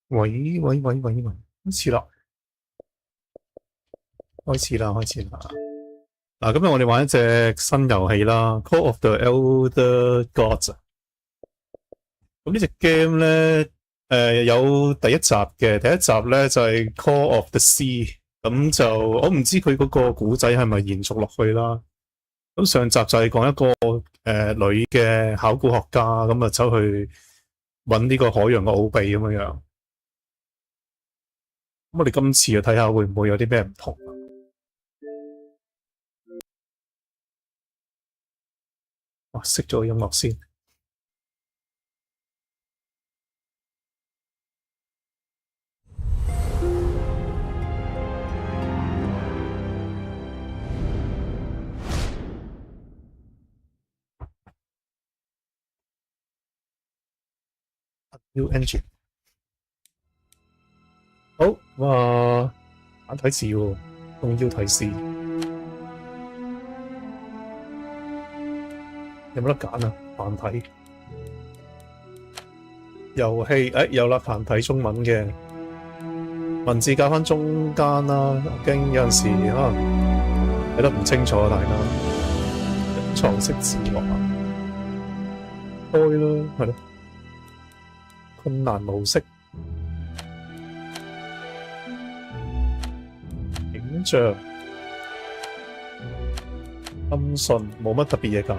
喂，開始啦！嗱，今日我哋玩一隻新遊戲啦，《Call of the Elder Gods》。咁呢隻 game 咧，有第一集嘅，第一集咧就係《Call of the Sea》。咁就我唔知佢嗰個古仔係咪延續落去啦。咁上集就係講一個女嘅考古學家，咁啊走去揾呢個海洋嘅奧秘咁樣。咁我哋今次就睇下會唔會有啲咩唔同啊？哇，熄咗個音樂先。New engine。好，哇，簡體字喎，重要提示。有冇得揀啊？繁體遊戲，有啦，繁體中文嘅文字校翻中間啦。我驚有陣時可能睇得唔清楚啊，大家隱藏式字幕啊，開啦，係咯，困難模式，影像，音訊，冇乜特別嘢揀。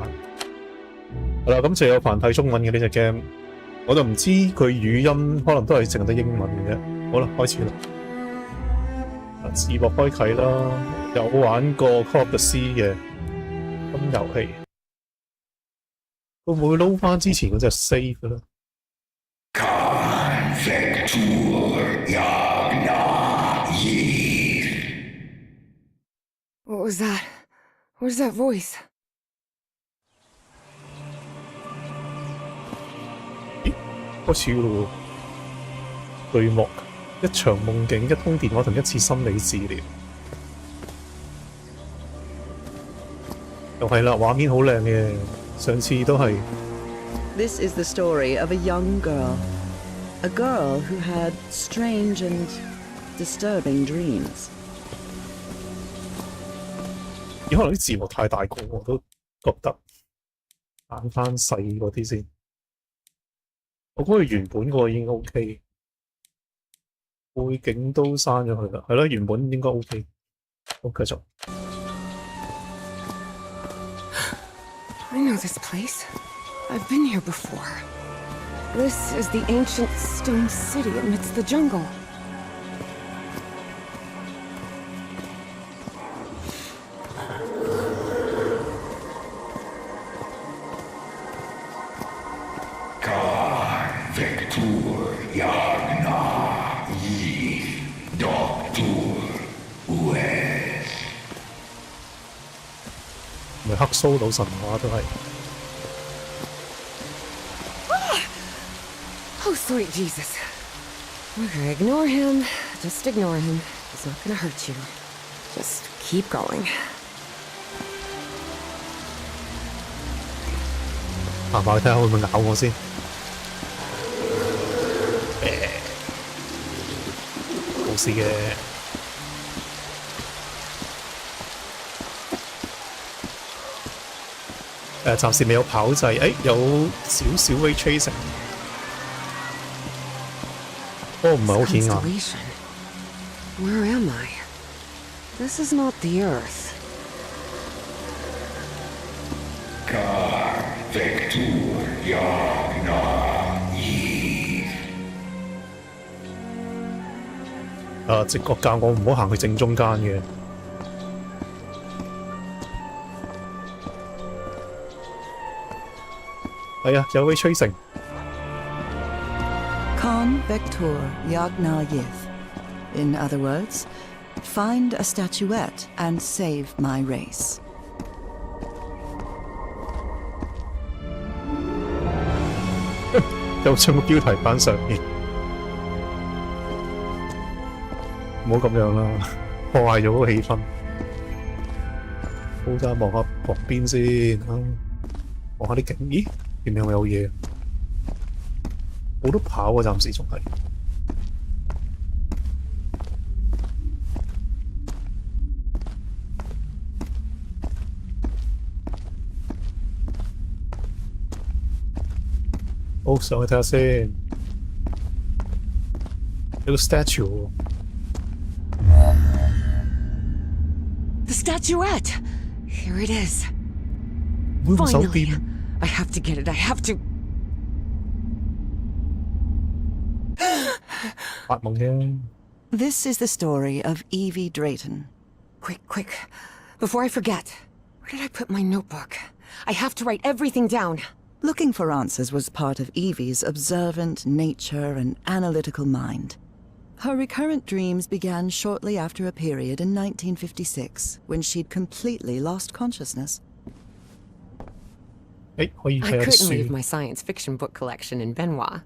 係啦，咁就有繁體中文嘅呢隻 game， 我就唔知佢語音可能都係淨係得英文嘅啫。好啦，開始啦。字幕開啟啦，有玩過 Call of the Sea 嘅新遊戲，會唔會撈翻之前嗰隻 save 嘅咧？What was that? What is that voice? 開始咯喎！序幕，一場夢境，一通電話同一次心理治療。又係啦，畫面好靚嘅，上次都係。This is the story of a young girl. A girl who had strange and disturbing dreams. 可能啲字幕太大個，我都覺得揀翻細嗰啲先。我覺得原本嗰個已經 OK， 背景都刪咗佢啦，係咯，原本應該 OK。好，繼續。I know this place. I've been here before. This is the ancient stone city amidst the jungle.咪克蘇魯神話都係。Oh, sweet Jesus. Okay, ignore him. Just ignore him. He's not gonna hurt you. Just keep going. 行埋去睇下會唔會咬我先。冇事嘅。暫時未有跑掣，有少少 ray tracing， 不過唔係好顯眼。Where am I? This is not the Earth. Eve。直覺教我唔好行去正中間嘅。係啊，有 ray tracing。Con Vector Yagna Yiv. In other words, find a statuette and save my race. 又將個標題擺上面，唔好咁樣啦，破壞咗嗰個氣氛。好啦，望下旁邊先，望下啲景，咦？點樣有嘢？冇得跑啊！暫時仲係。好，上去睇下先。有個 statue 喎。The statuette! Here it is. 會用手 Finally. 邊？ I have to get it. I have to. 發夢啫。This is the story of Evie Drayton. Quick, quick. Before I forget. Where did I put my notebook? I have to write everything down. Looking for answers was part of Evie's observant nature and analytical mind. Her recurrent dreams began shortly after a period in 1956 when she'd completely lost consciousness. 誒，可以 I 睇下 couldn't leave 書。 my science fiction book collection in Benoit.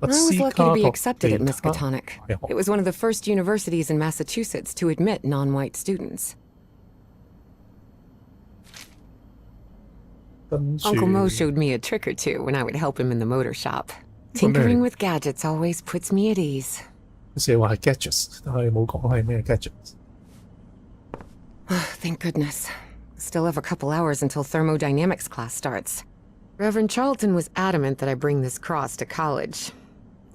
I was lucky to be accepted at Miskatonic. It was one of the first universities in Massachusetts to admit non-white students. 跟住 Uncle Mo showed me a trick or two when I would help him in the motor shop. Tinkering with gadgets always puts me at ease. 成日話係 gadgets，但係冇講係咩 gadgets。 Thank goodness. Still have a couple hours until thermodynamics class starts. Reverend Charlton was adamant that I bring this cross to college.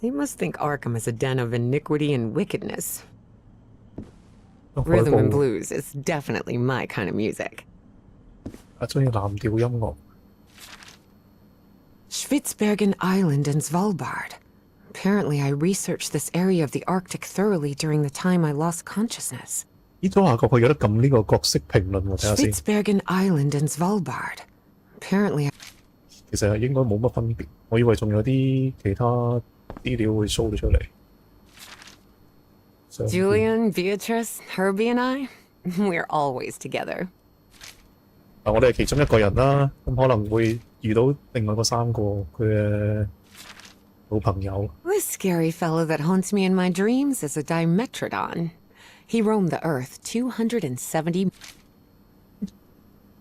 He must think Arkham is a den of iniquity and wickedness. Rhythm and blues is definitely my kind of music. 我中意藍調音樂。 Spitsbergen Island and Svalbard. Apparently, I researched this area of the Arctic thoroughly during the time I lost consciousness. 咦，左下角佢有得撳呢個角色評論喎，睇下先。 Spitsbergen Island and Svalbard. Apparently, 其實應該冇乜分別，我以為仲有啲其他資料會 show 到出嚟。 Julian, Beatrice, Herbie and I, we're always together. 嗱，我哋係其中一個人啦，咁可能會遇到另外嗰3個佢嘅好朋友。 This scary fellow that haunts me in my dreams is a Dimetrodon. He roamed the Earth 270.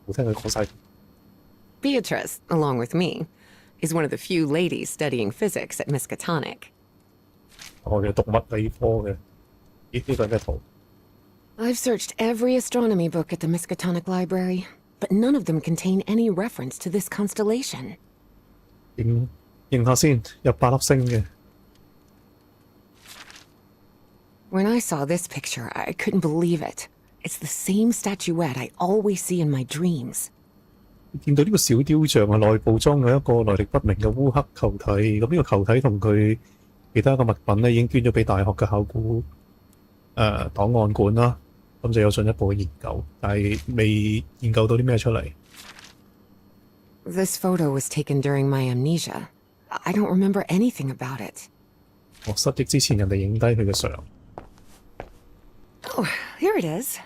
冇聽佢講晒。 Beatrice, along with me, is one of the few ladies studying physics at Miskatonic. 我嘅讀物理科嘅，咦？呢個係咩圖？ I've searched every astronomy book at the Miskatonic Library, but none of them contain any reference to this constellation. 認下先，有8粒星嘅。 When I saw this picture, I couldn't believe it. It's the same statuette I always see in my dreams. 見到呢個小雕像啊，內部裝有一個來歷不明嘅烏黑球體。咁呢個球體同佢其他嘅物品咧，已經捐咗俾大學嘅考古檔案館啦。咁就有進一步嘅研究，但係未研究到啲咩出嚟。 This photo was taken during my amnesia. I don't remember anything about it. 我失憶之前，人哋影低佢嘅相。 Oh, here it is.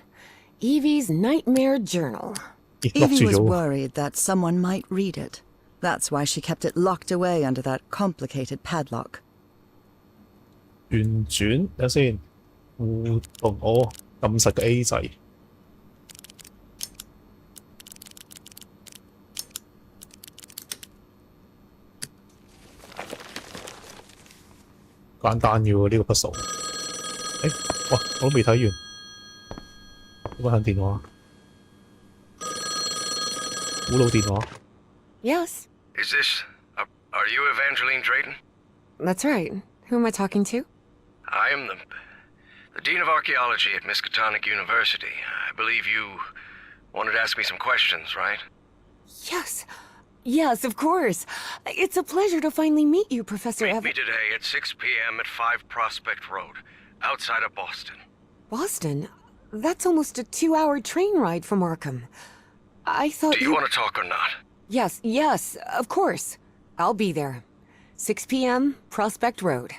Evie's Nightmare Journal. 咦，落 Evie 住 was 咗喎。 worried that someone might read it. That's why she kept it locked away under that complicated padlock. 旋轉，睇下先。互動，哦，撳實個 A 掣。簡單嘅喎呢個 puzzle。誒，哇！我都未睇完。揾下電話。古老電話。 Yes, Is this... are you Evangeline Drayton? that's right. Who am I talking to? I am the Dean of Archaeology at Miskatonic University. I believe you wanted to ask me some questions, right? Yes. Yes, of course. It's a pleasure to finally meet you, Professor Meet Evan. me today at 6 p.m. at 5 Prospect Road, outside of Boston. Boston? That's almost a 2-hour train ride from Arkham. I thought Do you want to talk or not? Yes, yes, of course. I'll be there. 6 p.m., Prospect Road.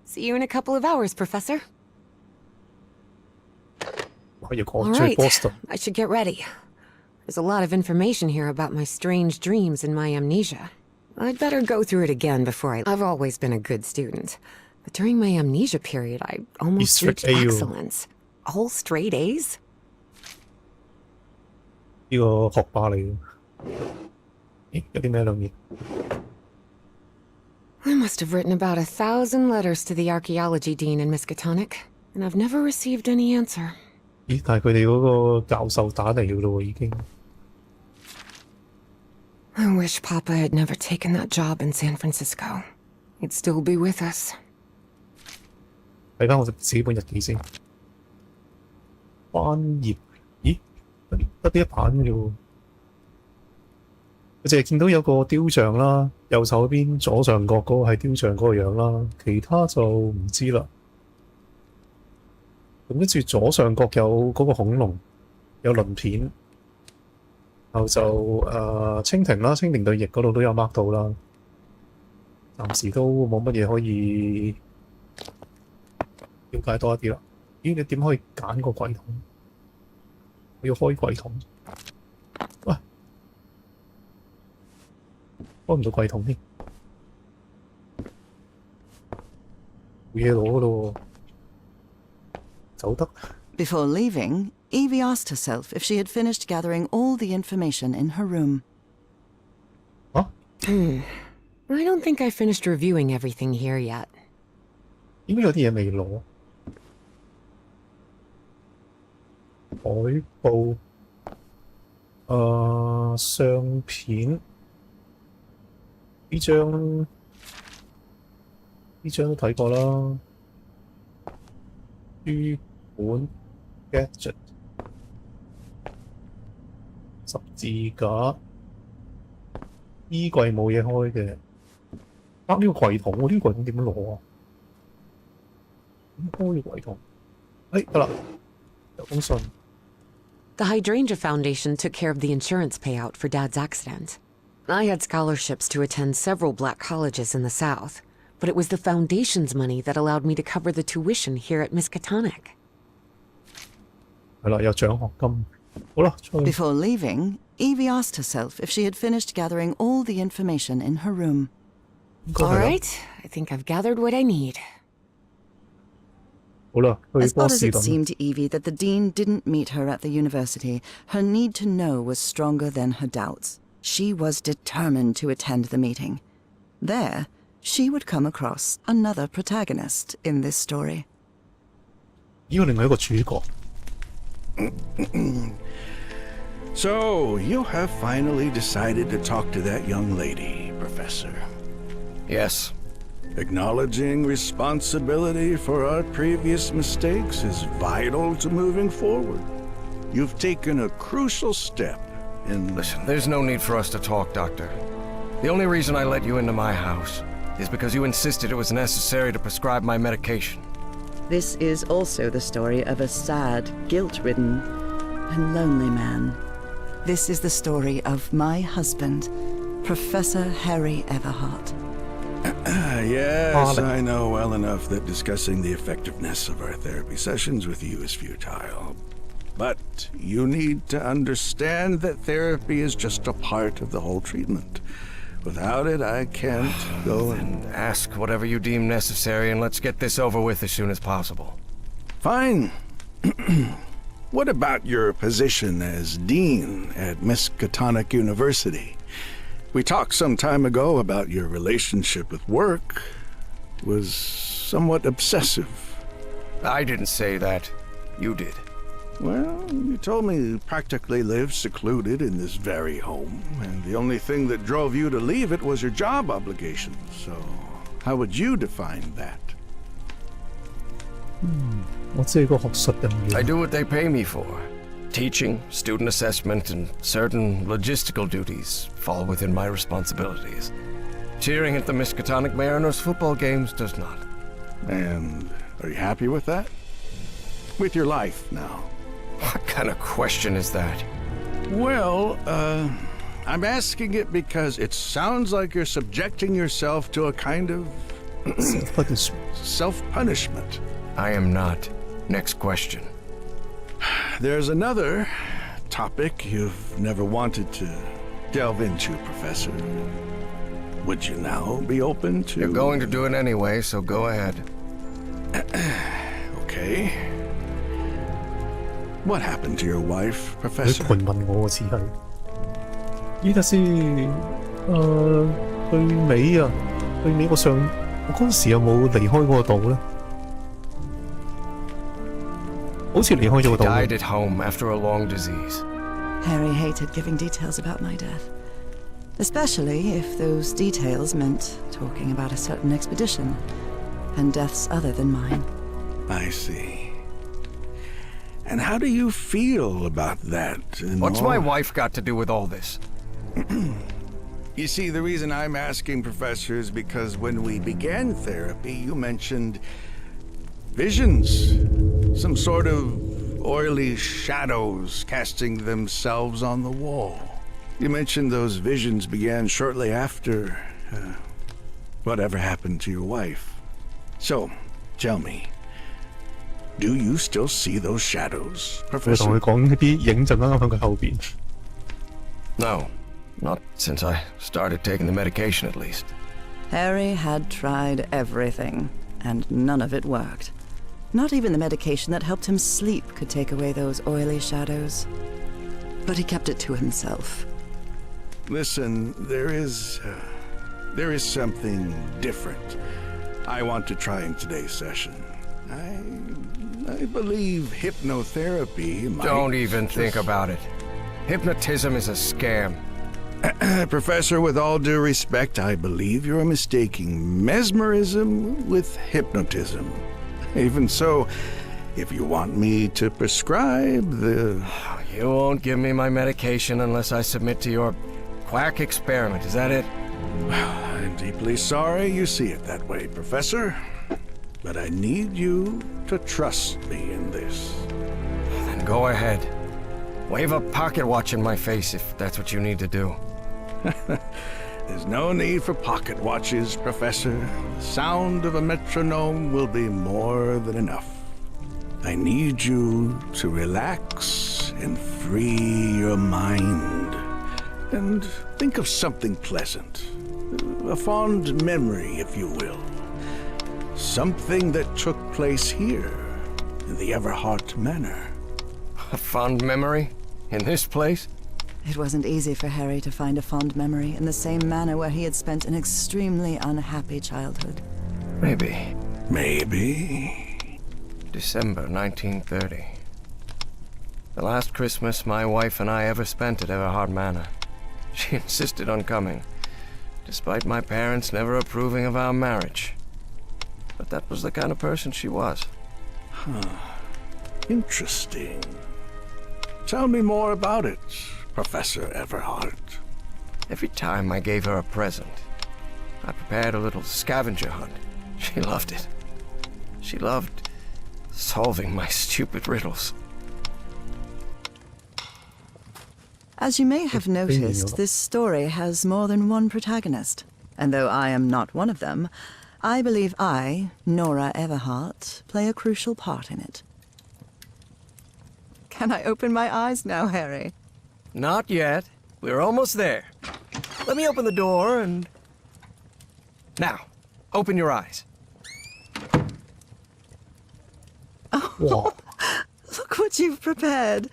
See you in a couple of hours, Professor. 我要講 All 去 right, Boston。 I should get ready. There's a lot of information here about my strange dreams and my amnesia. I'd better go through it again before I've always been a good student. But during my amnesia period, I almost strict reached AU. excellence. All straight A's? 呢個學霸嚟嘅。咦？有啲咩兩頁？ I must have written about 1,000 letters to the archaeology dean in Miskatonic, and I've never received any answer. 咦？但係佢哋嗰個教授打嚟嘅咯喎，已經。I wish Papa had never taken that job in San Francisco. He'd still be with us. 睇翻我自己本日記先。翻頁，咦？得呢一版嘅啫喎。我淨係見到有個雕像啦，右手邊左上角嗰個係雕像嗰個樣啦，其他就唔知啦。咁跟住左上角有嗰個恐龍，有鱗片，然後就蜻蜓啦，蜻蜓對翼嗰度都有 mark 到啦。暫時都冇乜嘢可以了解多一啲啦。咦？你點可以揀個櫃桶？我要開櫃桶。喂！開唔到櫃桶添，冇嘢攞咯喎，走得。Before leaving, Evie asked herself if she had finished gathering all the information in her room. 啊？ I don't think I finished reviewing everything here yet. 應該有啲嘢未攞。海報、相片。呢張都睇過啦，書本、gadget、十字架、衣櫃冇嘢開嘅，呢個櫃桶喎，呢個櫃桶點樣攞啊？點開個櫃桶？得啦，有封信。The Hydrangea Foundation took care of the insurance payout for Dad's accident. I had scholarships to attend several black colleges in the South, but it was the Foundation's money that allowed me to cover the tuition here at Miskatonic. 係啦，有獎學金。好啦，出去。Before leaving, Evie asked herself if she had finished gathering all the information in her room. All right, I think I've gathered what I need. 好啦，去 As 波 odd as 士 it 頓。 seemed to Evie that the dean didn't meet her at the university, her need to know was stronger than her doubts. She was determined to attend the meeting. There, she would come across another protagonist in this story. 呢個另外一個主角。So, you have finally decided to talk to that young lady, Professor. Yes. Acknowledging responsibility for our previous mistakes is vital to moving forward. You've taken a crucial step in... Listen, there's no need for us to talk, Doctor. The only reason I let you into my house is because you insisted it was necessary to prescribe my medication. This is also the story of a sad, guilt-ridden, and lonely man. This is the story of my husband, Professor Harry Everhart. Yes, I know well enough that discussing the effectiveness of our therapy sessions with you is futile. But you need to understand that therapy is just a part of the whole treatment. Without it, I can't go and... Ask whatever you deem necessary and let's get this over with as soon as possible. Fine. What about your position as dean at Miskatonic University? We talked some time ago about your relationship with work. It was somewhat obsessive. I didn't say that. You did. Well, you told me you practically lived secluded in this very home, and the only thing that drove you to leave it was your job obligations. So, how would you define that? 我知係個學術人員。 I do what they pay me for. Teaching, student assessment, and certain logistical duties fall within my responsibilities. Cheering at the Miskatonic Mariners football games does not. And are you happy with that? With your life now? What kind of question is that? Well, I'm asking it because it sounds like you're subjecting yourself to a kind of self-punishment. I am not. Next question. There's another topic you've never wanted to delve into, Professor. Would you now be open to... You're going to do it anyway, so go ahead. Okay. What happened to your wife, 佢 Professor? 盤問我似係。依家先，最尾啊，最尾我嗰陣時有冇離開嗰個島咧？好似離開咗個島。 Died at home after a long disease. Harry hated giving details about my death. especially if those details meant talking about a certain expedition and deaths other than mine. I see. And how do you feel about that? What's my wife got to do with all this? You see, the reason I'm asking, Professor, is because when we began therapy, you mentioned visions. Some sort of oily shadows casting themselves on the wall. You mentioned those visions began shortly after whatever happened to your wife. So, tell me, do you still see those shadows, 我 Professor? 同佢講啲影就啱啱喺佢後邊。No, not since I started taking the medication at least. Harry had tried everything, and none of it worked. Not even the medication that helped him sleep could take away those oily shadows. But he kept it to himself. Listen, there is something different I want to try in today's session. I believe hypnotherapy might... Don't even think about it. Hypnotism is a scam. Professor, with all due respect, I believe you're mistaking mesmerism with hypnotism. Even so, if you want me to prescribe the... You won't give me my medication unless I submit to your quack experiment, is that it? Well, I'm deeply sorry you see it that way, Professor. But I need you to trust me in this. Then go ahead. Wave a pocket watch in my face if that's what you need to do. There's no need for pocket watches, Professor. The sound of a metronome will be more than enough. I need you to relax and free your mind. And think of something pleasant. A fond memory, if you will. Something that took place here, in the Everhart Manor. A fond memory? In this place? It wasn't easy for Harry to find a fond memory in the same manor where he had spent an extremely unhappy childhood. Maybe. Maybe. December 1930. The last Christmas my wife and I ever spent at Everhart Manor. She insisted on coming, despite my parents never approving of our marriage. But that was the kind of person she was. Interesting. Tell me more about it, Professor Everhart. Every time I gave her a present, I prepared a little scavenger hunt. She loved it. She loved solving my stupid riddles. As you may have noticed, this story has more than one protagonist. And though I am not one of them, I believe I, Nora Everhart, play a crucial part in it. Can I open my eyes now, Harry? Not yet. We're almost there. Let me open the door and... Now, open your eyes. Oh, look what you've prepared.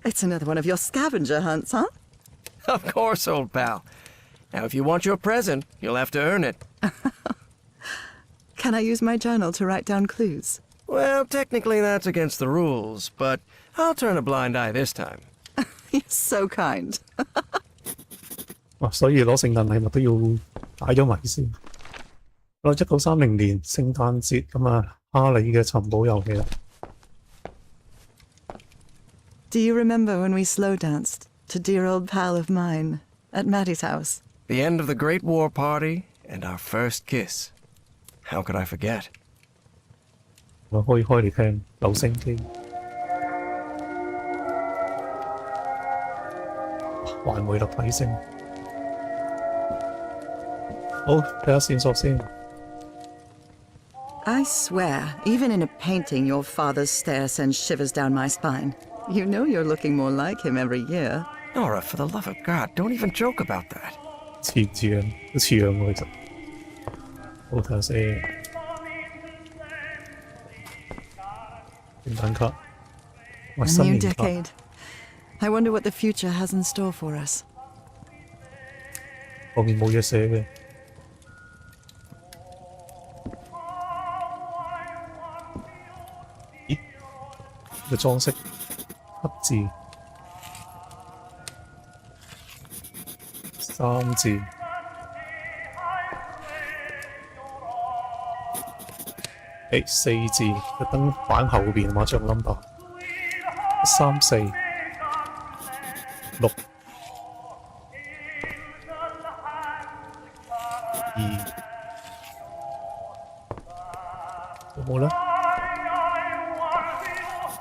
It's another one of your scavenger hunts, huh? Of course, old pal. Now, if you want your present, you'll have to earn it. Can I use my journal to write down clues? Well, technically that's against the rules, but I'll turn a blind eye this time. You're so kind. 所以攞聖誕禮物都要解咗謎先。到1930年聖誕節咁啊，哈利嘅尋寶遊戲啦。Do you remember when we slow danced to dear old pal of mine at Maddie's house? The end of the Great War Party and our first kiss. How could I forget? 我可以開嚟聽留聲機。環迴立體聲。好，睇下線索先。I swear, even in a painting, your father's stare sends shivers down my spine. You know you're looking more like him every year. Nora, for the love of God, don't even joke about that. 似樣，都似樣喎，其實。好睇下先。聖誕卡，喂， A 新 new 年卡。 decade. I wonder what the future has in store for us. 後面冇嘢寫嘅。咦？個裝飾黑字3字。4字，特登擺後邊嘛，將個 number。3、4、6、2，有冇咧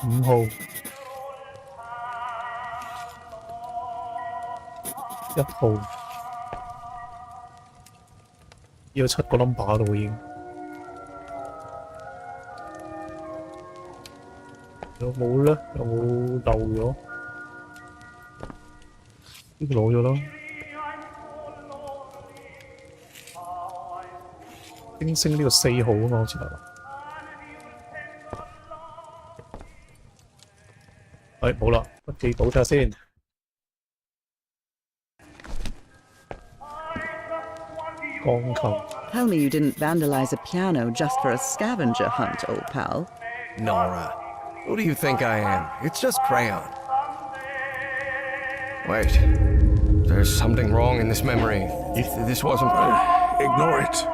？5號、1號，有7個 number 咯已經。有冇咧？有冇漏咗？呢個攞咗啦。星星呢個4號啊嘛，好似係。冇啦，筆記簿睇下先。鋼琴。Tell me you didn't vandalize a piano just for a scavenger hunt, old pal. Nora, who do you think I am? It's just crayon. Wait, there's something wrong in this memory. This wasn't... Ignore it.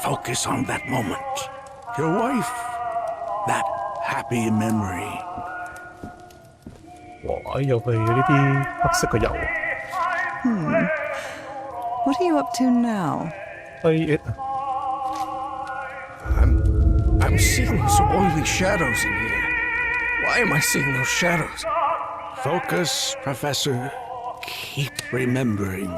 Focus on that moment. Your wife. That happy memory. 哇！又係呢啲黑色嘅油。What are you up to now? I'm seeing those oily shadows in here. Why am I seeing those shadows? Focus, Professor. Keep remembering.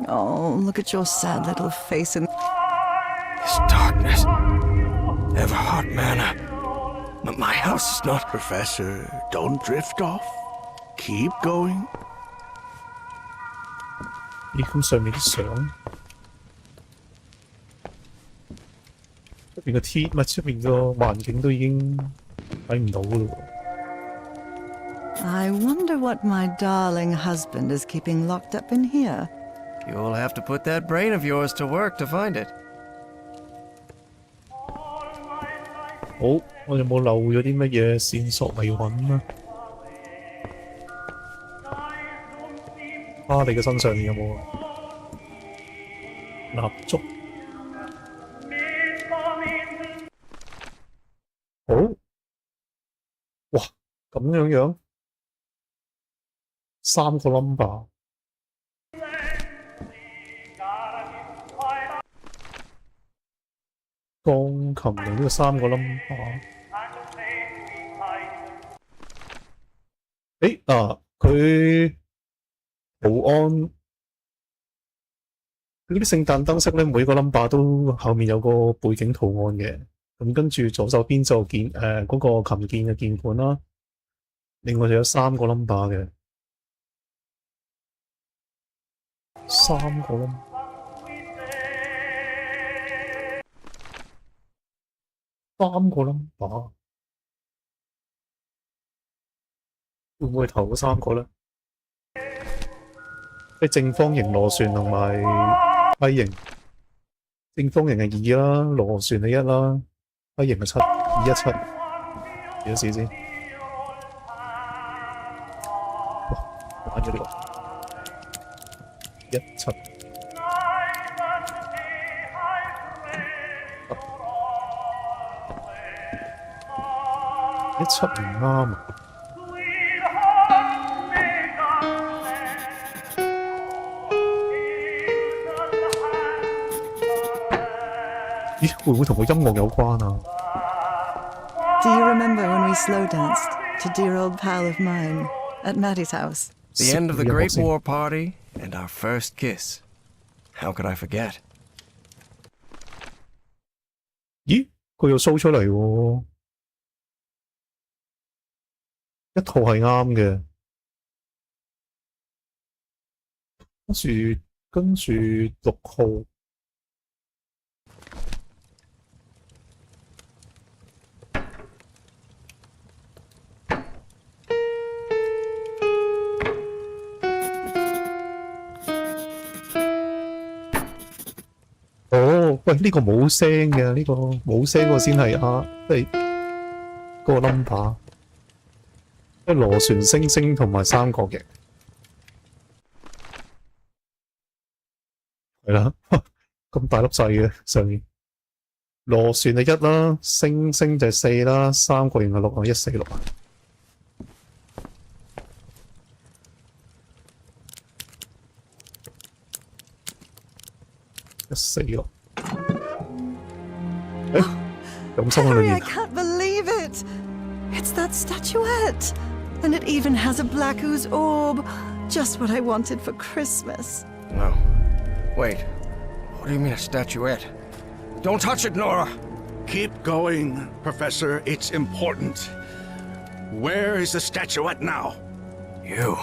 Oh, look at your sad little face and... This darkness. Everhard Manor. My house is not... Professor, don't drift off. Keep going. 咦？咁上面啲相，出邊個天，唔係出邊個環境都已經睇唔到噶咯。I wonder what my darling husband is keeping locked up in here. You'll have to put that brain of yours to work to find it. 好，我有冇漏咗啲乜嘢線索未揾啊？你嘅身上面有冇啊？蠟燭。好，哇，咁樣3個 number。鋼琴用呢個3個 number。佢圖案嗰啲聖誕燈飾咧，每個 number 都後面有個背景圖案嘅。咁跟住左手邊就鍵嗰個琴鍵嘅鍵盤啦。另外就有3個 number 嘅，3個 number。3個 number， 會唔會頭嗰3個咧？即係正方形、螺旋同埋梯形。正方形係2啦，螺旋係1啦，梯形係7，2、1、7。試一試先。哇！玩咗呢個1、7。1、7唔啱啊！咦，會唔會同個音樂有關啊 Do you remember when we slow danced to dear old pal of mine at Maddie's house? The end of the Great War Party and our first kiss. How could I forget? 咦，佢又 show 出嚟喎。1號係啱嘅，跟住6號。哦，喂，呢個冇聲嘅，呢個冇聲個先係即係嗰個 number。即係螺旋星星同埋三角形。係啦，咁大粒掣嘅上面。螺旋係1啦，星星就係4啦，三角形係6啊，146啊。146。誒，咁深喺裏 Harry, I 面。 can't believe it! It's that statuette! And it even has a black ooze orb. Just what I wanted for Christmas. No. Wait. What do you mean a statuette? Don't touch it, Nora! Keep going, Professor. It's important. Where is the statuette now? You.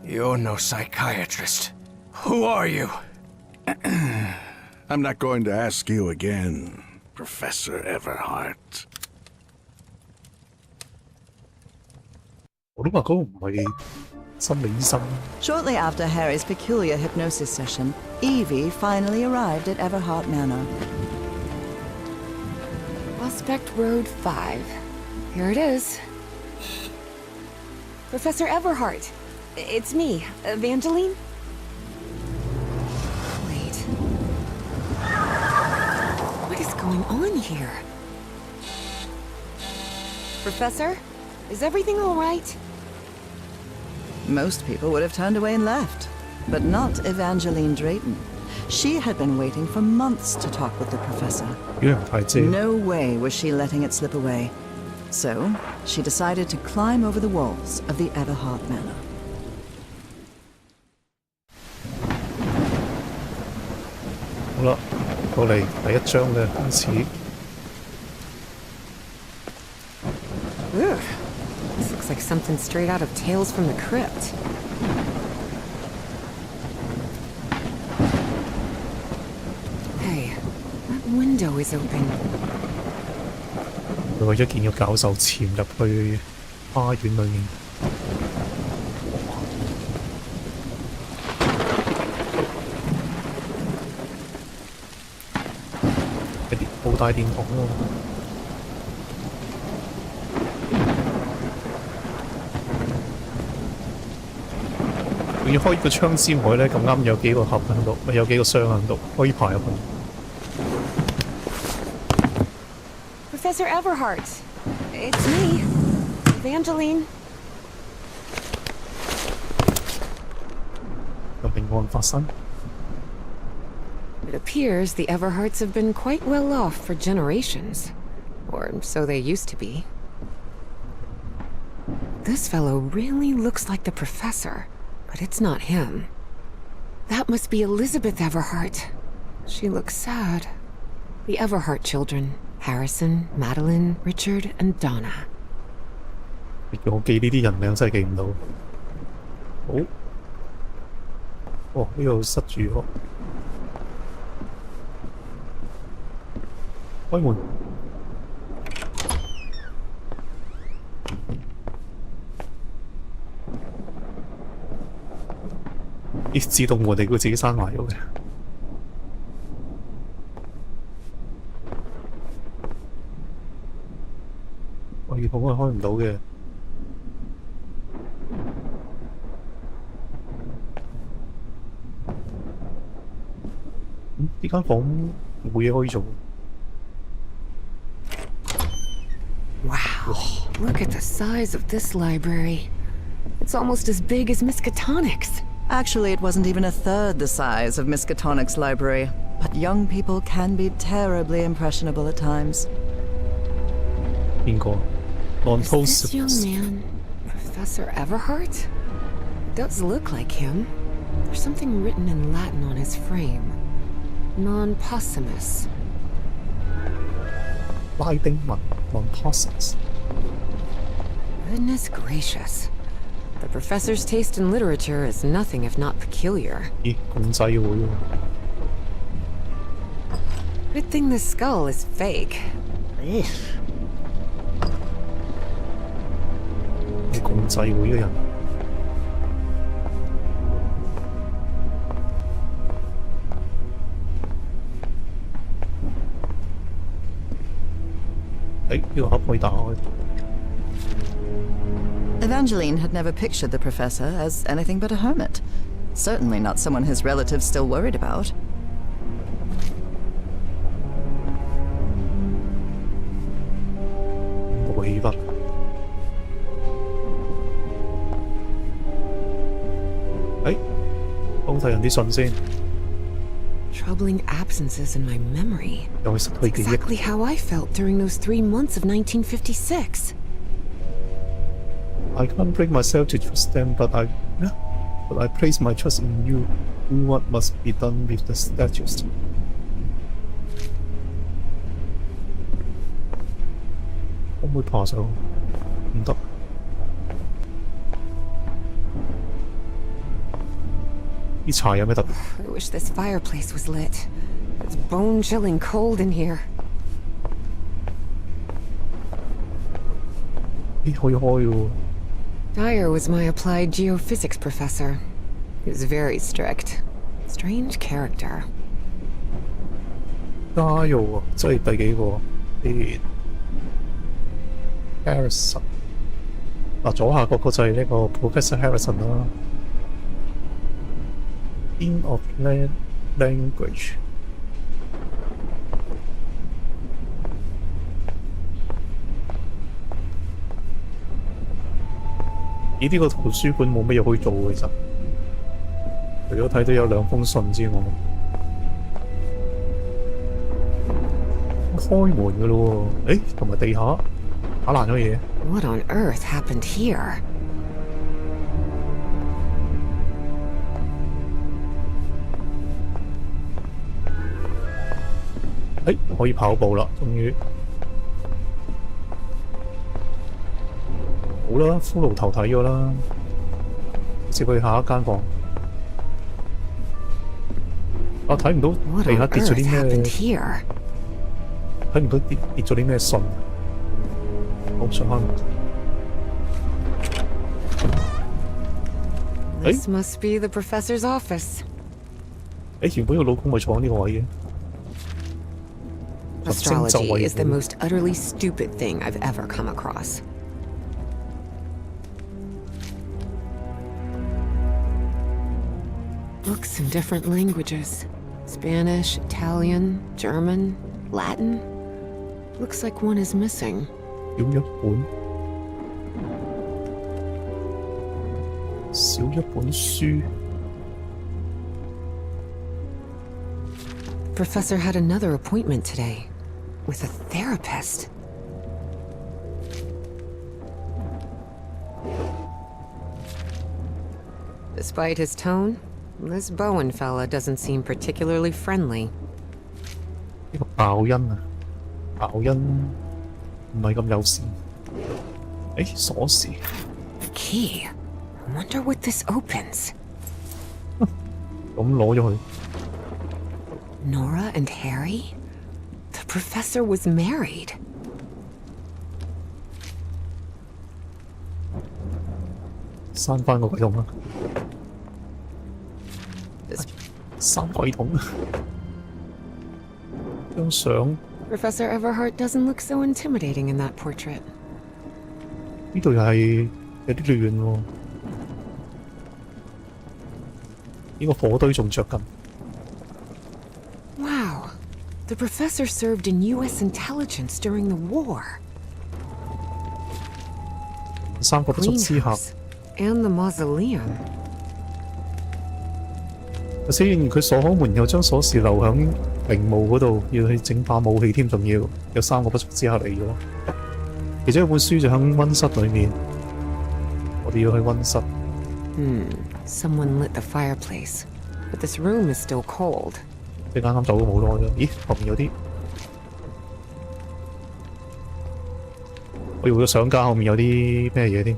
You're no psychiatrist. Who are you? I'm not going to ask you again, Professor Everhart. 我都話嗰個唔係心理醫生。 Shortly after Harry's peculiar hypnosis session, Evie finally arrived at Everhart Manor. Prospect Road 5. Here it is. Professor Everhart. It's me, Evangeline. Wait. What is going on here? Professor? Is everything all right? Most people would have turned away and left, but not Evangeline Drayton. She had been waiting for months to talk with the professor. 陽太姐。 No way was she letting it slip away. So, she decided to climb over the walls of the Everhart Manor. 好啦，到嚟第一章嘅開始。 Ugh. This looks like something straight out of Tales from the Crypt. Hey, that window is open. 佢為咗見個教授潛入去花園裏面。一啲好大電筒喎。仲要開個窗之外咧，咁啱有幾個盒喺度，有幾個箱喺度，可以爬入去。 Professor Everhart. It's me, Evangeline. 有命案發生。 It appears the Everharts have been quite well off for generations. Or so they used to be. This fellow really looks like the professor, but it's not him. That must be Elizabeth Everhart. She looks sad. The Everhart children, Harrison, Madeline, Richard, and Donna. 我記呢啲人名真係記唔到。好，哦，呢度塞住咗。開門。咦，自動門嚟，佢自己閂埋咗嘅。我系統係開唔到嘅。呢間房冇嘢可以做。 Wow, look at the size of this library. It's almost as big as Miskatonic's. Actually, it wasn't even a third the size of Miskatonic's library, but young people can be terribly impressionable at times. 邊個 Is this young man Professor Everhart? It does look like him. There's something written in Latin on his frame. Non-possumus. 拉丁文 non-possumus。 Goodness gracious. The professor's taste in literature is nothing if not peculiar. 咦，共濟會喎。 Good thing the skull is fake. 係共濟會嘅人。誒，呢個盒可以打開。Evangeline had never pictured the professor as anything but a hermit. Certainly not someone his relatives still worried about. 個氣氛。幫睇人啲信先。Troubling absences in my memory. 又係失去記憶。 Exactly how I felt during those 3 months of 1956. I can't bring myself to trust them, but I place my trust in you. Do what must be done with the statues. 可唔可以爬上？唔得。啲柴有咩特別？ I wish this fireplace was lit. It's bone-chilling cold in here. 咦，可以開喎。 Dyer was my applied geophysics professor. He was very strict. Strange character. 加油喎！即係第幾個？啲 Harrison 嗱，左下角個就係呢個 Professor Harrison 啦。Dean of Language。咦？呢個圖書館冇乜嘢可以做嘅，其實除咗睇到有2封信之外，開門嘅咯喎。同埋地下打爛咗嘢。What on earth happened here? 可以跑步啦，終於。好啦，骷髏頭睇咗啦，接去下一間房。我睇唔到地下跌咗啲咩，睇唔到跌咗啲咩信。好上翻。This must be the professor's office. 原本個老公咪坐喺呢個位嘅。 Astrology is the most utterly stupid thing I've ever come across. Books in different languages. Spanish, Italian, German, Latin. Looks like one is missing. 少一本書。 Professor had another appointment today. With a therapist. Despite his tone, this Bowen fella doesn't seem particularly friendly. 呢個爆音啊，爆音唔係咁友善。鎖匙。 A key. I wonder what this opens. 咁攞咗佢。 Nora and Harry? The professor was married. 閂翻個櫃桶啦。閂櫃桶。張相。 Professor Everhart doesn't look so intimidating in that portrait. 呢度又係有啲亂喎。呢個火堆仲着緊。 Wow. The professor served in U.S. intelligence during the war. 3個不速之客。 And the mausoleum. 先，佢鎖好門又將鎖匙留響陵墓嗰度，要去整把武器添，仲要有3個不速之客嚟咗。其中一本書就喺溫室裏面，我哋要去溫室。Someone lit the fireplace, but this room is still cold. 你啱啱走咗冇耐啫。咦，後面有啲，我以為個相架後面有啲咩嘢添。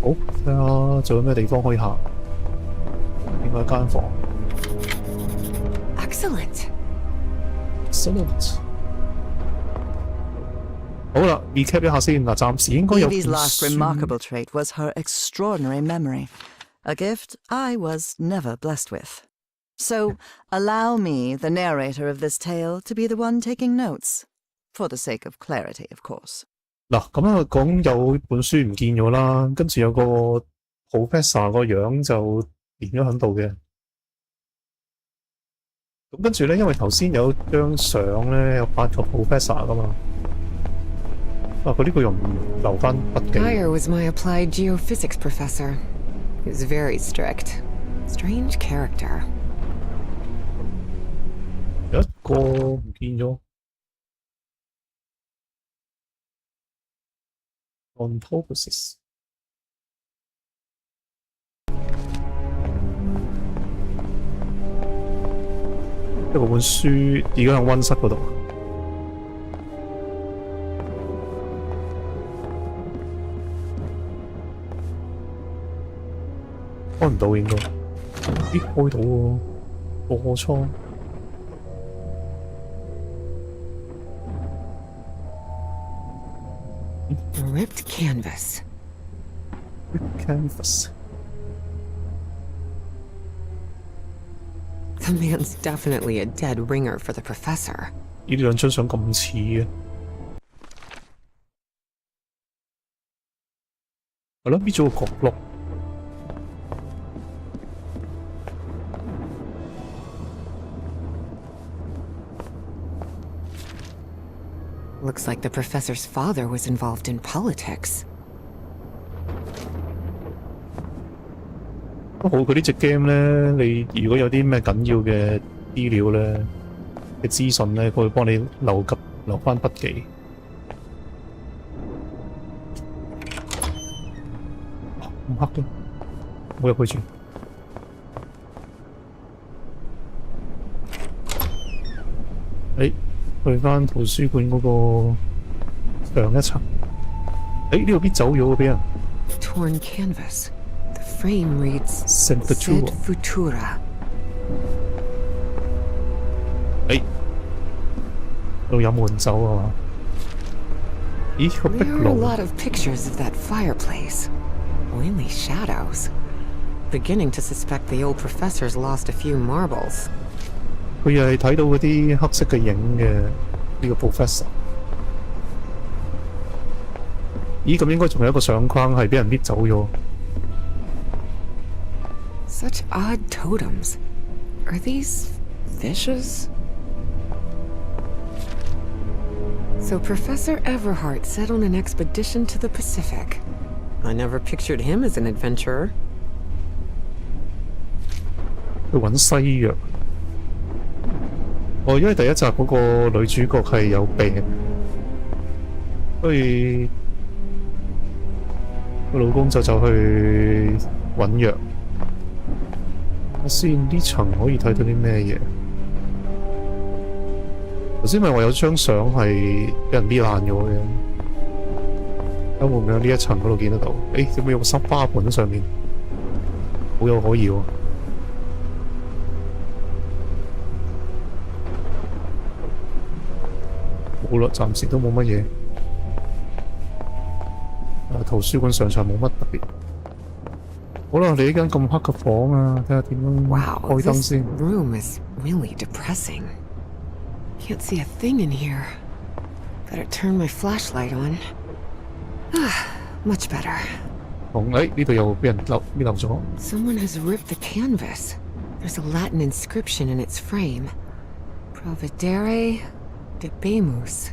好，睇下仲有咩地方可以行。另外一間房。Excellent. Excellent. 好啦 ，recap 一下先嗱，暫時應該有。 Evie's last remarkable trait was her extraordinary memory, a gift I was never blessed with. So, allow me, the narrator of this tale, to be the one taking notes. For the sake of clarity, of course. 嗱，咁啊講有本書唔見咗啦，跟住有個 professor 個樣就連咗喺度嘅。咁跟住咧，因為頭先有張相咧有8個 professor 噶嘛，佢呢個又唔留翻筆記。Dyer was my applied geophysics professor. He was very strict. Strange character. 有一個唔見咗。On purposes。一個本書而家喺溫室嗰度。開唔到應該。咦，開到喎，貨倉。Ripped canvas. Canvas. The man's definitely a dead ringer for the professor. 呢兩張相咁似嘅，係咯，搣咗個角落。Looks like the professor's father was involved in politics. 不過佢呢隻 game 咧，你如果有啲咩緊要嘅資料咧嘅資訊咧，佢會幫你留翻筆記。咁黑嘅，冇入去住。去翻圖書館嗰個上一層。呢度搣走咗嘅俾人。Torn canvas. The frame reads Sed Futura. 度有冇人走啊嘛？咦，個壁 There are a 爐。 lot of pictures of that fireplace. Only shadows. Beginning to suspect the old professor's lost a few marbles. 佢又係睇到嗰啲黑色嘅影嘅呢個 professor。咦，咁應該仲有一個相框係俾人搣走咗。Such odd totems. Are these fishes? So Professor Everhart set on an expedition to the Pacific. I never pictured him as an adventurer. 去揾西藥。因為第一集嗰個女主角係有病，所以個老公就走去揾藥。先呢層可以睇到啲咩嘢？頭先咪話有張相係俾人搣爛咗嘅，睇會唔會喺呢一層嗰度見得到？點解有個濕花盆喺上面？好有可疑喎！好啦，暫時都冇乜嘢。圖書館上場冇乜特別。好啦，你呢間咁黑嘅房啊，睇下點樣 Wow, 開燈 this 先。 room is really depressing. Can't see a thing in here. Better turn my flashlight on. Much better. 呢度又俾人搣漏咗。 Someone has ripped the canvas. There's a Latin inscription in its frame. Providere debemus.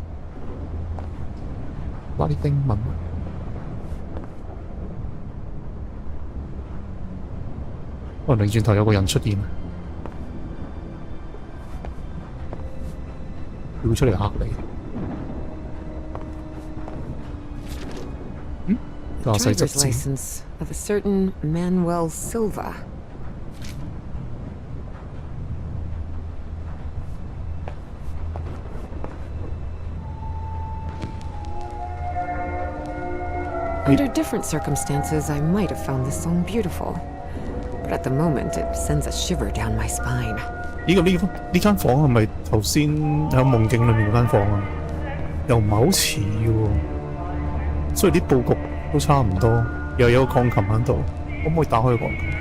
拉丁文。擰轉頭有個人出現，跳出嚟嚇你。駕駛執 Driver's 照。 license of a certain Manuel Silva. 'Under different circumstances, I might have found this song beautiful. But at the moment, it sends a shiver down my spine. 呢間房係咪頭先喺夢境裏面嗰間房啊？又唔係好似嘅喎，所以啲佈局都差唔多，又有個鋼琴喺度，可唔可以打開個鋼琴？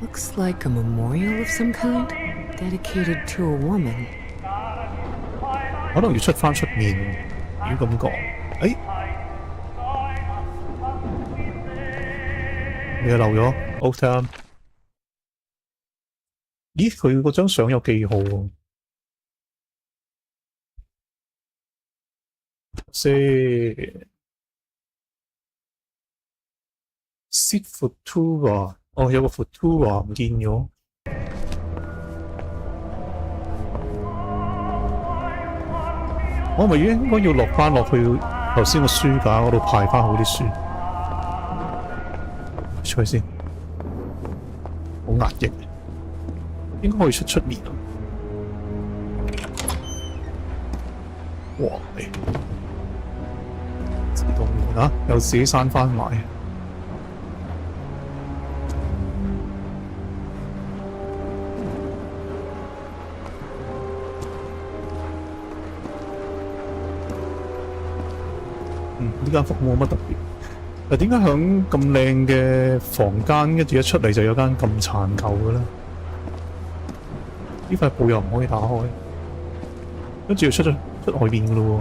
Looks like a memorial of some kind, dedicated to a woman. 可能要出翻出面。如果咁講，你又漏咗 ，O time。咦，佢嗰張相有記號喎。Sit Futura， 哦，有個 Futura 唔見咗。我咪應該要落翻落去頭先個書架嗰度排翻好啲書，出去先，好壓抑，應該可以出面啊！哇，自動門啊，又自己閂翻埋。呢間房冇乜特別，但點解響咁靚嘅房間，跟住一出嚟就有間咁殘舊嘅咧？呢塊布又唔可以打開，跟住要出外面嘅咯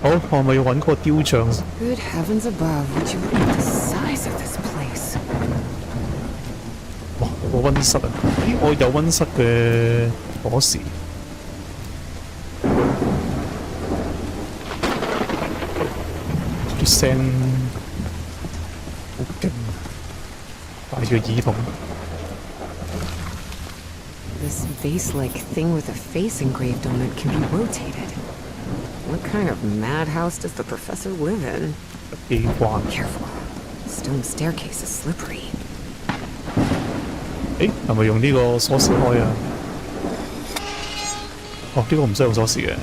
喎。好，我咪要揾嗰個雕像。Good heavens above, would you look at the size of this place? 哇，有個溫室啊！咦，我有溫室嘅鎖匙。啲聲好勁，戴住個耳筒。This vase-like thing with a face engraved on it can be rotated. What kind of madhouse does the professor live in? 機關。Careful. The stone staircase is slippery. 係咪用呢個鎖匙開啊？哦，呢個唔使用鎖匙嘅。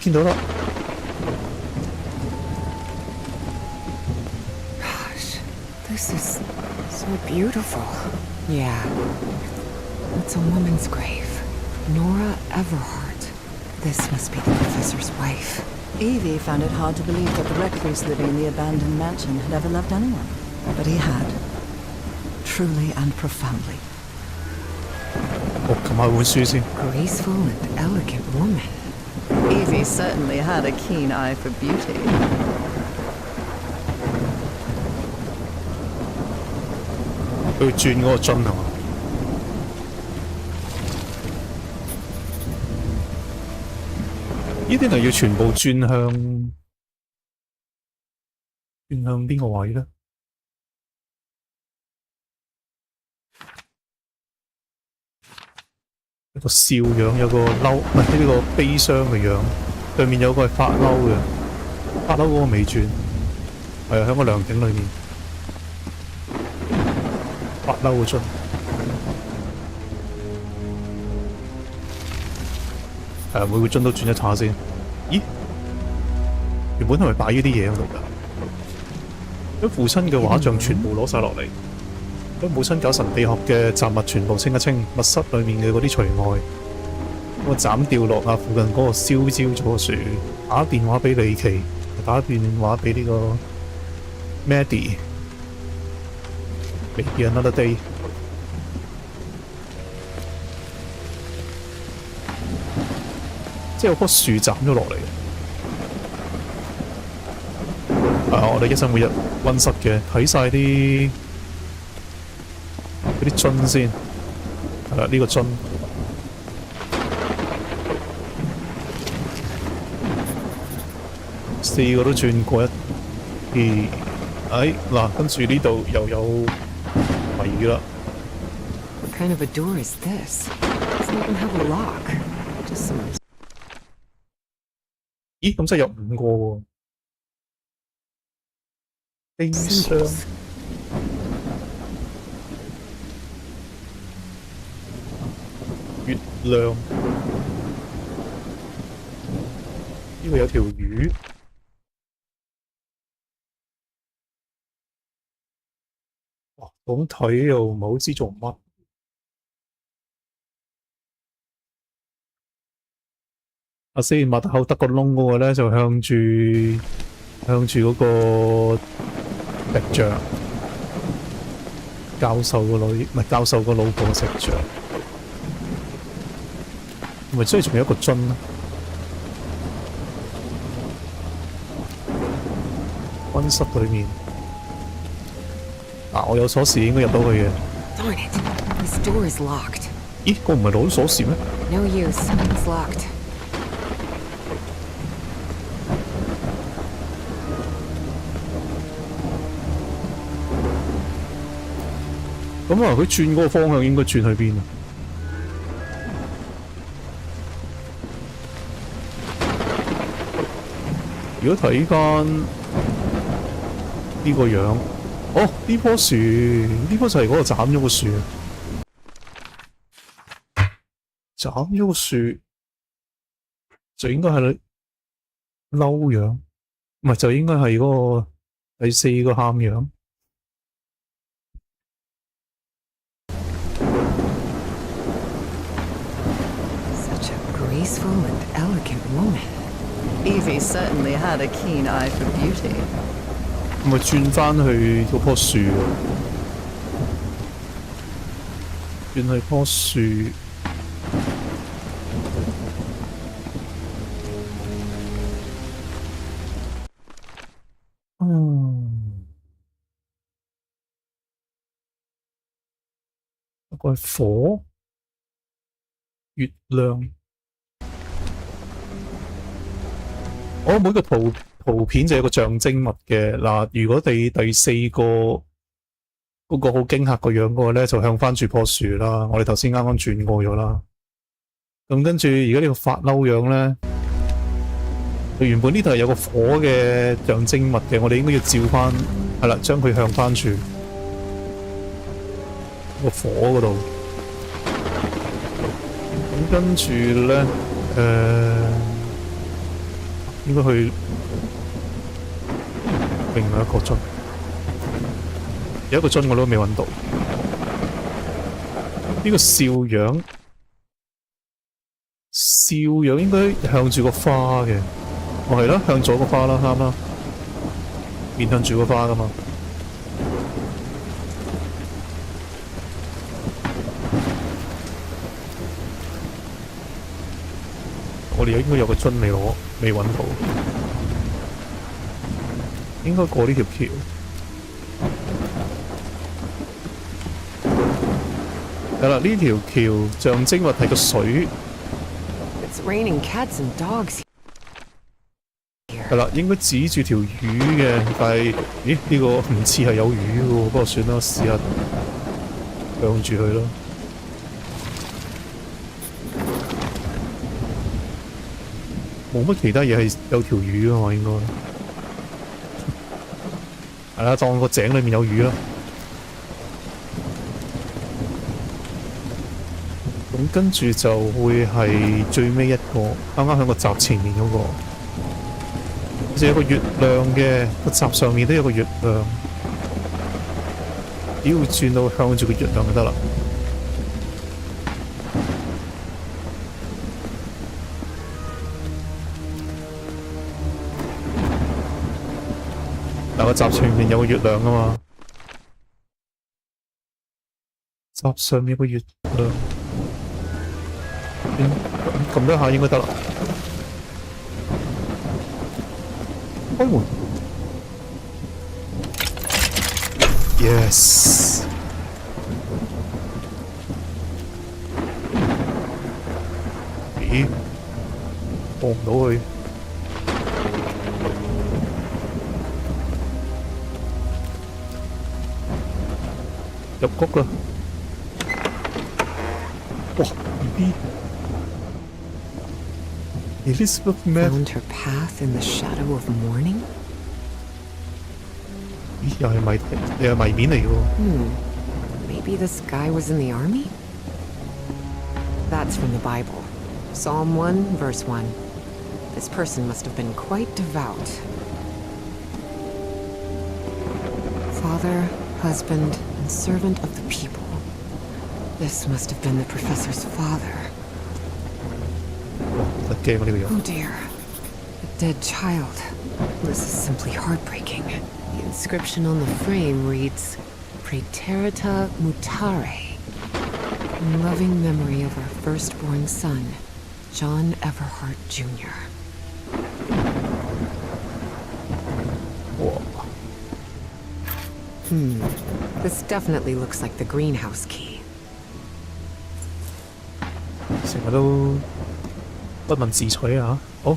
見到啦。Gosh, this is so beautiful. Yeah. It's a woman's grave. Nora Everhart. This must be the professor's wife. Evie found it hard to believe that the recluse living in the abandoned mansion had ever loved anyone. But he had. Truly and profoundly. 我撳下本書先。Graceful and elegant woman. Evie certainly had a keen eye for beauty. 佢轉嗰個樽係嘛？呢啲係要全部轉向邊個位咧？有個笑樣，有個嬲，唔係呢個悲傷嘅樣。對面有個係發嬲嘅，發嬲嗰個未轉，係啊，喺個涼亭裏面發嬲個樽。每個樽都轉一下先。咦？原本係咪擺呢啲嘢喺度㗎？將父親嘅畫像全部攞晒落嚟。將母親搞神秘學嘅雜物全部清一清，密室裏面嘅嗰啲除外，我斬掉落啊附近嗰個燒焦咗嘅樹，打電話俾李奇，打電話俾呢個 Maddie，Maybe another day。即係有棵樹斬咗落嚟。我哋一生每日溫室嘅，睇晒啲樽先，係啦，呢個樽4個都轉過一次，嗱，跟住呢度又有謎啦。What kind of a door is this? It doesn't even have a lock. Just some. 咦，咁即係有5個喎。冰箱。月亮，呢個有條魚，哇！咁睇又唔係好知做乜。先擘大口得個窿嗰個咧，就向住嗰個石像，教授個女唔係教授個老婆嘅石像，係咪真係仲有一個樽咧？溫室裏面，我有鎖匙應該入到去嘅。Darn it, this door is locked. 咦，個唔係攞鎖匙咩？ No use, it's locked. 咁啊，佢轉嗰個方向應該轉去邊啊？如果睇翻呢個樣，哦，呢棵樹，呢棵就係嗰個斬咗個樹，斬咗個樹就應該係嬲樣，唔係就應該係嗰個第四個喊樣。Graceful and elegant woman. Evie certainly had a keen eye for beauty. 咪轉翻去嗰棵樹喎，轉去棵樹。一個係火、月亮。每個圖片就有個象徵物嘅嗱。如果你第四個嗰個好驚嚇個樣嗰個咧，就向翻住棵樹啦。我哋頭先啱啱轉過咗啦。咁跟住，而家呢個發嬲樣咧，佢原本呢度係有個火嘅象徵物嘅，我哋應該要照翻係啦，將佢向翻住個火嗰度。咁跟住咧，應該去另外一個樽，有一個樽我都未揾到。呢個笑樣，笑樣應該向住個花嘅，係啦，向左個花啦，啱啦，面向住個花噶嘛。我哋應該有個樽未攞，未揾到，應該過呢條橋。係啦，呢條橋象徵物係個水。It's raining cats and dogs here. 係啦，應該指住條魚嘅，但係咦呢個唔似係有魚嘅喎，不過算啦，試下向住佢咯。冇乜其他嘢係有條魚啊嘛，應該係啦，當個井裏面有魚啦。咁跟住就會係最尾一個，啱啱喺個閘前面嗰個，好似有個月亮嘅，個閘上面都有個月亮，只要轉到向住個月亮就得啦。嗱，個閘上面有個月亮啊嘛，閘上面有個月亮，撳多下應該得啦。開門 ，yes。咦？過唔到去。入谷啦！哇 ，BB Elizabeth Found her path in the shadow of morning? 咦，又係謎面嚟嘅喎。Maybe this guy was in the army? That's from the Bible. Psalm 1, verse 1. This person must have been quite devout. Father, husband, and servant of the people. This must have been the professor's father. 得驚啊呢個樣。Oh dear. A dead child. This is simply heartbreaking. The inscription on the frame reads, Praeterita mutare, in loving memory of our firstborn son, John Everhart Jr. 哇！ This definitely looks like the greenhouse key. 成日都不問自取啊！好。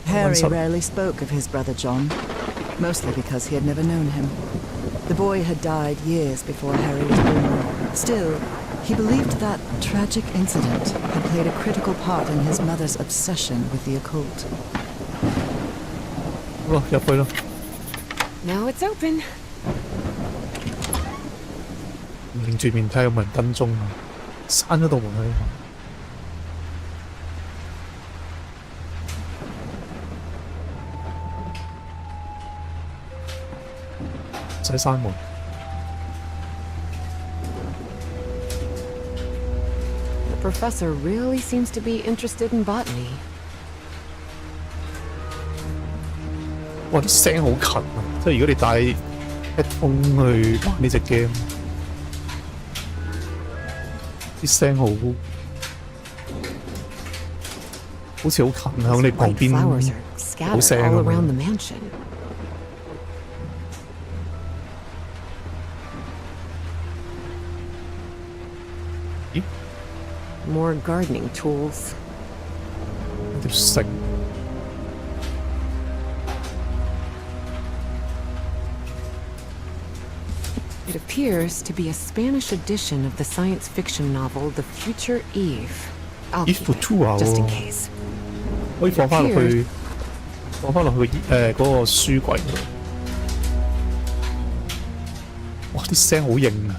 Harry rarely spoke of his brother John, mostly because he had never known him. The boy had died years before Harry was born. Still, he believed that tragic incident had played a critical part in his mother's obsession with the occult. 好啦，入去啦。 Now it's open. 擰住面睇下有冇人跟蹤啊！閂咗道門去。唔使閂門。 The professor really seems to be interested in botany. 哇！啲聲好近啊！即係如果你帶 headphone 去玩呢隻 game， 啲聲好似好近響你旁 White 邊， flowers are 好 scattered 聲 all 咁 around 樣 the mansion. More gardening tools. 條繩。 It appears to be a Spanish edition of the science fiction novel The Future Eve. I'll keep it, Futura just in 喎 case. 可以放翻落去，放翻落去嗰個書櫃度。哇！啲聲好型啊！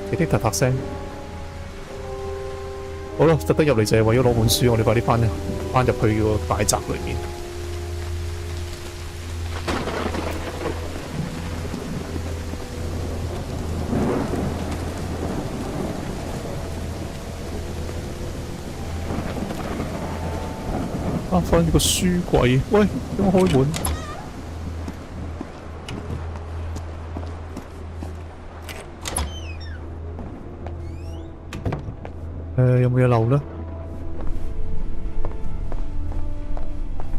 啲嗒嗒聲。好啦，特登入嚟就係為咗攞本書，我哋快啲翻入去個大宅裏面。啊！放住個書櫃，喂，點解開門？有冇嘢漏咧？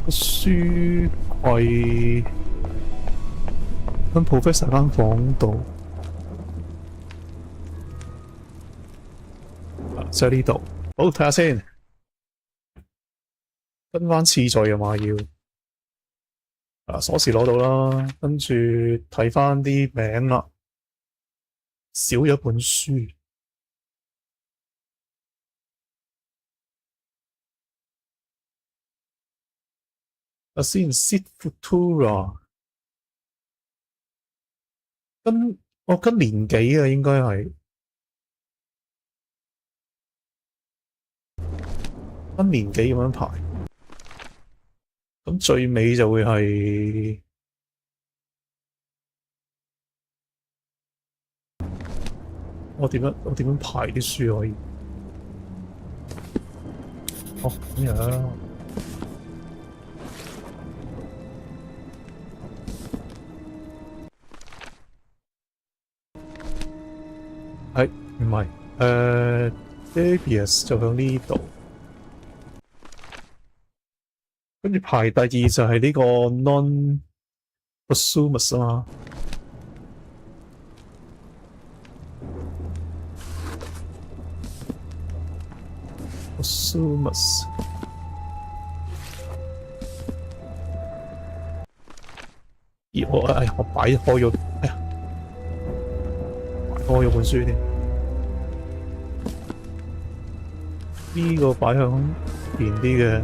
個書櫃喺 Professor 間房度，就喺呢度。好，睇下先。 跟翻次序啊嘛要，鎖匙攞到啦，跟住睇翻啲名啦，少咗一本書。先 Sit Futura， 跟年紀啊，應該係跟年紀咁樣排。 咁最尾就會係我點樣排啲書可以？哦，咁樣。係唔係？Davies 就向呢度。 跟住排第二就係呢個 non-posthumous 啊嘛 ，posthumous。咦，我擺開咗，哎呀，擺開咗本書添。呢個擺向前啲嘅。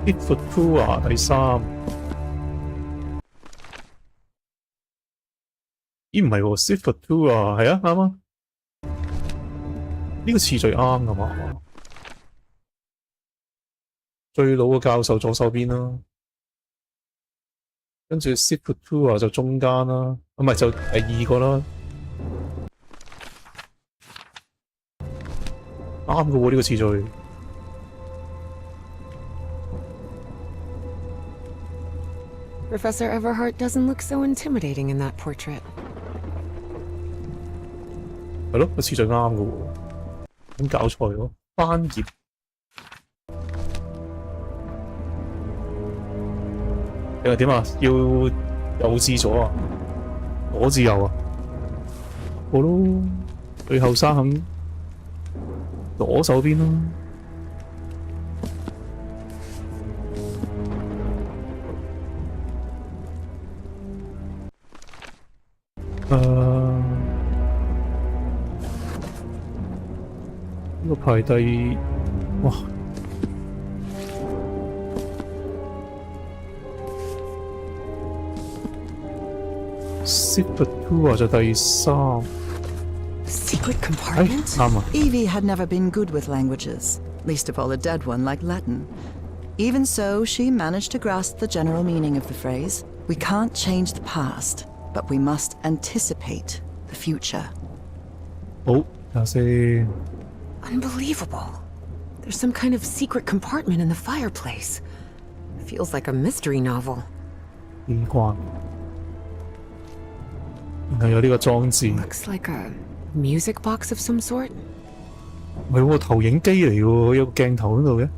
Sit Futura 第3，咦唔係喎 ，Sit Futura 係啊啱啊，呢個次序啱㗎嘛？最老嘅教授左手邊啦，跟住 Sit Futura 就中間啦，唔係就第2個啦，啱㗎喎呢個次序。Professor Everhart doesn't look so intimidating in that portrait. 係咯，個次序啱嘅喎。咁搞錯咗，翻頁。定係點啊？要右至左啊？左至右啊？好咯，最後生肯左手邊咯。呢個排第哇，Secret Tour 就第3。Secret compartment? 啱啊。Evie had never been good with languages, least of all a dead one like Latin. Even so, she managed to grasp the general meaning of the phrase. We can't change the past, but we must anticipate the future. 好，睇下先。Unbelievable. There's some kind of secret compartment in the fireplace. Feels like a mystery novel. 機關，然後有呢個裝置，唔 Looks like a music box of some sort. 係喎，投影機嚟嘅喎，有個鏡頭喺度嘅。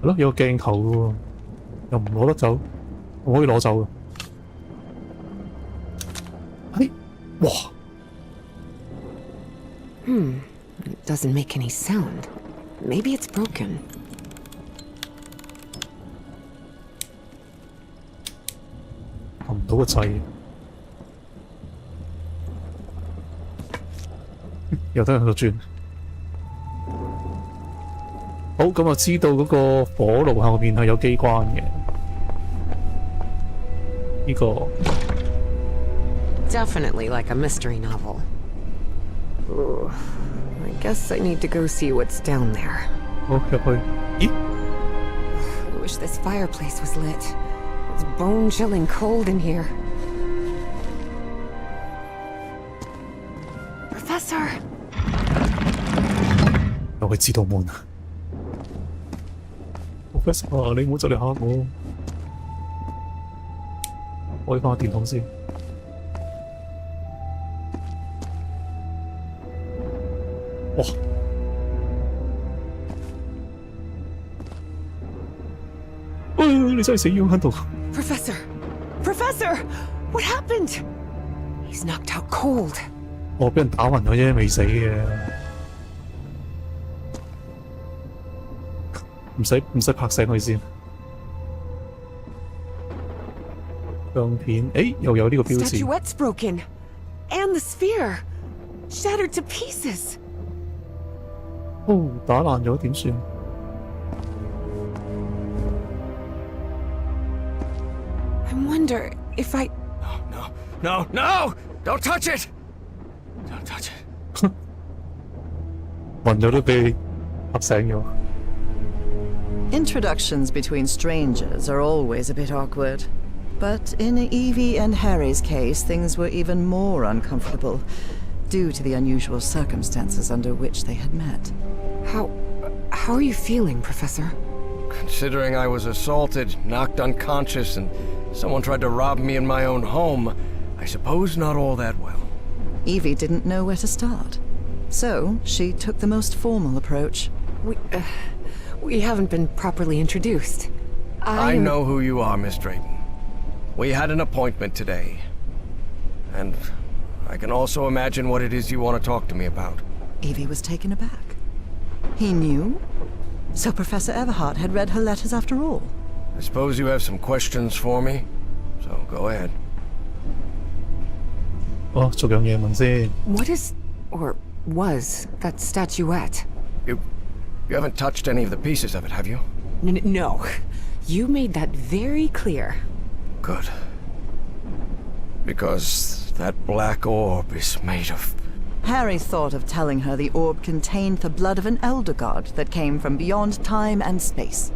係咯，有個鏡頭嘅喎，又唔攞得走，我可以攞走嘅。哎，哇！ It doesn't make any sound. Maybe it's broken. 撳唔到個掣，又得喺度轉。好，咁我知道嗰個火爐後面係有機關嘅。呢個 Definitely like a mystery novel. Ooh, I guess I need to go see what's down there. 好入去。咦？ I wish this fireplace was lit. It's bone-chilling cold in here. Professor! 又係自動門啊 ！Professor， 你唔好就嚟嚇我。開翻個電筒先。哇！你真係死咗喺度。Professor! Professor! What happened? He's knocked out cold. 我俾人打暈咗啫，未死嘅。唔使拍醒佢先。相片，誒，又有呢個標誌。 Statuette's broken. And the sphere. Shattered to pieces. 哦，打爛咗點算？ I wonder if I... No! Don't touch it! Don't touch it. 暈咗都俾拍醒咗。 Introductions between strangers are always a bit awkward. But in Evie and Harry's case, things were even more uncomfortable, due to the unusual circumstances under which they had met. How are you feeling, Professor? Considering I was assaulted, knocked unconscious, and someone tried to rob me in my own home, I suppose not all that well. Evie didn't know where to start. So, she took the most formal approach. We haven't been properly introduced. I know who you are, Miss Drayton. We had an appointment today. And I can also imagine what it is you want to talk to me about. Evie was taken aback. He knew? So Professor Everhart had read her letters after all? I suppose you have some questions for me? So go ahead. 哦，逐樣嘢問先。 What is, or was, that statuette? You haven't touched any of the pieces of it, have you? No. You made that very clear. Good. Because that black orb is made of... Harry thought of telling her the orb contained the blood of an Elder God that came from beyond time and space.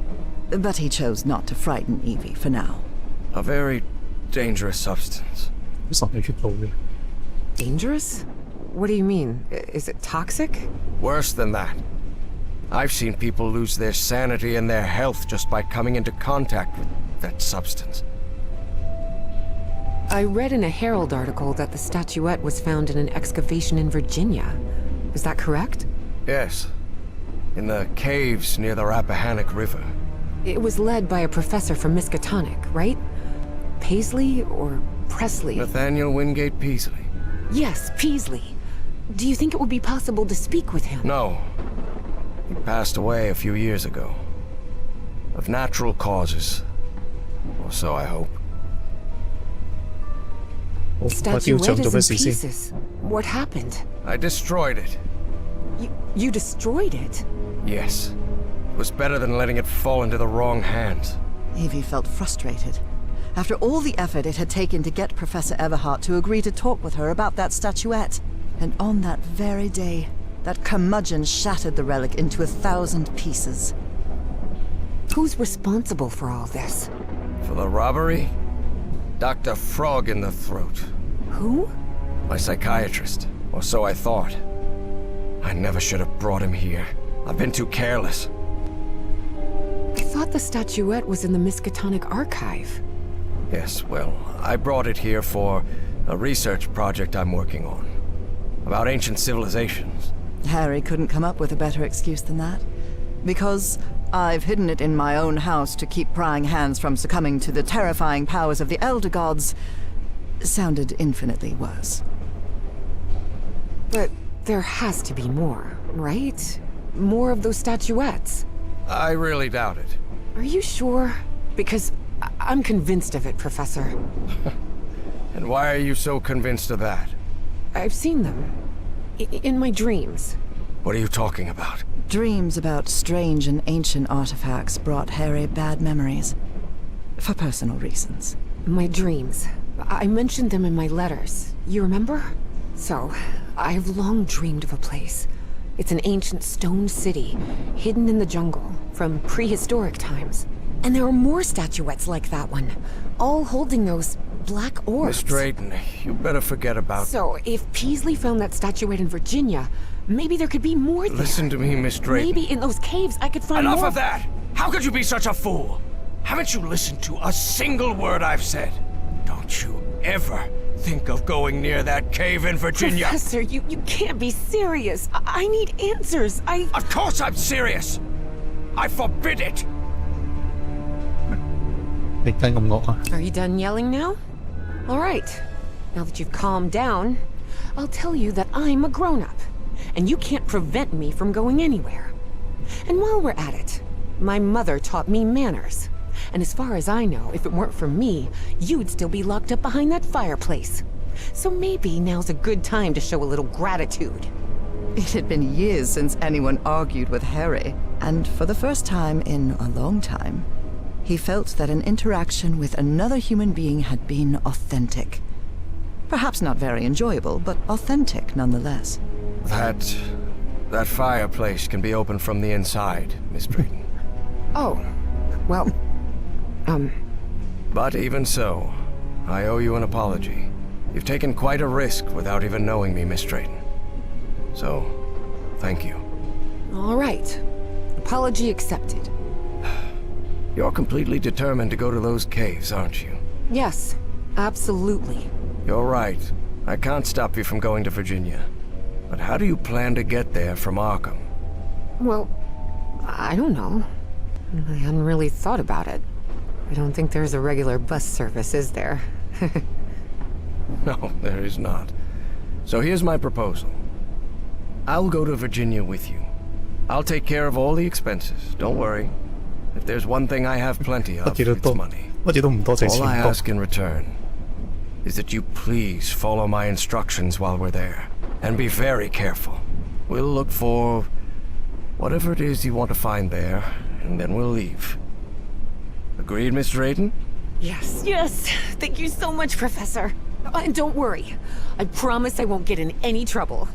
But he chose not to frighten Evie for now. a very dangerous substance. 神有血路嘅。 Dangerous? What do you mean? Is it toxic? Worse than that. I've seen people lose their sanity and their health just by coming into contact with that substance. I read in a Herald article that the statuette was found in an excavation in Virginia. Is that correct? Yes. In the caves near the Rappahannock River. It was led by a professor from Miskatonic, right? Paisley or Presley? Nathaniel Wingate Peasley. Yes, Peasley. Do you think it would be possible to speak with him? No. He passed away a few years ago. Of natural causes. Or so I hope. Oh, Statuette is in pieces. What happened? I destroyed it. You destroyed it? Yes. It was better than letting it fall into the wrong hands. Evie felt frustrated. After all the effort it had taken to get Professor Everhart to agree to talk with her about that statuette. And on that very day, that curmudgeon shattered the relic into 1,000 pieces. Who's responsible for all this? For the robbery? Dr. Frog in the throat. Who? My psychiatrist. Or so I thought. I never should have brought him here. I've been too careless. I thought the statuette was in the Miskatonic archive. Yes, well, I brought it here for a research project I'm working on. About ancient civilizations. Harry couldn't come up with a better excuse than that. Because I've hidden it in my own house to keep prying hands from succumbing to the terrifying powers of the Elder Gods sounded infinitely worse. But there has to be more, right? More of those statuettes. I really doubt it. Are you sure? Because I'm convinced of it, Professor. And why are you so convinced of that? I've seen them. In my dreams. What are you talking about? Dreams about strange and ancient artifacts brought Harry bad memories. For personal reasons. My dreams. I mentioned them in my letters. You remember? So, I've long dreamed of a place. It's an ancient stone city, hidden in the jungle, from prehistoric times. And there are more statuettes like that one, all holding those black orbs. Miss Drayton, you better forget about... So, if Peasley found that statuette in Virginia, maybe there could be more there. Listen to me, Miss Drayton. Maybe in those caves I could find more... Enough of that! How could you be such a fool? Haven't you listened to a single word I've said? Don't you ever think of going near that cave in Virginia. Professor, you can't be serious. I need answers. Of course I'm serious! I forbid it! Are you done yelling now? All right. Now that you've calmed down, I'll tell you that I'm a grown-up, and you can't prevent me from going anywhere. And while we're at it, my mother taught me manners. And as far as I know, if it weren't for me, you'd still be locked up behind that fireplace. So maybe now's a good time to show a little gratitude. It had been years since anyone argued with Harry, and for the first time in a long time, he felt that an interaction with another human being had been authentic. Perhaps not very enjoyable, but authentic nonetheless. That fireplace can be opened from the inside, Miss Drayton. Oh, well, But even so, I owe you an apology. You've taken quite a risk without even knowing me, Miss Drayton. So, thank you. All right. Apology accepted. You're completely determined to go to those caves, aren't you? Yes, absolutely. You're right. I can't stop you from going to Virginia. But how do you plan to get there from Arkham? Well, I don't know. I hadn't really thought about it. I don't think there's a regular bus service, is there? No, there is not. So here's my proposal. I'll go to Virginia with you. I'll take care of all the expenses, don't worry. If there's one thing I have plenty of, it's money. All I ask in return is that you please follow my instructions while we're there. And be very careful. We'll look for whatever it is you want to find there, and then we'll leave. Agreed, Miss Drayton? Yes, yes. Thank you so much, Professor. And don't worry. I promise I won't get in any trouble.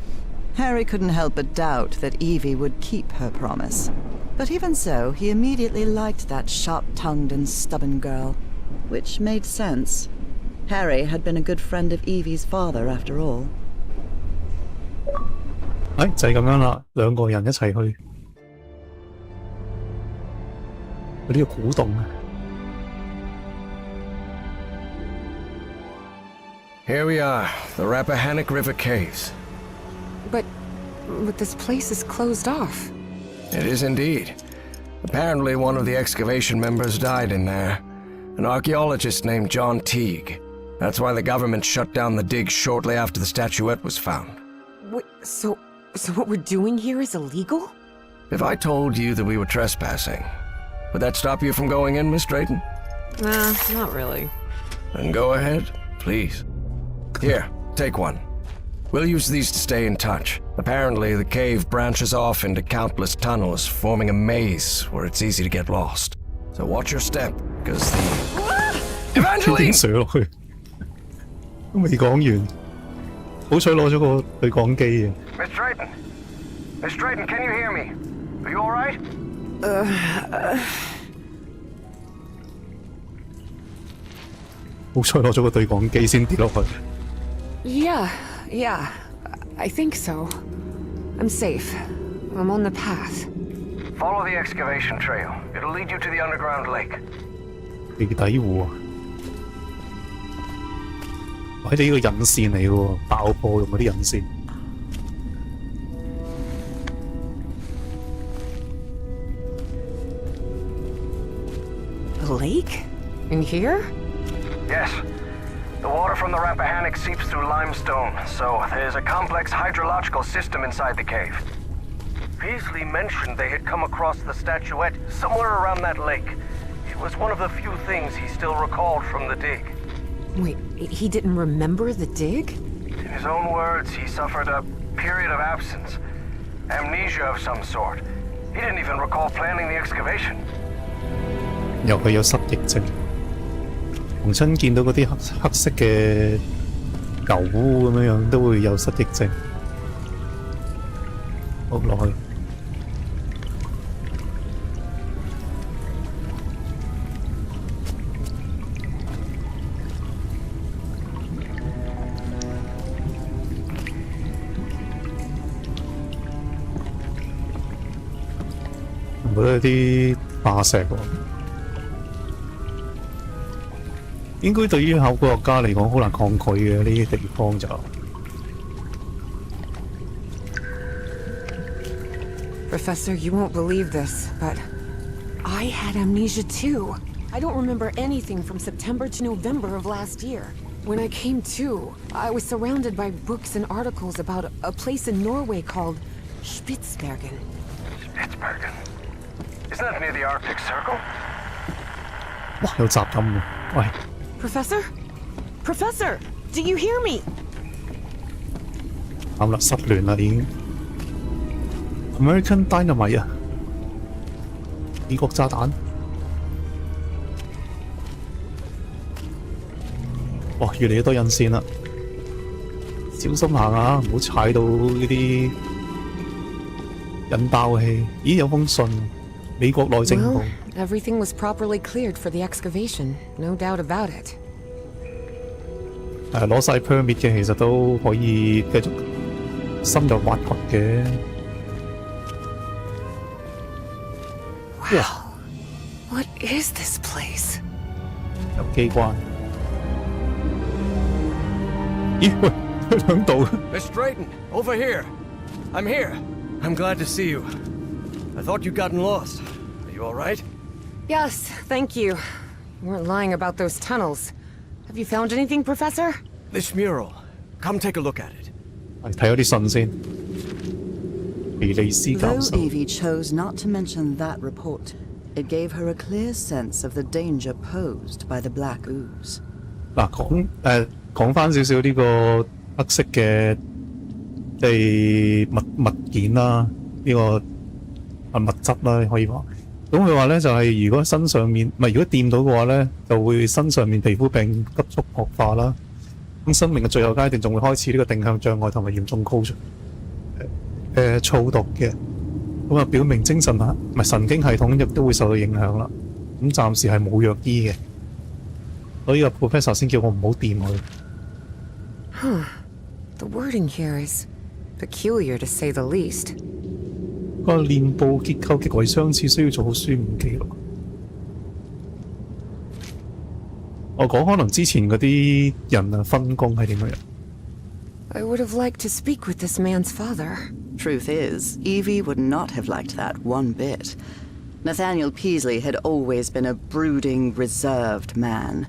Harry couldn't help but doubt that Evie would keep her promise. But even so, he immediately liked that sharp-tongued and stubborn girl. Which made sense. Harry had been a good friend of Evie's father, after all. 就係咁樣啦，兩個人一齊去。呢個古洞啊。Here we are, the Rappahannock River Caves. But this place is closed off. It is indeed. Apparently one of the excavation members died in there. An archaeologist named John Teague. That's why the government shut down the dig shortly after the statuette was found. Wait, so what we're doing here is illegal? If I told you that we were trespassing, would that stop you from going in, Miss Drayton? Nah, not really. Then go ahead, please. Here, take one. We'll use these to stay in touch. Apparently, the cave branches off into countless tunnels, forming a maze where it's easy to get lost. So watch your step, because the... 點 Evangeline! 上落去？都未講完，好彩攞咗個對講機啊！ Miss Drayton! Miss Drayton, can you hear me? Are you alright? 好彩攞咗個對講機先跌落去。Yeah, I think so. I'm safe. I'm on the path. Follow the excavation trail. It'll lead you to the underground lake. 地底湖啊！喺你呢個引線嚟嘅喎，爆破用嗰啲引線。A lake? In here? Yes. The water from the Rappahannock seeps through limestone, so there's a complex hydrological system inside the cave. Beasley mentioned they had come across the statuette somewhere around that lake. It was one of the few things he still recalled from the dig. Wait, he didn't remember the dig? In his own words, he suffered a period of absence. Amnesia of some sort. He didn't even recall planning the excavation. 又係有失憶症，逢親見到嗰啲黑色嘅牛污咁樣都會有失憶症。好落去。我覺得有啲化石喎。應該對於考古學家嚟講好難抗拒嘅呢啲地方就。Professor, you won't believe this, but I had amnesia too. I don't remember anything from September to November of last year. When I came to, I was surrounded by books and articles about a place in Norway called Spitsbergen. Spitsbergen? Isn't that near the Arctic Circle? 哇，有雜音喎！喂， Professor? Professor, do you hear me? 啱啦，失聯啦已經。American Dynamite 啊，美國炸彈。哇，越嚟越多引線啦，小心行啊，唔好踩到呢啲引爆器。咦，有封信，美國內政部。Well, everything was properly cleared for the excavation, no doubt about it. 攞晒 permit 嘅，其實都可以繼續深入挖掘嘅。哇！ What is this place? 有機關。咦？喂，兩度。Miss Drayton, over here. I'm here. I'm glad to see you. I thought you'd gotten lost. Are you all right? Yes, thank you. You weren't lying about those tunnels. Have you found anything, Professor? This mural. Come take a look at it. 睇咗啲信先。比利斯教 Though 授。 Evie chose not to mention that report, it gave her a clear sense of the danger posed by the black ooze. 嗱，講翻少少呢個黑色嘅物件啦，呢個物質啦，可以話。咁佢話咧就係如果身上面唔係如果掂到嘅話咧，就會身上面皮膚病急速惡化啦。咁生命嘅最後階段仲會開始呢個定向障礙同埋嚴重躁毒嘅。咁啊表明精神唔係神經系統亦都會受到影響啦。咁暫時係冇藥醫嘅，所以個 professor 先叫我唔好掂佢。Huh. The wording here is peculiar to say the least. 個臉部結構極為相似，需要做好書面記錄。我講可能之前嗰啲人啊分工係點樣？ I would have liked to speak with this man's father. Truth is, Evie would not have liked that one bit. Nathaniel Peasley had always been a brooding, reserved man.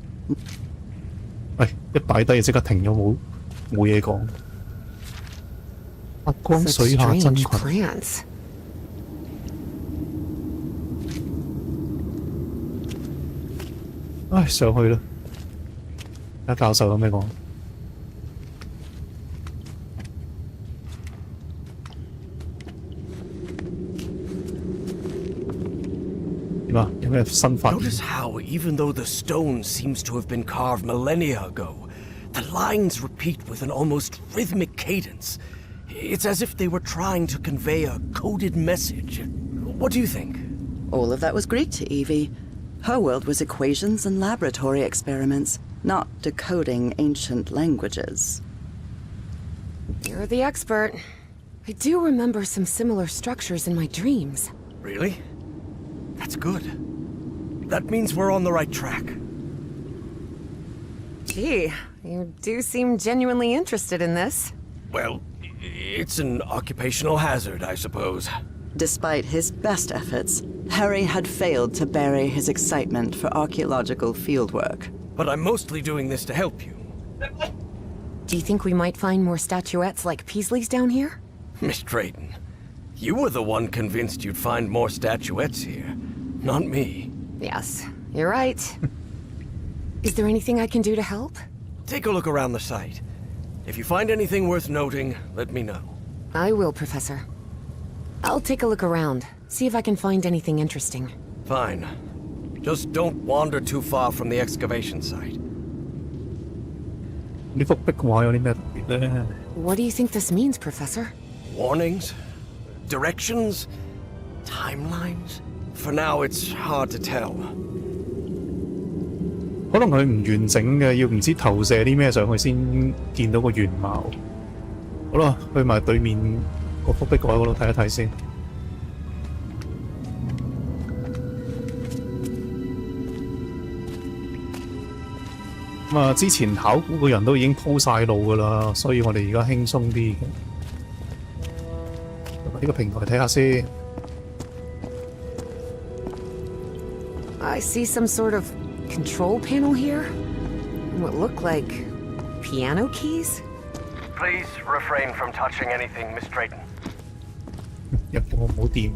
喂，一擺低就即刻停咗，冇嘢講。發光 Such 水下真 strange 群， plants. 唉，上去啦。阿教授有咩講？點啊？有咩新發現？ Notice how, even though the stone seems to have been carved millennia ago, the lines repeat with an almost rhythmic cadence. It's as if they were trying to convey a coded message. What do you think? All of that was Greek to Evie. Her world was equations and laboratory experiments, not decoding ancient languages. You're the expert. I do remember some similar structures in my dreams. Really? That's good. That means we're on the right track. Gee, you do seem genuinely interested in this. Well, it's an occupational hazard, I suppose. Despite his best efforts, Harry had failed to bury his excitement for archaeological fieldwork. But I'm mostly doing this to help you. Do you think we might find more statuettes like Peasley's down here? Miss Drayton, you were the one convinced you'd find more statuettes here, not me. Yes, you're right. Is there anything I can do to help? Take a look around the site. If you find anything worth noting, let me know. I will, Professor. I'll take a look around, see if I can find anything interesting. Fine. Just don't wander too far from the excavation site. 呢幅壁畫有啲咩特別咧？ What do you think this means, Professor? Warnings? Directions? Timelines? For now, it's hard to tell. 可能佢唔完整嘅，要唔知投射啲咩上去先見到個原貌。好啦，去埋對面嗰幅壁畫嗰度睇一睇先。咁啊，之前考古嘅人都已經鋪晒路噶啦，所以我哋而家輕鬆啲嘅。呢個平台睇下先。I see some sort of control panel here. What look like piano keys? Please refrain from touching anything, Miss Drayton. 入我唔好掂，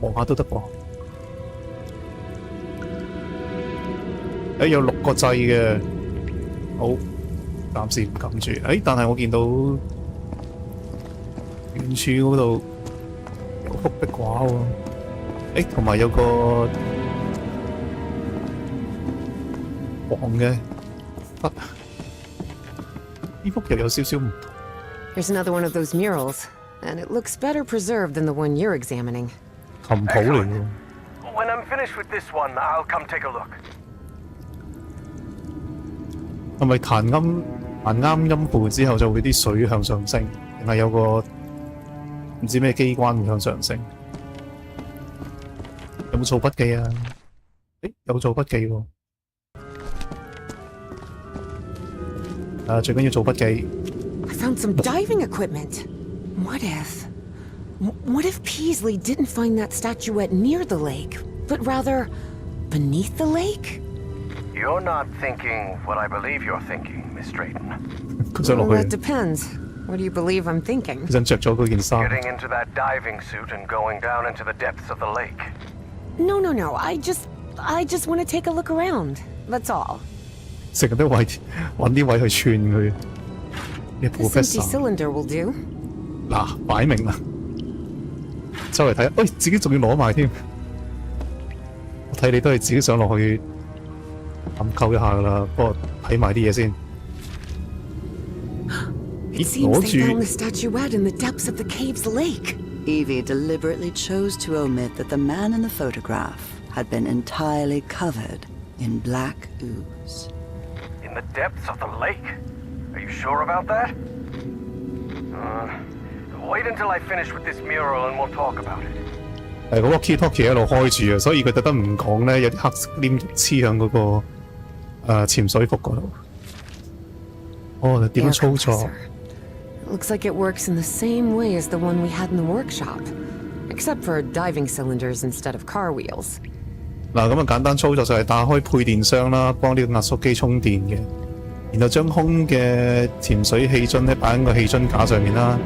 望下都得噃。有6個掣嘅，好，暫時唔撳住。但係我見到遠處嗰度有幅壁畫喎。同埋有個黃嘅筆，呢幅又有少少唔同。Here's another one of those murals, and it looks better preserved than the one you're examining. 琴譜嚟喎。 When I'm finished with this one, I'll come take a look. 係咪彈啱音符之後就會啲水向上升，定係有個唔知咩機關會向上升？有冇做筆記啊？有做筆記喎。最緊要做筆記。I found some diving equipment. What if Peasley didn't find that statuette near the lake, but rather beneath the lake? You're not thinking what I believe you're thinking, Miss Drayton. 佢想落 Well, that 去， depends. What do you believe I'm thinking? 佢想着咗嗰件衫。 Getting into that diving suit and going down into the depths of the lake. No. I just want to take a look around. That's all. 成日都揾啲位去串佢。你 This empty professor cylinder will do. 嗱，擺明啦，周圍睇，自己仲要攞埋添。我睇你都係自己想落去暗溝一下噶啦，不過睇埋啲嘢先。 It seems they found the statuette in the depths of the cave's lake. Evie deliberately chose to omit that the man in the photograph had been entirely covered in black ooze. In the depths of the lake? Are you sure about that? Wait until I finish with this mural and we'll talk about it. 嗰個 walkie talkie 喺度開住啊，所以佢特登唔講咧，有啲黑黏黐向嗰個潛水服嗰度。哦，點樣操作？ Looks like it works in the same way as the one we had in the workshop, except for diving cylinders instead of car wheels. 嗱，咁啊簡單操作就係打開配電箱啦，幫呢個壓縮機充電嘅，然後將空嘅潛水氣樽咧擺喺個氣樽架上面啦，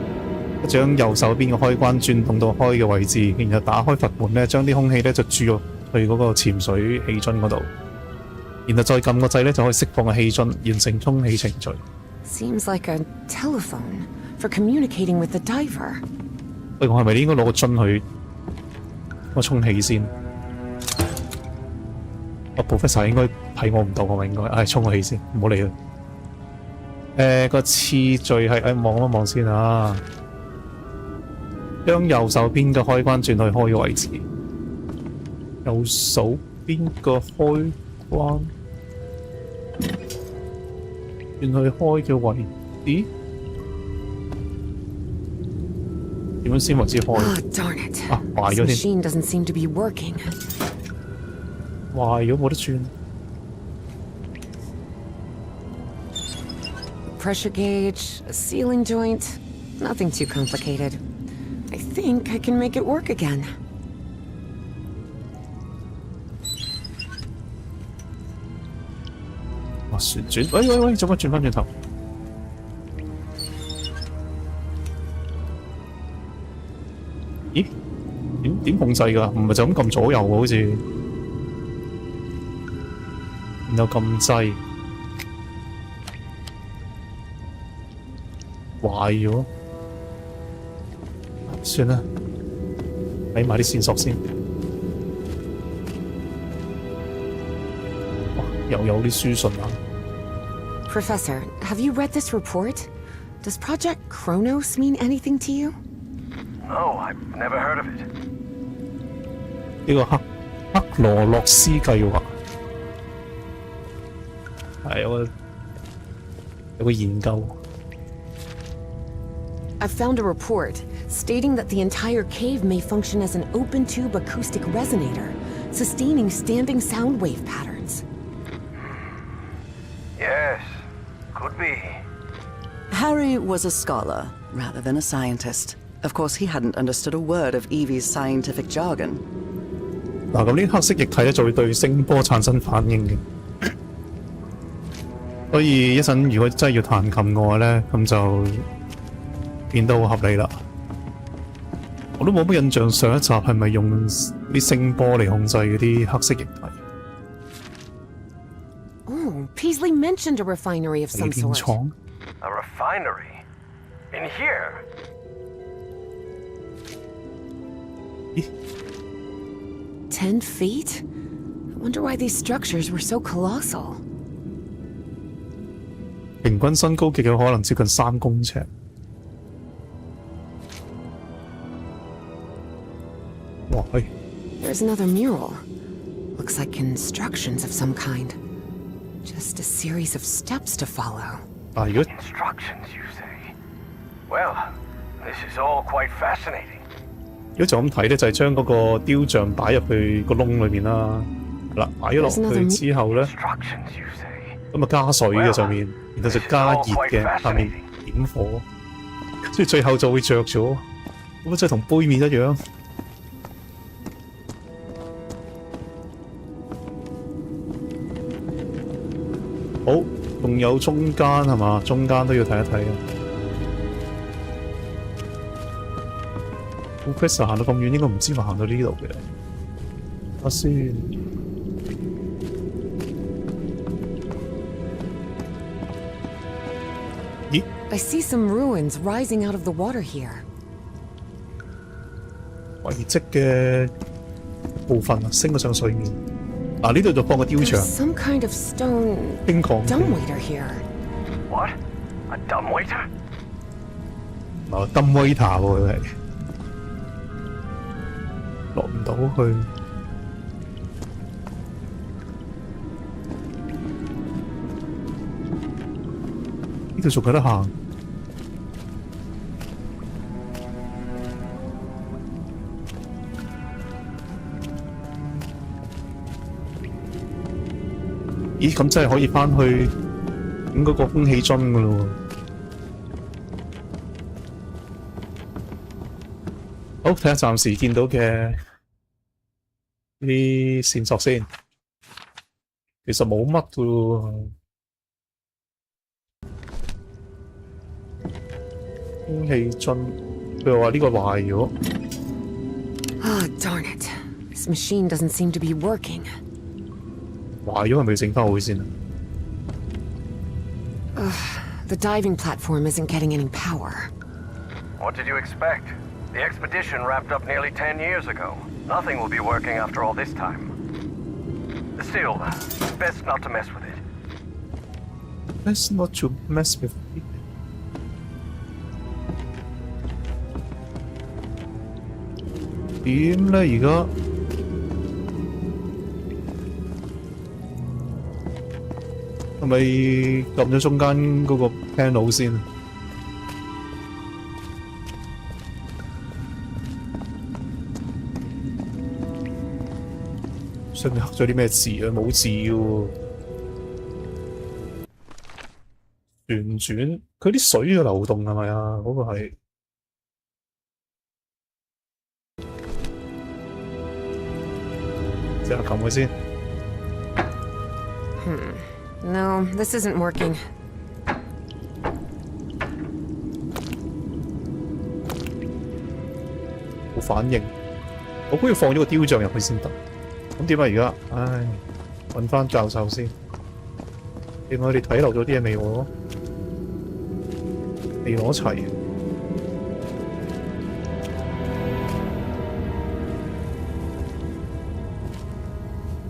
將右手邊嘅開關轉動到開嘅位置，然後打開閥門咧，將啲空氣咧就注入去嗰個潛水氣樽嗰度，然後再撳個掣咧就可以釋放個氣樽，完成充氣程序。Seems like a telephone for communicating with the diver. 喂，我係咪應該攞個樽去我充氣先？Professor 應該睇我唔到，我咪應該，充個氣先，唔好理佢。個次序係，望一望先啊。將右手邊嘅開關轉去開嘅位置。右手邊個開關轉去開嘅位置。點樣先為之開？ Oh, darn it. 壞 This 咗添。 machine doesn't seem to be working. 壞咗冇得轉。Pressure gauge, a sealing joint, nothing too complicated. I think I can make it work again. 旋轉，喂，做乜轉翻轉頭？咦？點控制㗎？唔係就咁撳左右喎，好似。然後撳掣，壞咗，算啦，睇埋啲線索先。哇，又有啲書信啊！ Professor, have you read this report? Does Project Chronos mean anything to you? No, I've never heard of it. 呢個克羅洛斯計劃係有個研究。I found a report stating that the entire cave may function as an open-tube acoustic resonator, sustaining standing sound wave patterns. Yes, could be. Harry was a scholar rather than a scientist. Of course, he hadn't understood a word of Evie's scientific jargon. 嗱，咁呢啲黑色液體咧就會對聲波產生反應嘅，所以一陣如果真係要彈琴嘅話咧，咁就變得好合理啦。我都冇乜印象上一集係咪用啲聲波嚟控制嗰啲黑色液體。Oh, Paisley mentioned a refinery of some 煉煉 sort. 廠 A refinery? In here? 咦？ 10 feet? I wonder why these structures were so colossal. 平均身高極有可能接近3公尺。哇，係 There's another mural. Looks like instructions of some kind. Just a series of steps to follow. 但係如果 Instructions, you say? Well, this is all quite fascinating. 如果就咁睇咧，就係將嗰個雕像擺入去個窿裏面啦。嗱，擺咗落去之後咧， Instructions, you say? 咁啊加水嘅上面，然後就加熱嘅下面點火，跟住最後就會着咗。咁即係同杯麵一樣。好，仲有中間係嘛？中間都要睇一睇啊。Professor 行到咁遠，應該唔知我行到呢度嘅。睇下先。咦？ I see some ruins rising out of the water here. 遺跡嘅部分啊，升咗上水面。嗱，呢度就放個雕 There's 像， some kind of stone 輕鋼嘅。 dumbwaiter here. What? A dumbwaiter? 嗱，dumbwaiter 喎佢係落唔到去。呢度仲有得行。咦，咁真係可以翻去整嗰個空氣樽噶咯。好，睇下暫時見到嘅呢啲線索先。其實冇乜噶喎。空氣樽，佢話呢個壞咗。Ah, darn it. This machine doesn't seem to be working. 壞咗係咪要整翻好先啊？ The diving platform isn't getting any power. What did you expect? The expedition wrapped up nearly 10 years ago. Nothing will be working after all this time. Still, best not to mess with it. Best not to mess with it. 點咧？而家係咪撳咗中間嗰個 panel 先？上面刻咗啲咩字啊？冇字嘅喎。旋轉，佢啲水嘅流動係咪啊？嗰個係。即係撳佢先。No, this isn't working. 冇反應，我估要放咗個雕像入去先得。咁點啊？而家，唉，揾翻教授先。點解我哋睇漏咗啲嘢未喎？未攞齊。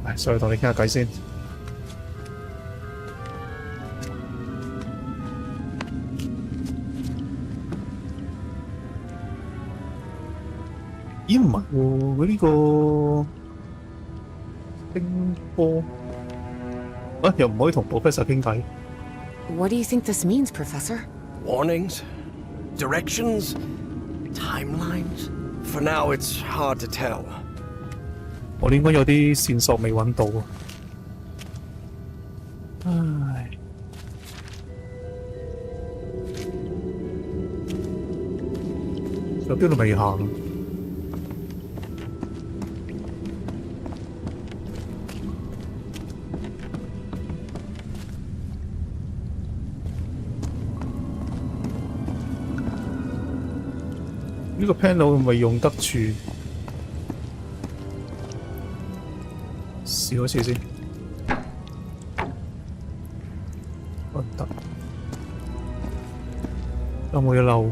唉，上去同你傾下偈先。咦，唔係喎，佢呢個聲波啊，又唔可以同 Professor 傾偈。What do you think this means, Professor? Warnings? Directions? Timelines? For now, it's hard to tell. 我哋應該有啲線索未揾到啊！唉，有邊度未行？呢個 panel 咪用得住？試多次先，唔得，有冇嘢漏？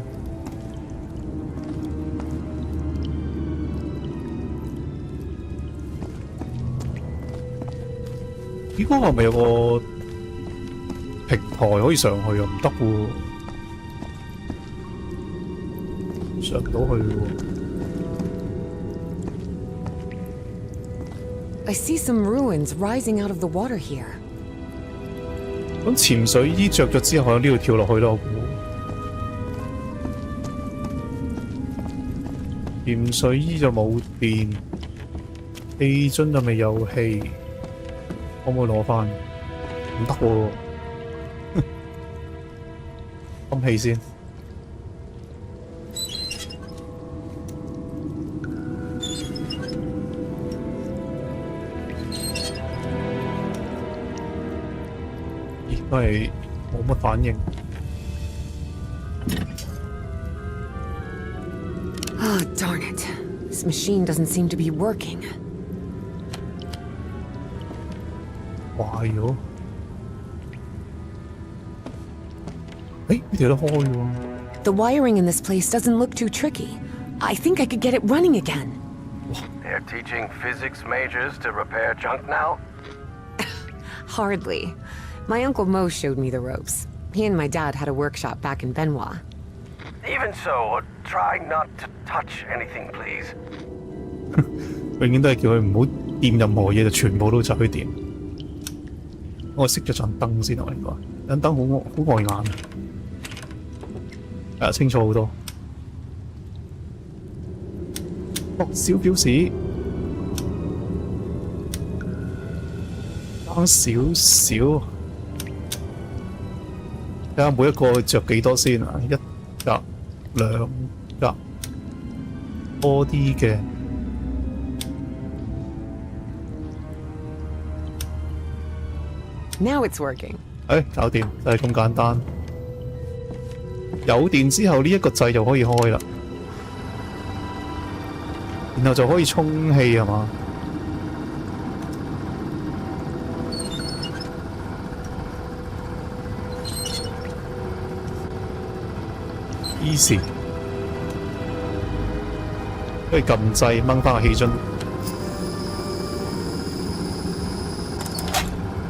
咦，嗰個係咪有個平台可以上去啊？唔得喎，上唔到去喎。I see some ruins rising out of the water here. 咁潛水衣着咗之後，喺呢度跳落去咯，我估。潛水衣就冇電，氣樽就未有氣，可唔可以攞翻？唔得喎，泵氣先。都係冇乜反應。Ah, darn it. This machine doesn't seem to be working. 壞咗。誒，呢條都開喎。The wiring in this place doesn't look too tricky. I think I could get it running again. They're teaching physics majors to repair junk now? Hardly. My Uncle Mo showed me the ropes. He and my dad had a workshop back in Benoit. Even so, try not to touch anything, please. 永遠都係叫佢唔好掂任何嘢，就全部都走去掂。我熄咗盞燈先啊，應該盞燈好礙眼啊，清楚好多。哦，小標示。啱少少。睇下每一個着幾多先啊？一格、兩格，多啲嘅。Now it's working. 搞掂，就係咁簡單。有電之後，呢一個掣就可以開啦，然後就可以充氣係嘛？Easy， 可以撳掣掹翻個氣樽。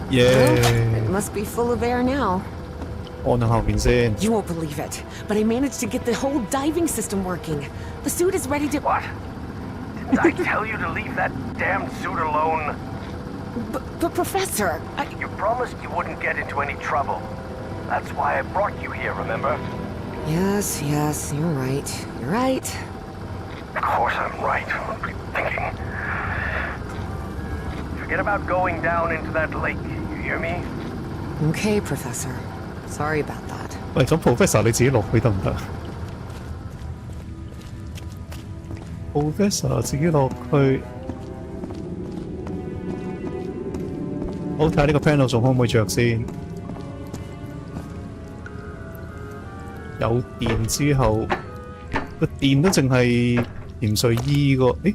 It must be full of air now. 按下後面先。 You won't believe it, but I managed to get the whole diving system working. The suit is ready to. What? Didn't I tell you to leave that damn suit alone? But Professor, You promised you wouldn't get into any trouble. That's why I brought you here, remember? Yes, you're right. You're right. Of course I'm right. What were you thinking? Forget about going down into that lake. You hear me? Okay, Professor. Sorry about that. 喂，咁 Professor 你自己落去得唔得 ？Professor 自己落去，好睇下呢個 panel 仲可唔可以着先？有電之後，個電都淨係潛水衣個，誒，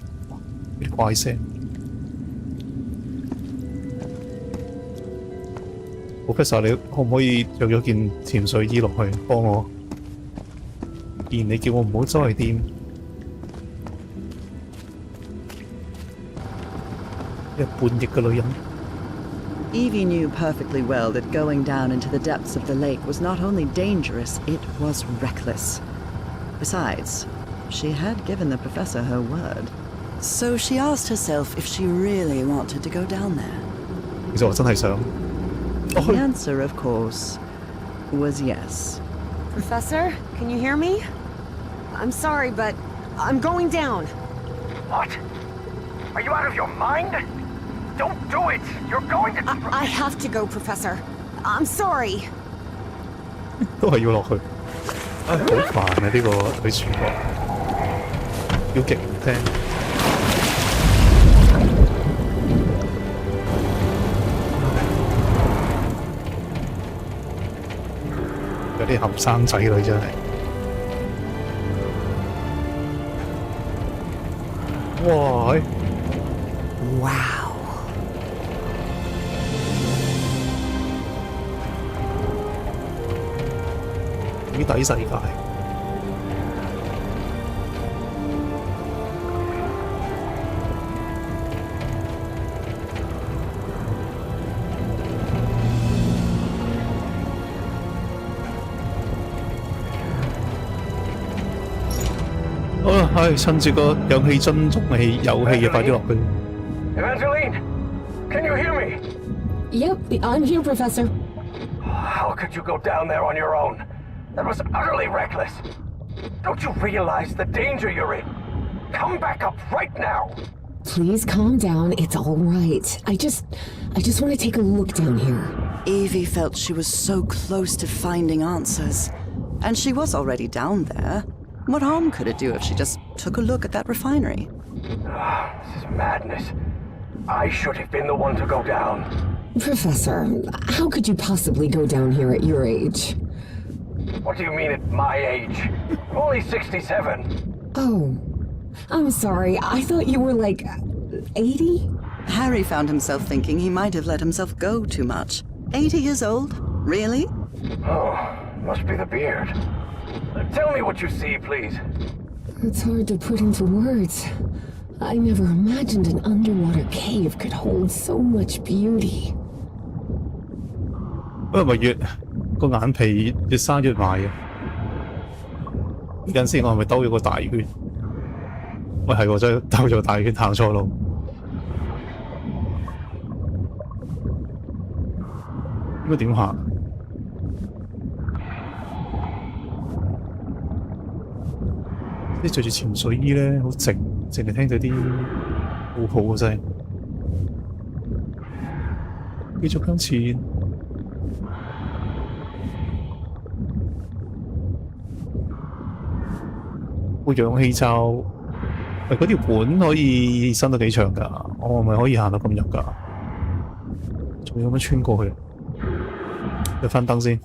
有啲怪聲。Professor 你可唔可以着咗件潛水衣落去幫我？既然你叫我唔好周圍掂。一半億嘅女人。 Evie knew perfectly well that going down into the depths of the lake was not only dangerous, it was reckless. Besides, she had given the professor her word. So she asked herself if she really wanted to go down there. 其實我真係想。 The answer, of course, was yes. Professor, can you hear me? I'm sorry, but I'm going down. What? Are you out of your mind? Don't do it! You're going to... I have to go, Professor. I'm sorry. 都係要落去。好煩啊！呢個女主角，要極唔聽。有啲後生仔女真係。哇！ Wow. 底世界。好啦，係趁住個氧氣樽仲係有氣嘅，快啲落去。 Evangeline, can you hear me? Yep, I'm here, Professor. How could you go down there on your own? That was utterly reckless. Don't you realize the danger you're in? Come back up right now. Please calm down. It's all right. I just want to take a look down here. Evie felt she was so close to finding answers. And she was already down there. What harm could it do if she just took a look at that refinery? This is madness. I should have been the one to go down. Professor, how could you possibly go down here at your age? What do you mean at my age? I'm only 67. Oh, I'm sorry. I thought you were like 80? Harry found himself thinking he might have let himself go too much. 80 years old? Really? Oh, must be the beard. Tell me what you see, please. It's hard to put into words. I never imagined an underwater cave could hold so much beauty. 不過咪越個眼皮越生越埋嘅。陣先，我係咪兜咗個大圈？喂，係喎，真係兜咗大圈，行錯路。應該點行？啲着住潛水衣咧，好靜，淨係聽到啲好好嘅聲。繼續向前。個氧氣罩，嗰條管可以伸到幾長㗎？我係咪可以行到咁入㗎？仲要咁樣穿過去？你翻燈先。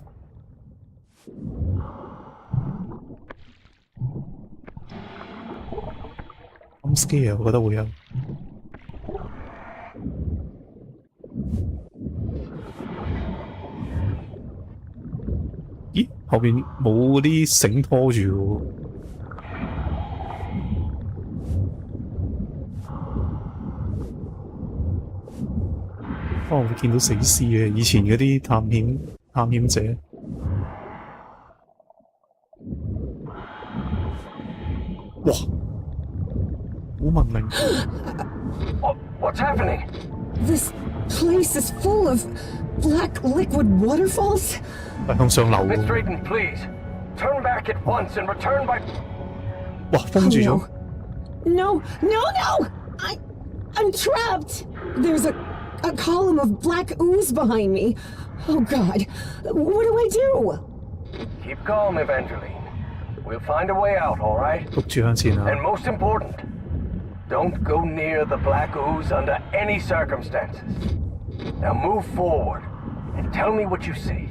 I'm scared，我覺得會有。咦？後邊冇啲繩拖住喎。可能會見到死屍嘅，以前嗰啲探險者。哇！好文明。What's happening? This place is full of black liquid waterfalls. 係向上流 Miss 喎。 Drayton, please. Turn back at once and return by... 哇！封住咗。 No! I'm trapped! There's a column of black ooze behind me. Oh God, what do I do? Keep calm, Evangeline. We'll find a way out, all right? 碌住向前啊！ And most important, don't go near the black ooze under any circumstances. Now move forward and tell me what you see.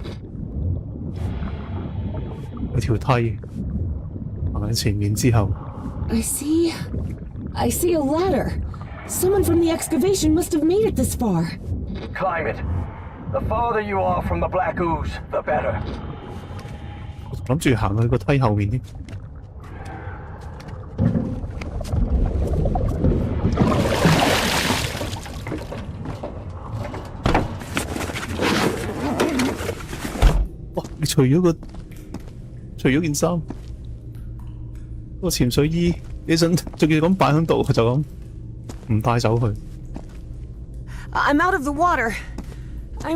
有條梯行喺前面之後， I see a ladder. Someone from the excavation must have made it this far. Climb it. The farther you are from the black ooze, the better. 我諗住行去個梯後面添。哇！你除咗件衫，個潛水衣，你想仲要咁擺喺度，就咁唔帶走佢。 I'm out of the water. I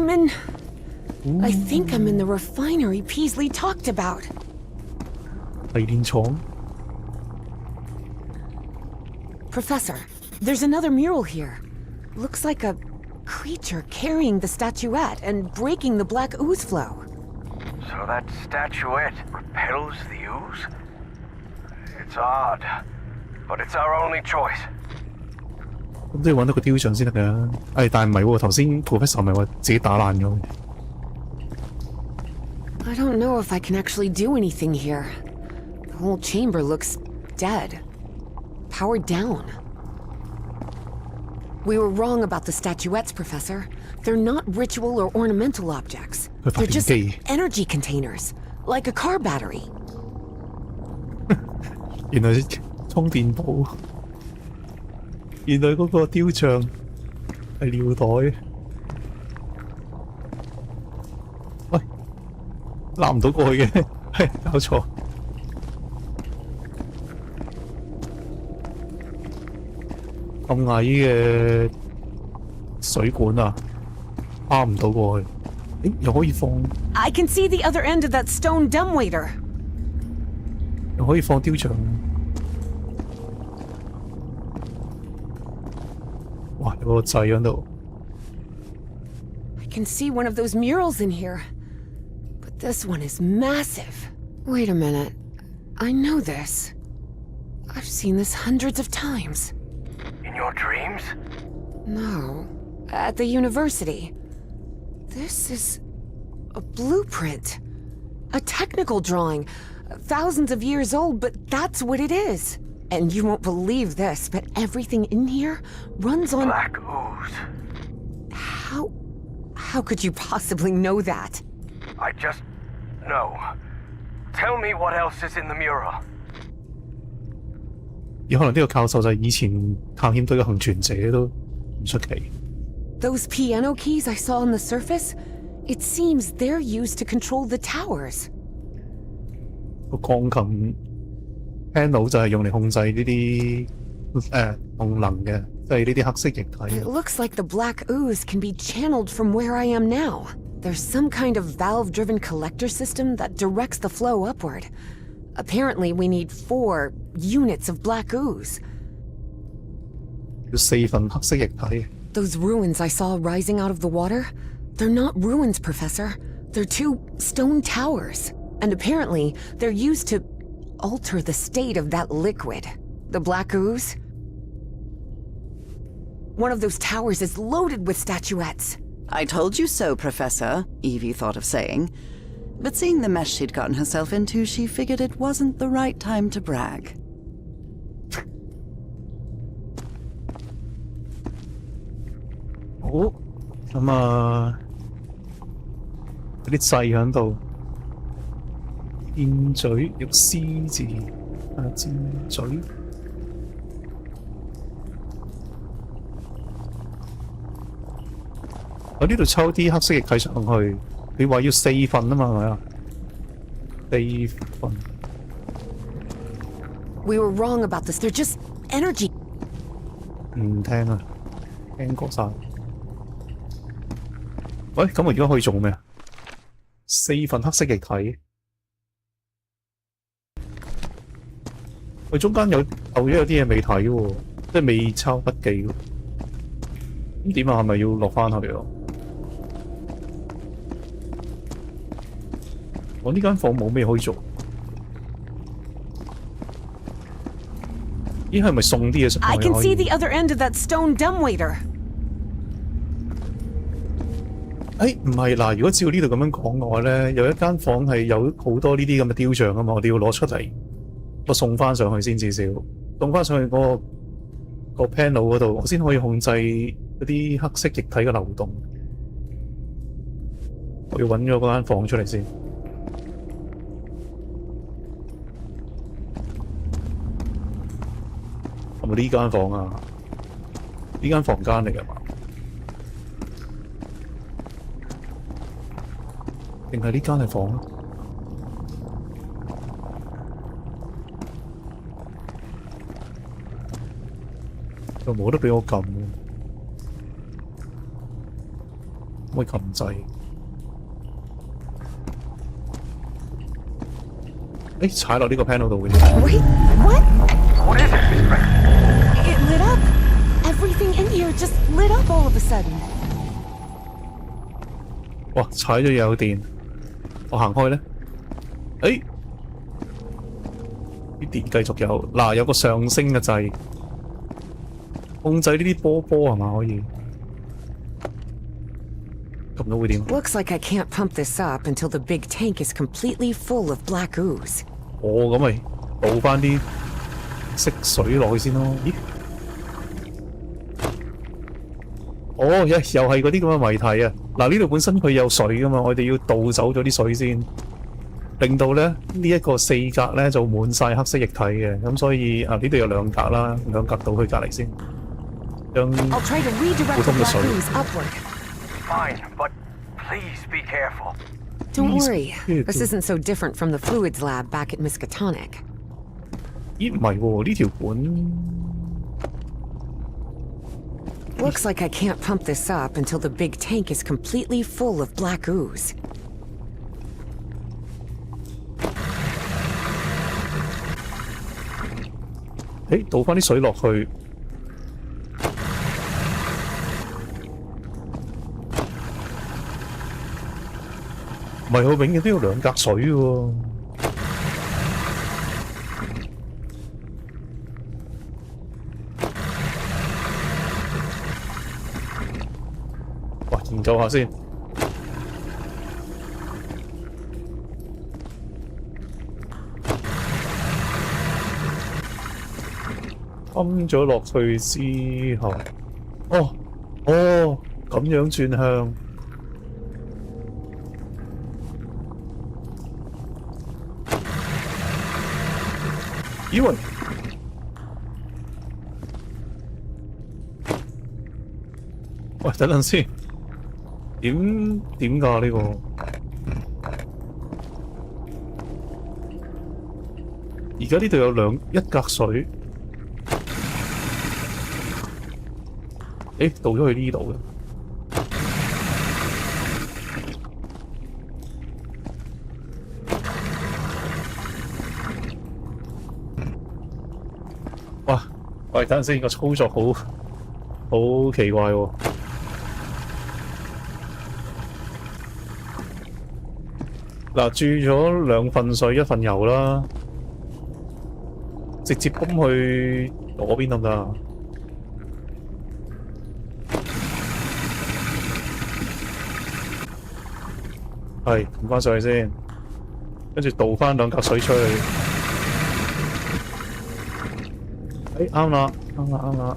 think I'm in the refinery Peasley talked about. 提煉廠。 Professor, there's another mural here. Looks like a creature carrying the statuette and breaking the black ooze flow. So that statuette repels the ooze? It's odd, but it's our only choice. 咁都要揾到個雕像先得㗎。但係唔係喎，頭先 Professor 咪話自己打爛咗。 I don't know if I can actually do anything here. The whole chamber looks dead. Powered down. We were wrong about the statuettes, Professor. They're not ritual or ornamental objects. They're just energy containers, like a car battery. 原來充電寶，原來嗰個雕像係尿袋。喂，攬唔到過去嘅，係搞錯。咁矮嘅水管啊，趴唔到過去。誒，又可以放， I can see the other end of that stone dumbwaiter. 又可以放雕像。哇，有個掣喺度。 I can see one of those murals in here. But this one is massive. Wait a minute. I know this. I've seen this hundreds of times. In your dreams? No. At the university. This is a blueprint. A technical drawing. Thousands of years old, but that's what it is. And you won't believe this, but everything in here runs on... Black ooze. How could you possibly know that? I just know. Tell me what else is in the mural. 有可能呢個教授就係以前探險隊嘅幸存者都唔出奇。 Those piano keys I saw on the surface, it seems they're used to control the towers. 個鋼琴 panel 就係用嚟控制呢啲動能嘅，即係呢啲黑色液體。 It looks like the black ooze can be channeled from where I am now. There's some kind of valve-driven collector system that directs the flow upward. Apparently, we need 4 units of black ooze. 要4份黑色液體。 Those ruins I saw rising out of the water, They're not ruins, Professor. They're two stone towers. And apparently, they're used to alter the state of that liquid. The black ooze. One of those towers is loaded with statuettes. I told you so, Professor, Evie thought of saying. But seeing the mess she'd gotten herself into, she figured it wasn't the right time to brag. Oh, 咁啊，有啲掣喺度，箭嘴有 C 字啊，箭嘴。我呢度抽啲黑色液體上去，你話要4份啊嘛，係咪啊？4份。We were wrong about this. They're just energy. 唔聽啊，聽過晒。喂，咁我而家可以做咩啊？4份黑色液體。喂，中間有啲嘢未睇喎，即係未抄筆記喎。咁點啊？係咪要落翻去啊？我呢間房冇咩可以做。咦，係咪送啲嘢上去？ I can see the other end of that stone dumbwaiter. 唔係嗱，如果照呢度咁樣講嘅話咧，有一間房係有好多呢啲咁嘅雕像啊嘛，我哋要攞出嚟，我送翻上去先至少，送翻上去嗰個 panel 嗰度，我先可以控制嗰啲黑色液體嘅流動。我要揾咗嗰間房出嚟先。係咪呢間房啊？呢間房間嚟㗎嘛？定係呢間係房啊？又冇得俾我撳喎，可唔可以撳掣？踩落呢個 panel 度嘅。Wait, what? What is it, Miss Frank? It lit up. Everything in here just lit up all of a sudden. 哇！踩咗嘢有電，我行開咧。啲電繼續有。嗱，有個上升嘅掣，控制呢啲波係嘛可以？撳到會點？ Looks like I can't pump this up until the big tank is completely full of black ooze. 咁咪倒翻啲色水落去先咯。咦？又係嗰啲咁嘅謎題啊！嗱，呢度本身佢有水噶嘛，我哋要倒走咗啲水先，令到咧呢一個4格咧就滿晒黑色液體嘅，咁所以呢度有2格啦，2格倒去隔離先，將 I'll try to redirect 普 the 通嘅 black 水。 ooze upward. Fine, but please be careful. Don't Please worry. be This careful. isn't so different from the fluids lab back at Miskatonic. 咦，唔係喎，呢條管。 Looks like I can't pump this up until the big tank is completely full of black ooze. 倒翻啲水落去。唔係，我永遠都有2格水喎。哇，研究下先。冚咗落去之後，咁樣轉向。咦喂！喂，等陣先，點㗎呢個？而家呢度有1格水，倒咗去呢度嘅。喂，等陣先，個操作好奇怪喎。嗱，注咗2份水1份油啦，直接泵去嗰邊得唔得啊？係，撳翻上去先，跟住倒翻2格水出去。啱啦，啱啦，啱啦。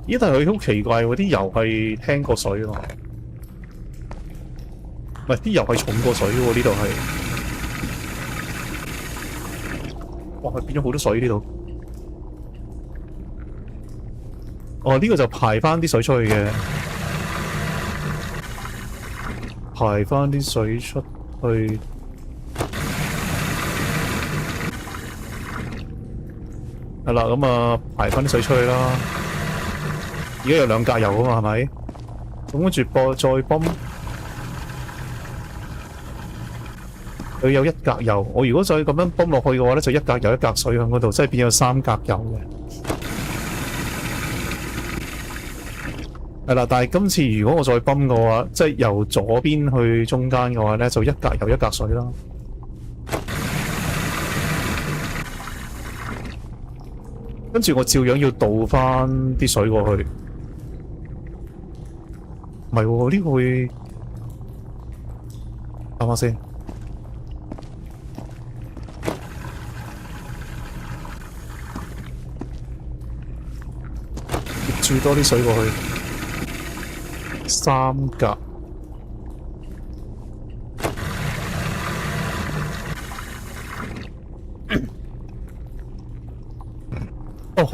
咦？但係佢好奇怪喎，啲油係輕過水喎，唔係啲油係重過水喎，呢度係。哇！變咗好多水呢度。哦，呢個就排翻啲水出去嘅，排翻啲水出去。係啦，咁啊排翻啲水出去啦。而家有2格油啊嘛，係咪？咁跟住再泵，佢有1格油。我如果再咁樣泵落去嘅話咧，就1格油1格水喺嗰度，即係變咗3格油嘅。係啦，但係今次如果我再泵嘅話，即係由左邊去中間嘅話咧，就1格油1格水啦。跟住我照樣要倒翻啲水過去。唔係喎，呢個會諗下先，注多啲水過去，3格。哦。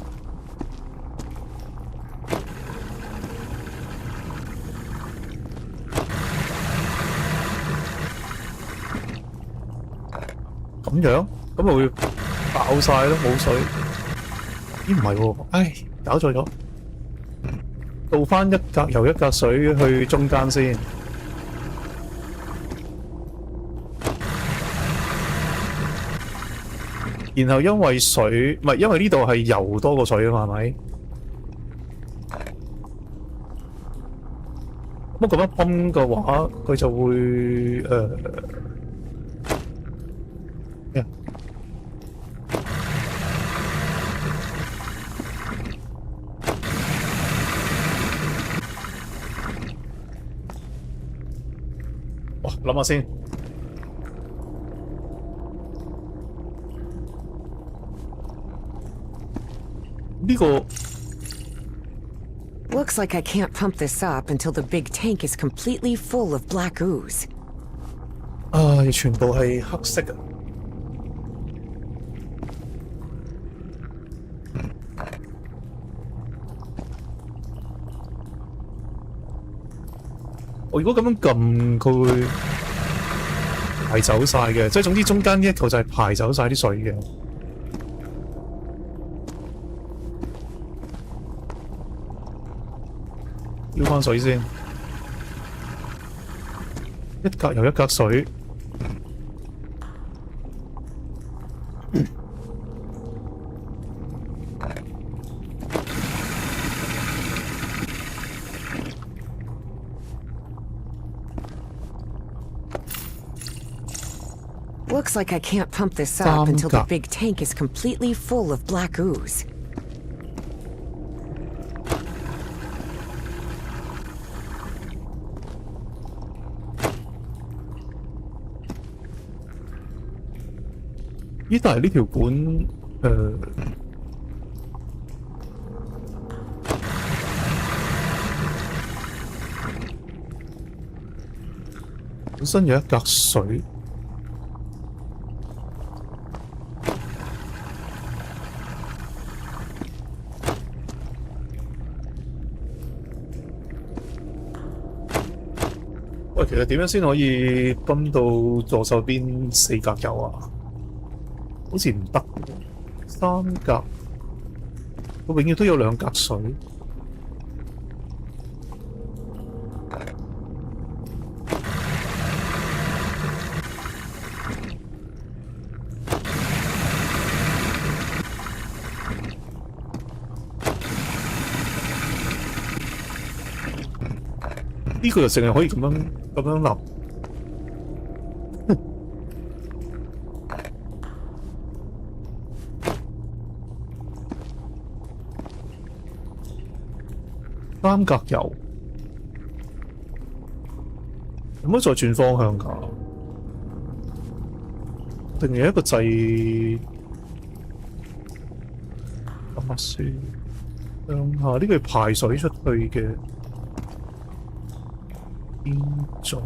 咁樣，咁咪會爆晒咯，冇水。咦？唔係喎，唉，搞錯咗。倒翻1格油1格水去中間先。然後因為水，唔係因為呢度係油多過水啊嘛，係咪？咁咁樣泵嘅話，佢就會哇，諗下先。呢個 Looks like I can't pump this up until the big tank is completely full of black ooze. 全部係黑色嘅。我如果咁樣撳，佢會排走晒嘅，即係總之中間呢一個就係排走晒啲水嘅。要翻水先，1格油1格水。Looks like I can't pump this up until the big tank is completely full of black ooze. 咦？但係呢條管本身有1格水。喂，其實點樣先可以泵到左手邊4格油啊？好似唔得，3格，我永遠都有2格水。呢個就淨係可以咁樣立。三格油，有冇再轉方向㗎？定係一個掣？諗下先，向下呢個係排水出去嘅煙嘴。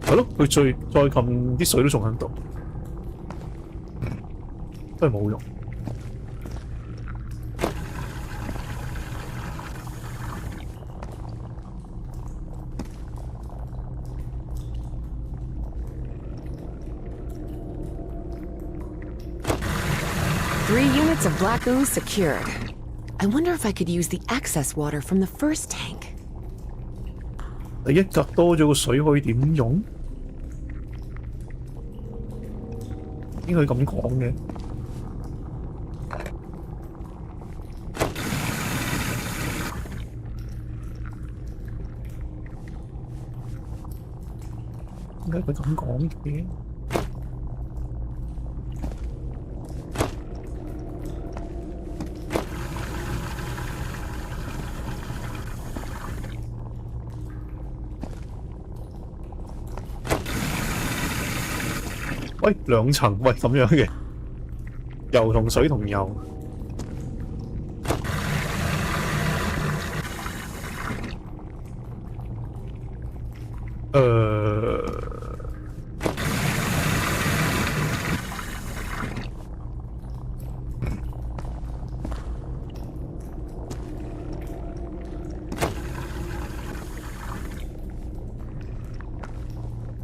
係咯，佢再撳啲水都仲喺度，都係冇用。3 units of black ooze secured. I wonder if I could use the access water from the first tank. 第一格多咗個水可以點用？應該咁講嘅。點解佢咁講嘅？喂，兩層，喂咁樣嘅，油同水同油。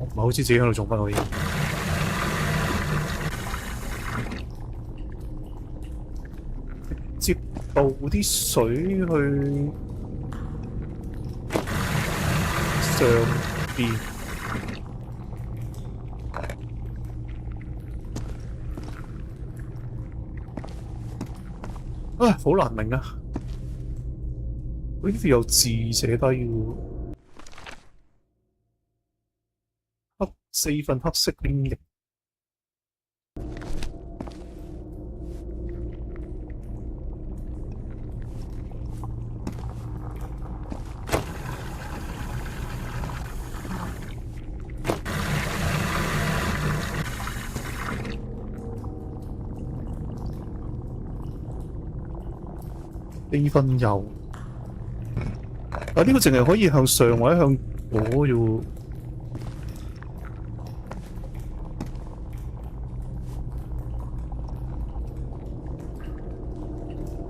我唔係好知自己喺度做乜可以。接倒啲水去上邊，唉，好難明啊！呢度有字寫低喎，4份黑色邊翼。4分油，呢個淨係可以向上或者向左啫喎。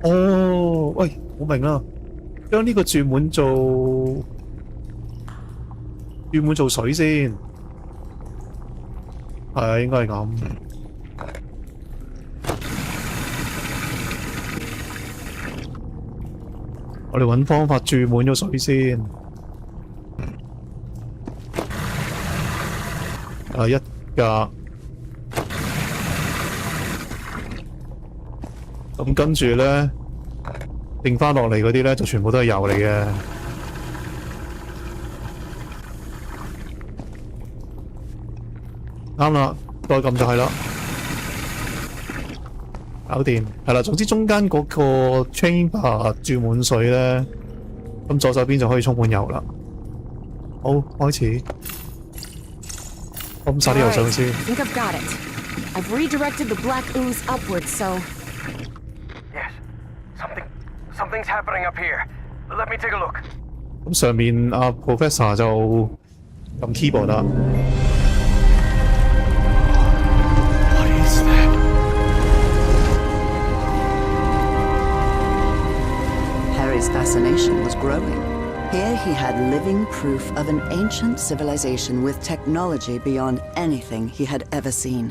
哦，喂，我明啦，將呢個注滿做水先，係應該係咁。我哋揾方法注滿咗水先。一格。咁跟住咧，定翻落嚟嗰啲咧，就全部都係油嚟嘅。啱啦，再撳就係啦。搞掂，係啦。總之中間嗰個 chamber 注滿水咧，咁左手邊就可以充滿油啦。好，開始。抌晒啲油上去先。I think I've got it. I've redirected the black ooze upwards, so. Yes, something's happening up here. Let me take a look. 咁上面阿 Professor 就撳 keyboard 啦。What is that? Harry's fascination was growing. Here he had living proof of an ancient civilization with technology beyond anything he had ever seen.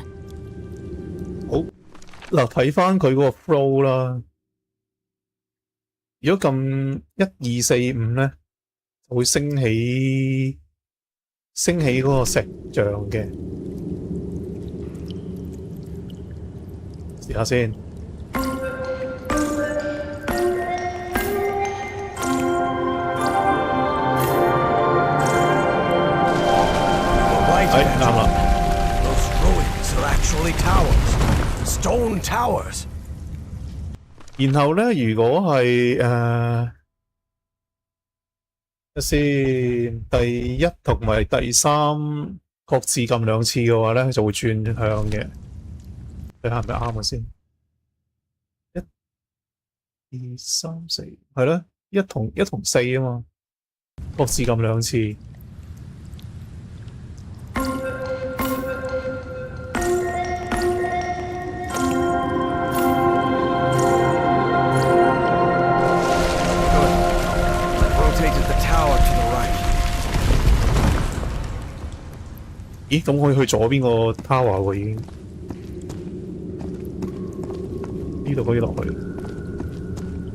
好，嗱睇翻佢嗰個 flow 啦，如果撳1245咧，就會升起嗰個石像嘅。試下先。啱啦。Those ruins are actually towers. Stone towers. 然後咧，如果係先第一同埋第三各自撳2次嘅話咧，佢就會轉向嘅。睇下係咪啱啊先？1、2、3、4，係咯，1同4啊嘛，各自撳2次。咦，咁可以去左邊個 tower 喎，已經呢度可以落去，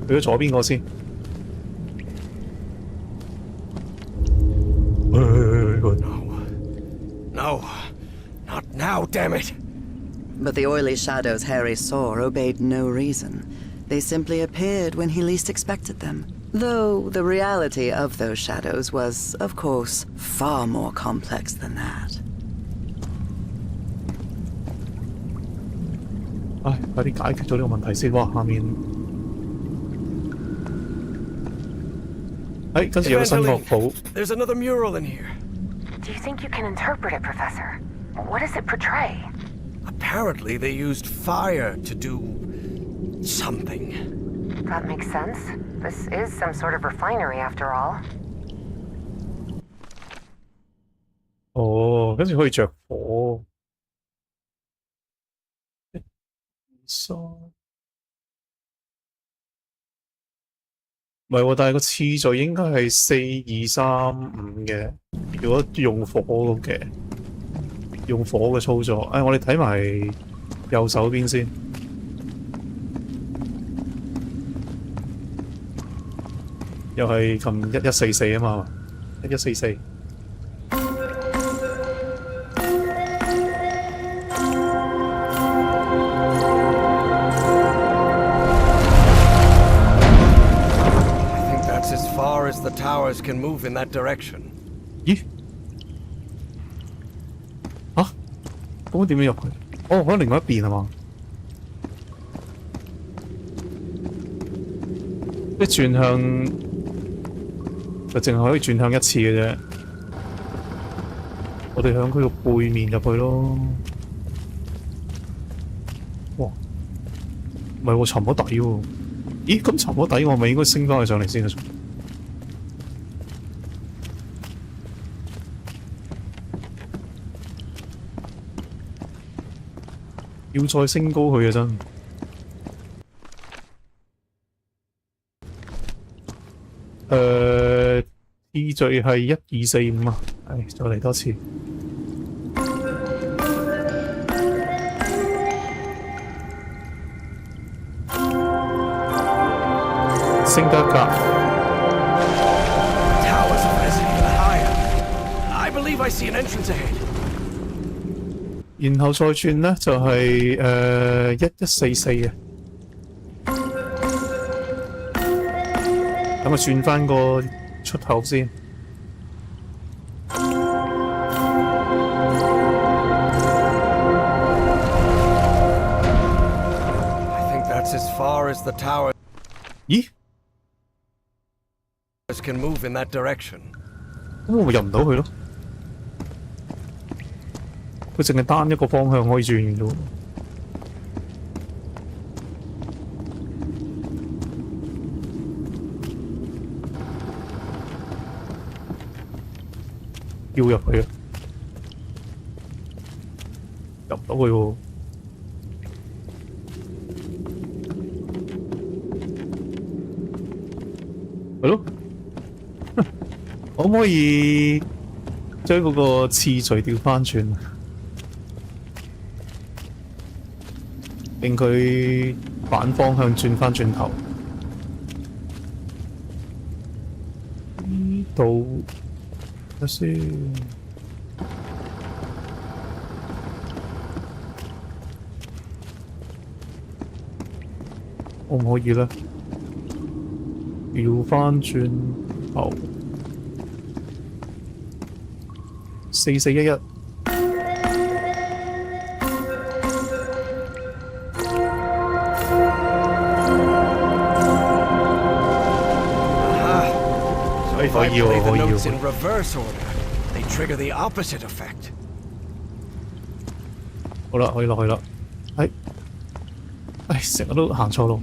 去咗左邊個先。No, not now, damn it! But the oily shadows Harry saw obeyed no reason. They simply appeared when he least expected them. Though the reality of those shadows was, of course, far more complex than that. 唉，快啲解決咗呢個問題先。哇，下面，跟住有個新樂譜。There's another mural in here. Do you think you can interpret it, Professor? What does it portray? Apparently they used fire to do something. That makes sense. This is some sort of refinery after all. 哦，跟住可以着火。唔係喎，但係個次序應該係4、2、3、5嘅。如果用火嘅，用火嘅操作，我哋睇埋右手邊先。又係撳1144啊嘛，1144。As the towers can move in that direction. 咦？咁點樣入去？哦，可能另外一邊係嘛？即係轉向，就淨係可以轉向1次嘅啫。我哋向佢個背面入去咯。哇！唔係喎，沉咗底喎。咦？咁沉咗底，我咪應該升翻佢上嚟先啊？要再升高佢啊！真。次序係1、2、4、5啊！再嚟多次。升得一格。Towers are rising even higher. I believe I see an entrance ahead. 然後再轉咧就係1144嘅，等我轉翻個出口先。I think that's as far as the towers 咦？ can move in that direction. 咁我咪入唔到去咯？佢淨係單一個方向可以轉嘅啫。要入去啊！入唔到去喎。係咯，可唔可以將嗰個次序調翻轉？令佢反方向轉翻轉頭。度，睇先。可唔可以咧？調翻轉頭4411。If I play the notes in reverse order, they trigger the opposite effect. 好啦，可以落去啦。成日都行錯路，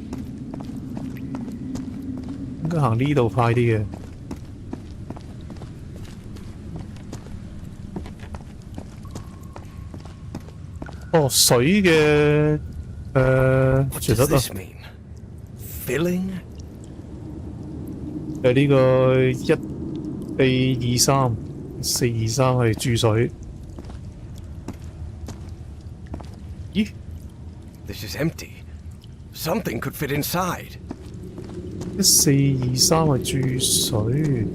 應該行呢度快啲嘅。哦，水嘅傳得啦。Filling？呢個1423係注水。咦 ？This is empty. Something could fit inside. 1423係注水，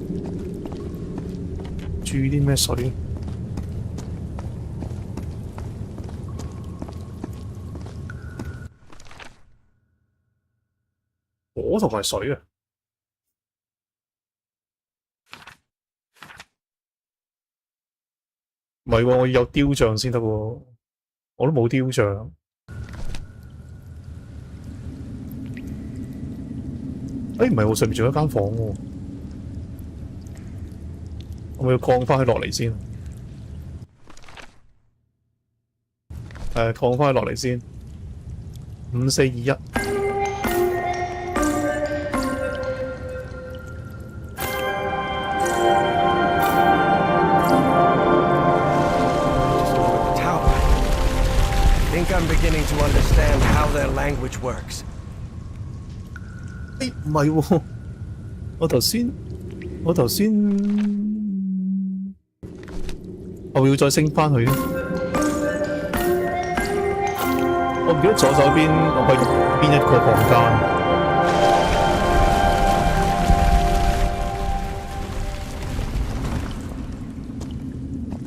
注啲咩水？火同埋水啊！唔係喎，我要有雕像先得喎，我都冇雕像。唔係喎，上面仲有一間房喎，我咪要降翻佢落嚟先。降翻佢落嚟先。5421。I'm beginning to understand how their language works. 唔係喎，我頭先，我要再升翻去。我唔記得左手邊我去邊一個房間。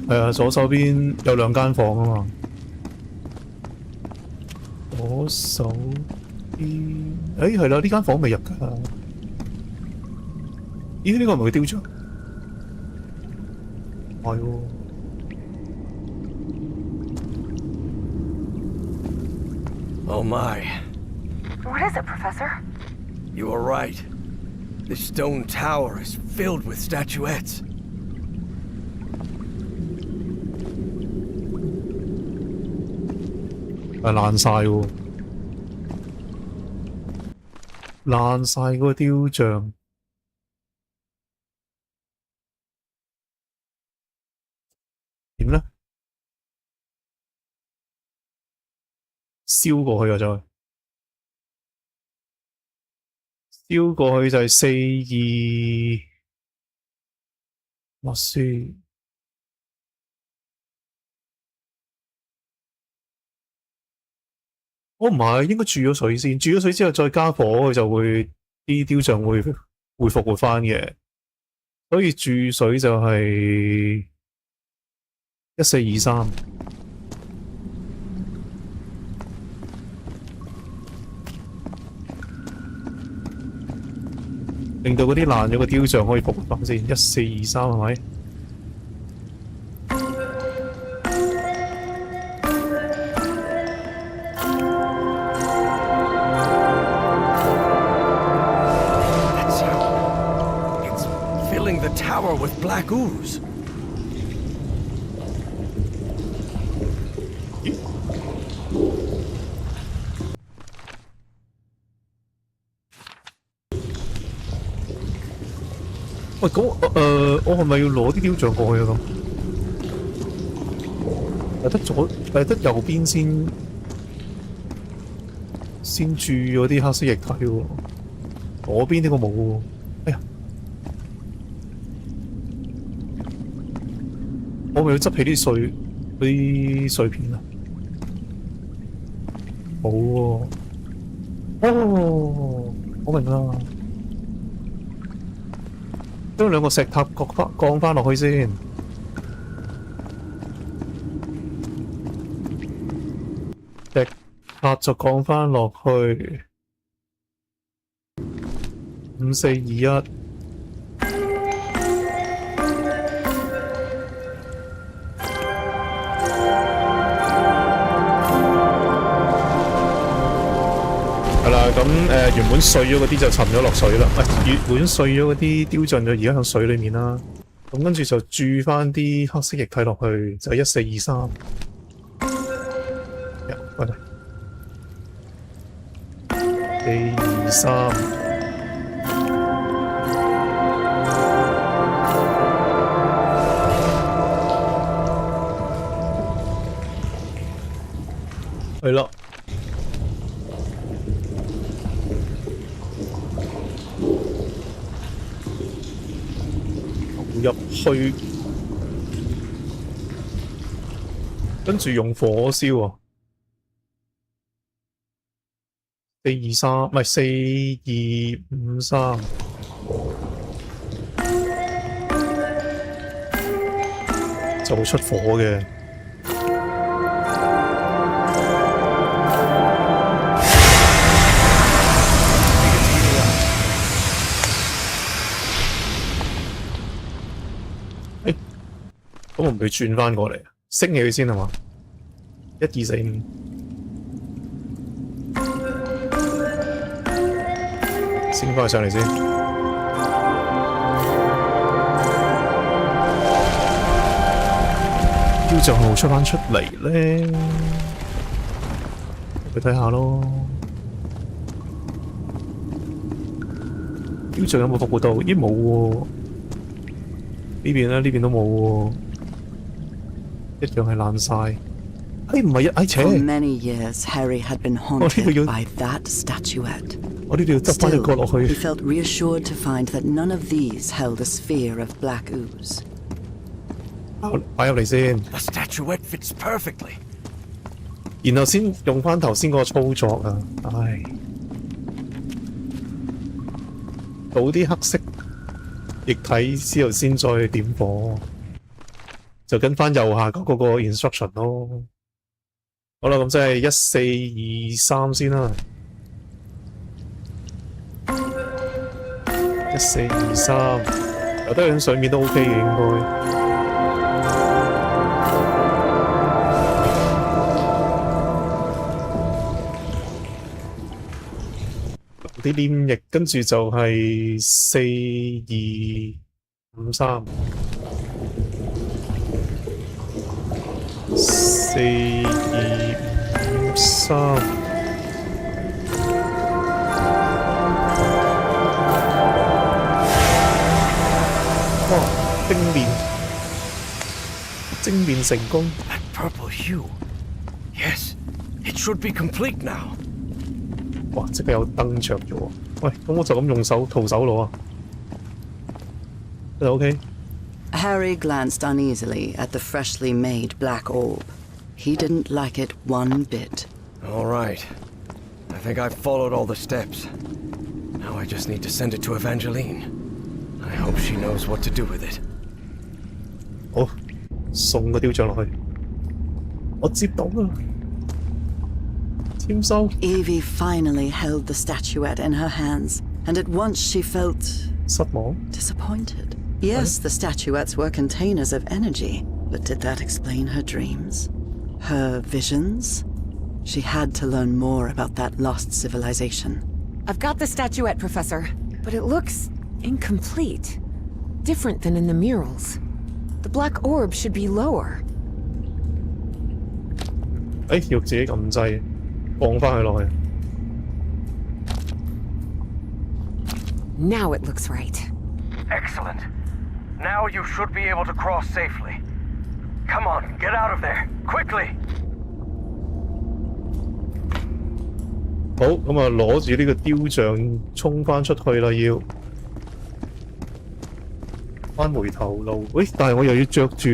係啊，左手邊有2間房啊嘛。左手邊，係啦，呢間房未入㗎。咦？呢個係咪佢雕像？係喎。Oh my. What is it, Professor? You were right. The stone tower is filled with statuettes. 爛晒喎，爛晒嗰個雕像。點咧？燒過去啊！再燒過去就係42，默書。我唔係，應該注咗水先，注咗水之後再加火，佢就會啲雕像會復活翻嘅。所以注水就係1423。令到嗰啲爛咗嘅雕像可以復活翻先。1423係咪？Tower with black ooze. 喂，咁我係咪要攞啲雕像過去啊？咁係得右邊先注咗啲黑色液體喎，左邊呢個冇喎。哎呀！我咪要執起啲碎片啊！冇喎，哦，我明啦。將兩個石塔降翻落去先。石塔就降翻落去。5、4、2、1。係啦，咁原本碎咗嗰啲就沉咗落水啦。原本碎咗嗰啲雕像就而家向水裡面啦。咁跟住就注翻啲黑色液體落去，就係1、4、2、3。4、2、3。係啦。入去，跟住用火燒啊！4、2、3，唔係4、2、5、3，就會出火嘅。咁我唔會轉翻過嚟啊！升起佢先係嘛？1、2、4、5，升翻佢上嚟先。雕像號出翻出嚟咧，去睇下咯。雕像有冇復活到？咦，冇喎。呢邊咧，呢邊都冇喎。一樣係爛晒。唔係啊，For many years, Harry had been haunted by that statuette. 我呢度要執翻隻角落去。 He felt reassured to find that none of these held a sphere of black ooze. 擺入嚟先。The statuette fits perfectly. 然後先用翻頭先嗰個操作啊！唉，倒啲黑色液體之後先再點火。就跟翻右下角嗰個 instruction 咯。好啦，咁即係1、4、2、3先啦。1、4、2、3，有得喺上面都 OK 嘅應該。留啲黏液，跟住就係4、2、5、3。4、2、5、3，哇！精煉成功。That purple hue. Yes, it should be complete now. 哇！即刻有燈着咗喎。喂，咁我就咁用手徒手攞啊。OK。Harry glanced uneasily at the freshly made black orb. He didn't like it one bit. All right. I think I've followed all the steps. Now I just need to send it to Evangeline. I hope she knows what to do with it. 好，送個雕像落去。我接到啦。簽收。Evie finally held the statuette in her hands, and at once she felt 失望 disappointed. Yes, the statuettes were containers of energy, but did that explain her dreams? Her visions? She had to learn more about that lost civilization. I've got the statuette, Professor, but it looks incomplete. Different than in the murals. The black orb should be lower. 要自己撳掣，放返佢落去。Now it looks right. Excellent. Now you should be able to cross safely. Come on, get out of there, quickly! 好，咁啊，攞住呢個雕像衝返出去啦，要返回頭路。喂，但係我又要着住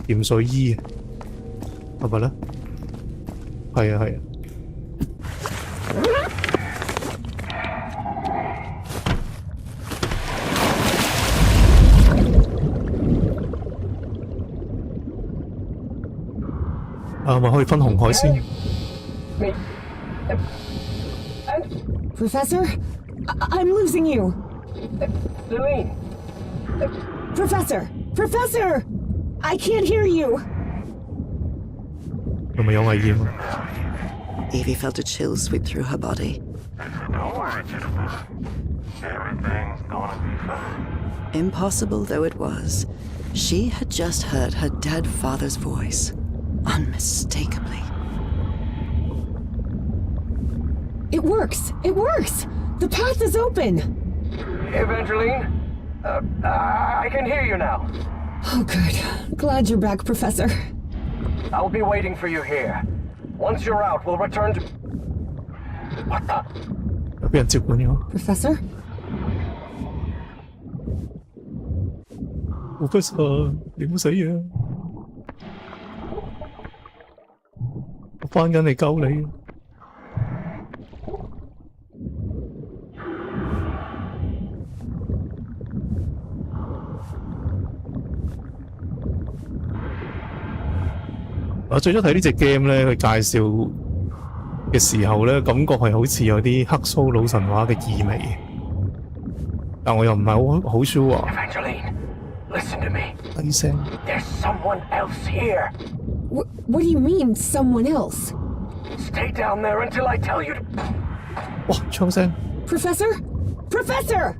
潛水衣，係咪咧？係啊，係啊。咪可以分紅海先。 Professor? I'm losing you. Celine! Professor! Professor! I can't hear you. 係咪有危險啊？ Evie felt a chill sweep through her body. Don't worry, gentlemen. Everything's gonna be fine. Impossible though it was, she had just heard her dead father's voice, unmistakably. It works! It works! The path is open! Evangeline? I can hear you now. Oh, good. Glad you're back, Professor. I'll be waiting for you here. Once you're out, we'll return to... What the? 有俾人接管咗。 Professor? Professor，你冇死啊！我翻緊嚟救你。我最初睇呢隻 game 咧，佢介紹嘅時候咧，感覺係好似有啲克蘇魯神話嘅意味，但我又唔係好 sure 啊。 Evangeline, listen to me. 低聲。 There's someone else here. What do you mean, someone else? Stay down there until I tell you to... 哇！槍聲。 Professor? Professor!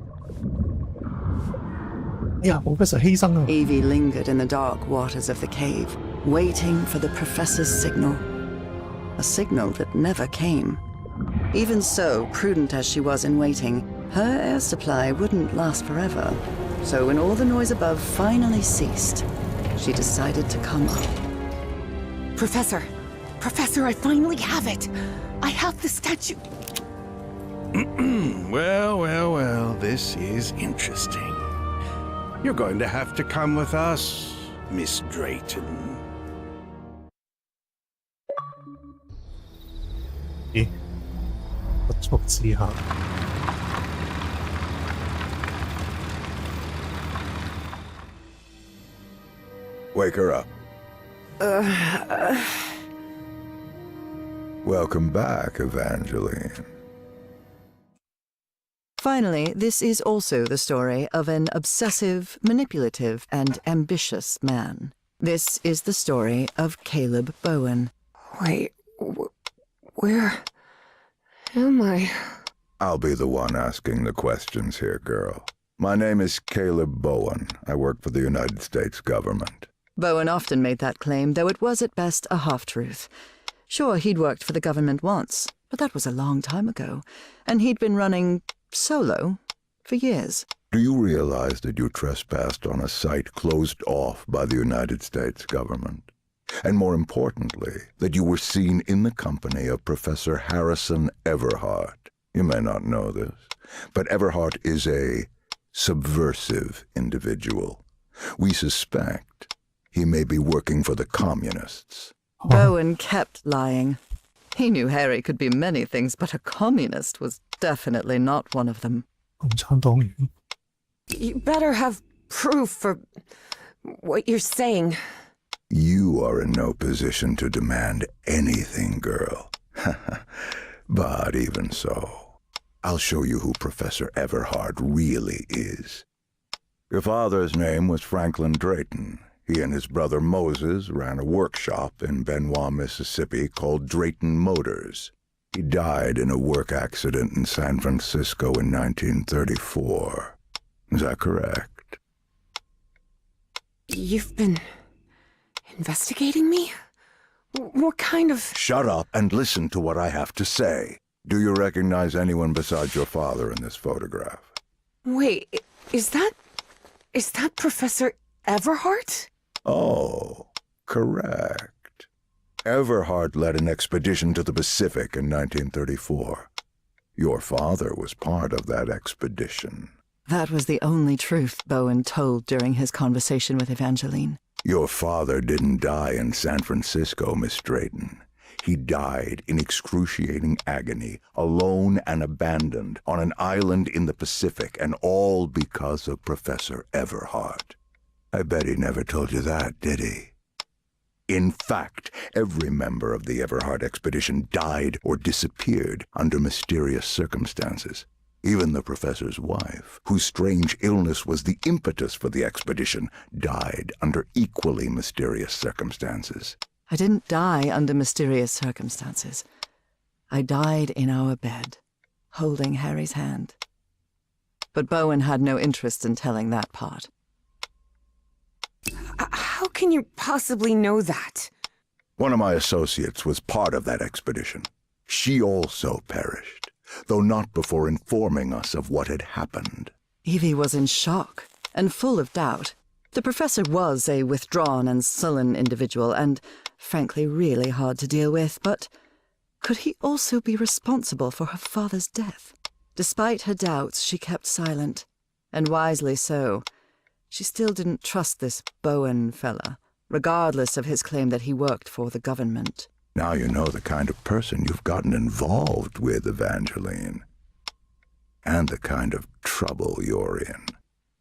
哎呀，Professor 犧牲啊！ Evie lingered in the dark waters of the cave, waiting for the professor's signal. A signal that never came. Even so, prudent as she was in waiting, her air supply wouldn't last forever. So when all the noise above finally ceased, she decided to come up. Professor! Professor, I finally have it! I have the statue! Well, this is interesting. You're going to have to come with us, Miss Drayton. 咦？不速之客。Wake her up. Welcome back, Evangeline. Finally, this is also the story of an obsessive, manipulative, and ambitious man. This is the story of Caleb Bowen. Wait, where am I? I'll be the one asking the questions here, girl. My name is Caleb Bowen. I work for the United States government. Bowen often made that claim, though it was at best a half-truth. Sure, he'd worked for the government once, but that was a long time ago, and he'd been running solo for years. Do you realize that you trespassed on a site closed off by the United States government? And more importantly, that you were seen in the company of Professor Harrison Everhart. You may not know this, but Everhart is a subversive individual. We suspect he may be working for the communists. Bowen kept lying. He knew Harry could be many things, but a communist was definitely not one of them. 共產黨員。 You better have proof for what you're saying. You are in no position to demand anything, girl. But even so, I'll show you who Professor Everhart really is. Your father's name was Franklin Drayton. He and his brother Moses ran a workshop in Benoit, Mississippi called Drayton Motors. He died in a work accident in San Francisco in 1934. Is that correct? You've been investigating me? What kind of... Shut up and listen to what I have to say. Do you recognize anyone besides your father in this photograph? Wait, is that Professor Everhart? Oh, correct. Everhart led an expedition to the Pacific in 1934. Your father was part of that expedition. That was the only truth Bowen told during his conversation with Evangeline. Your father didn't die in San Francisco, Miss Drayton. He died in excruciating agony, alone and abandoned, on an island in the Pacific, and all because of Professor Everhart. I bet he never told you that, did he? In fact, every member of the Everhard expedition died or disappeared under mysterious circumstances. Even the professor's wife, whose strange illness was the impetus for the expedition, died under equally mysterious circumstances. I didn't die under mysterious circumstances. I died in our bed, holding Harry's hand. But Bowen had no interest in telling that part. How can you possibly know that? One of my associates was part of that expedition. She also perished, though not before informing us of what had happened. Evie was in shock and full of doubt. The professor was a withdrawn and sullen individual and, frankly, really hard to deal with, but could he also be responsible for her father's death? Despite her doubts, she kept silent, and wisely so. She still didn't trust this Bowen fella, regardless of his claim that he worked for the government. Now you know the kind of person you've gotten involved with, Evangeline. And the kind of trouble you're in.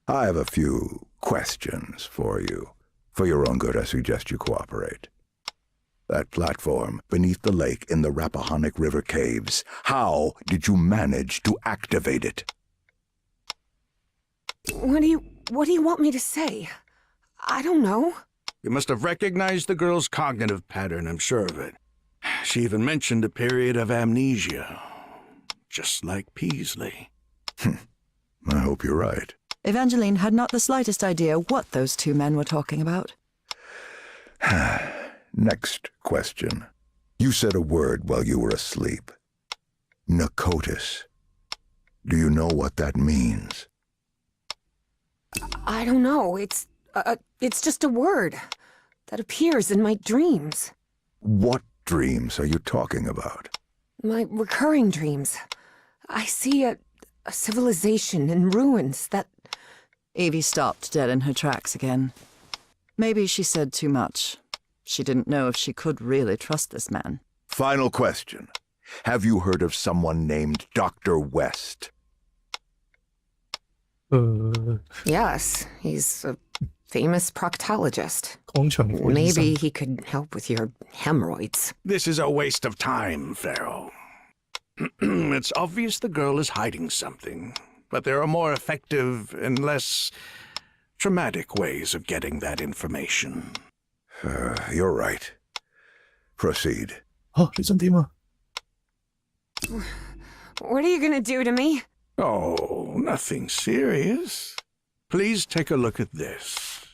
I have a few questions for you. For your own good, I suggest you cooperate. That platform beneath the lake in the Rappahannock River caves, how did you manage to activate it? What do you want me to say? I don't know. You must have recognized the girl's cognitive pattern, I'm sure of it. She even mentioned a period of amnesia. Just like Peasley. I hope you're right. Evangeline had not the slightest idea what those two men were talking about. Next question. You said a word while you were asleep. Narcotis. Do you know what that means? I don't know. It's just a word that appears in my dreams. What dreams are you talking about? My recurring dreams. I see a civilization in ruins that... Evie stopped dead in her tracks again. Maybe she said too much. She didn't know if she could really trust this man. Final question. Have you heard of someone named Dr. West? Yes, he's a famous proctologist. 廣場舞醫生 Maybe he could help with your hemorrhoids. This is a waste of time, Pharaoh. It's obvious the girl is hiding something, but there are more effective and less traumatic ways of getting that information. You're right. Proceed. 你想點啊？ What are you gonna do to me? Oh, nothing serious. Please take a look at this.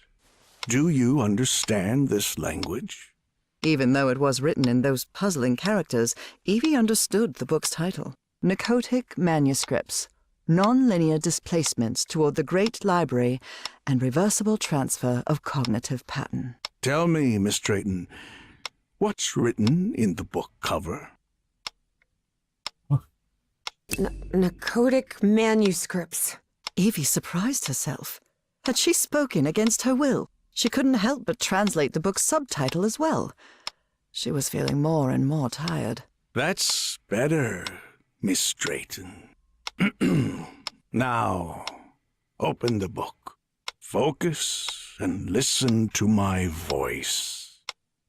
Do you understand this language? Even though it was written in those puzzling characters, Evie understood the book's title. Narcotic Manuscripts. Non-linear displacements toward the Great Library and reversible transfer of cognitive pattern. Tell me, Miss Drayton, what's written in the book cover? Narcotic manuscripts. Evie surprised herself. Had she spoken against her will? She couldn't help but translate the book's subtitle as well. She was feeling more and more tired. That's better, Miss Drayton. Now, open the book. Focus and listen to my voice.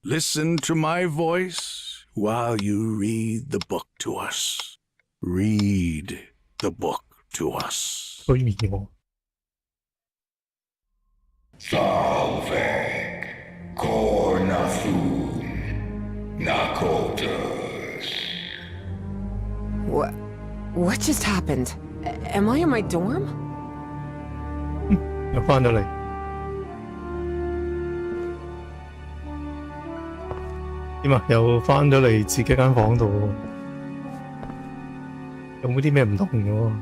Listen to my voice while you read the book to us. Read the book to us. 催眠我。 Salve, Cornathun, Nakotas. What just happened? Am I in my dorm? 又返咗嚟。點啊？又返咗嚟自己間房度喎。有冇啲咩唔同嘅喎？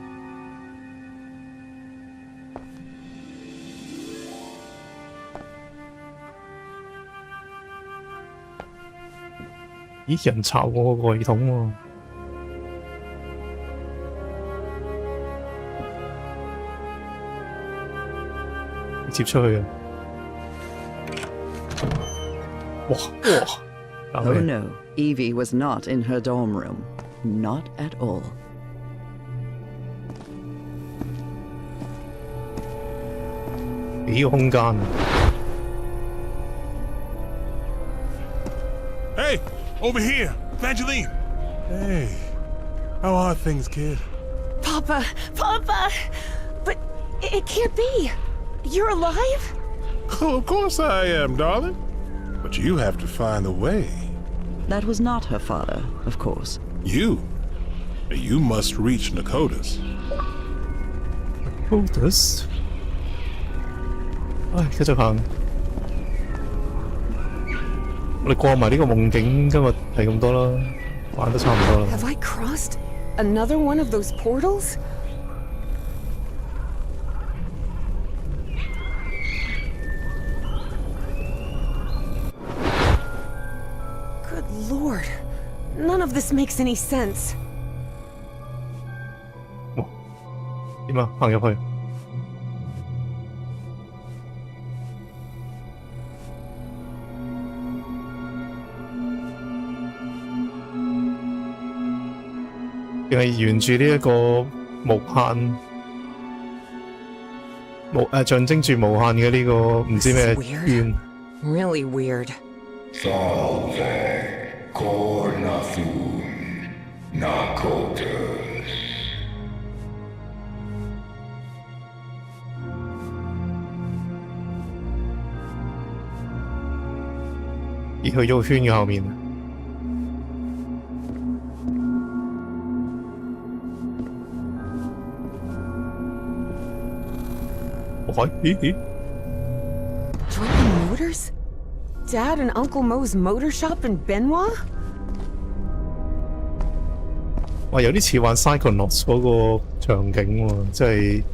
咦？人查我個系統喎。接出去啊！哇！ Oh no, Evie was not in her dorm room. Not at all. 幾個空間啊！ Over here! Evangeline! Hey. How are things, kid? Papa! Papa! But it can't be! You're alive? Oh, of course I am, darling. But you have to find a way. That was not her father, of course. You must reach Nakotas. Nakotas？ 唉，繼續行。我哋過埋呢個夢境，今日係咁多啦，玩得差唔多啦。Have I crossed another one of those portals? Good Lord. None of this makes any sense. 點啊？行入去。定係沿住呢一個無限象徵住無限嘅呢個唔知咩圈。Really weird. Salve Cornathun Nakotas. 而去咗個圈嘅後面。咦 Drunken Motors? Dad and Uncle Mo's motor shop in Benoit? 哇，有啲似玩 Psychonauts 嗰個場景喎，即係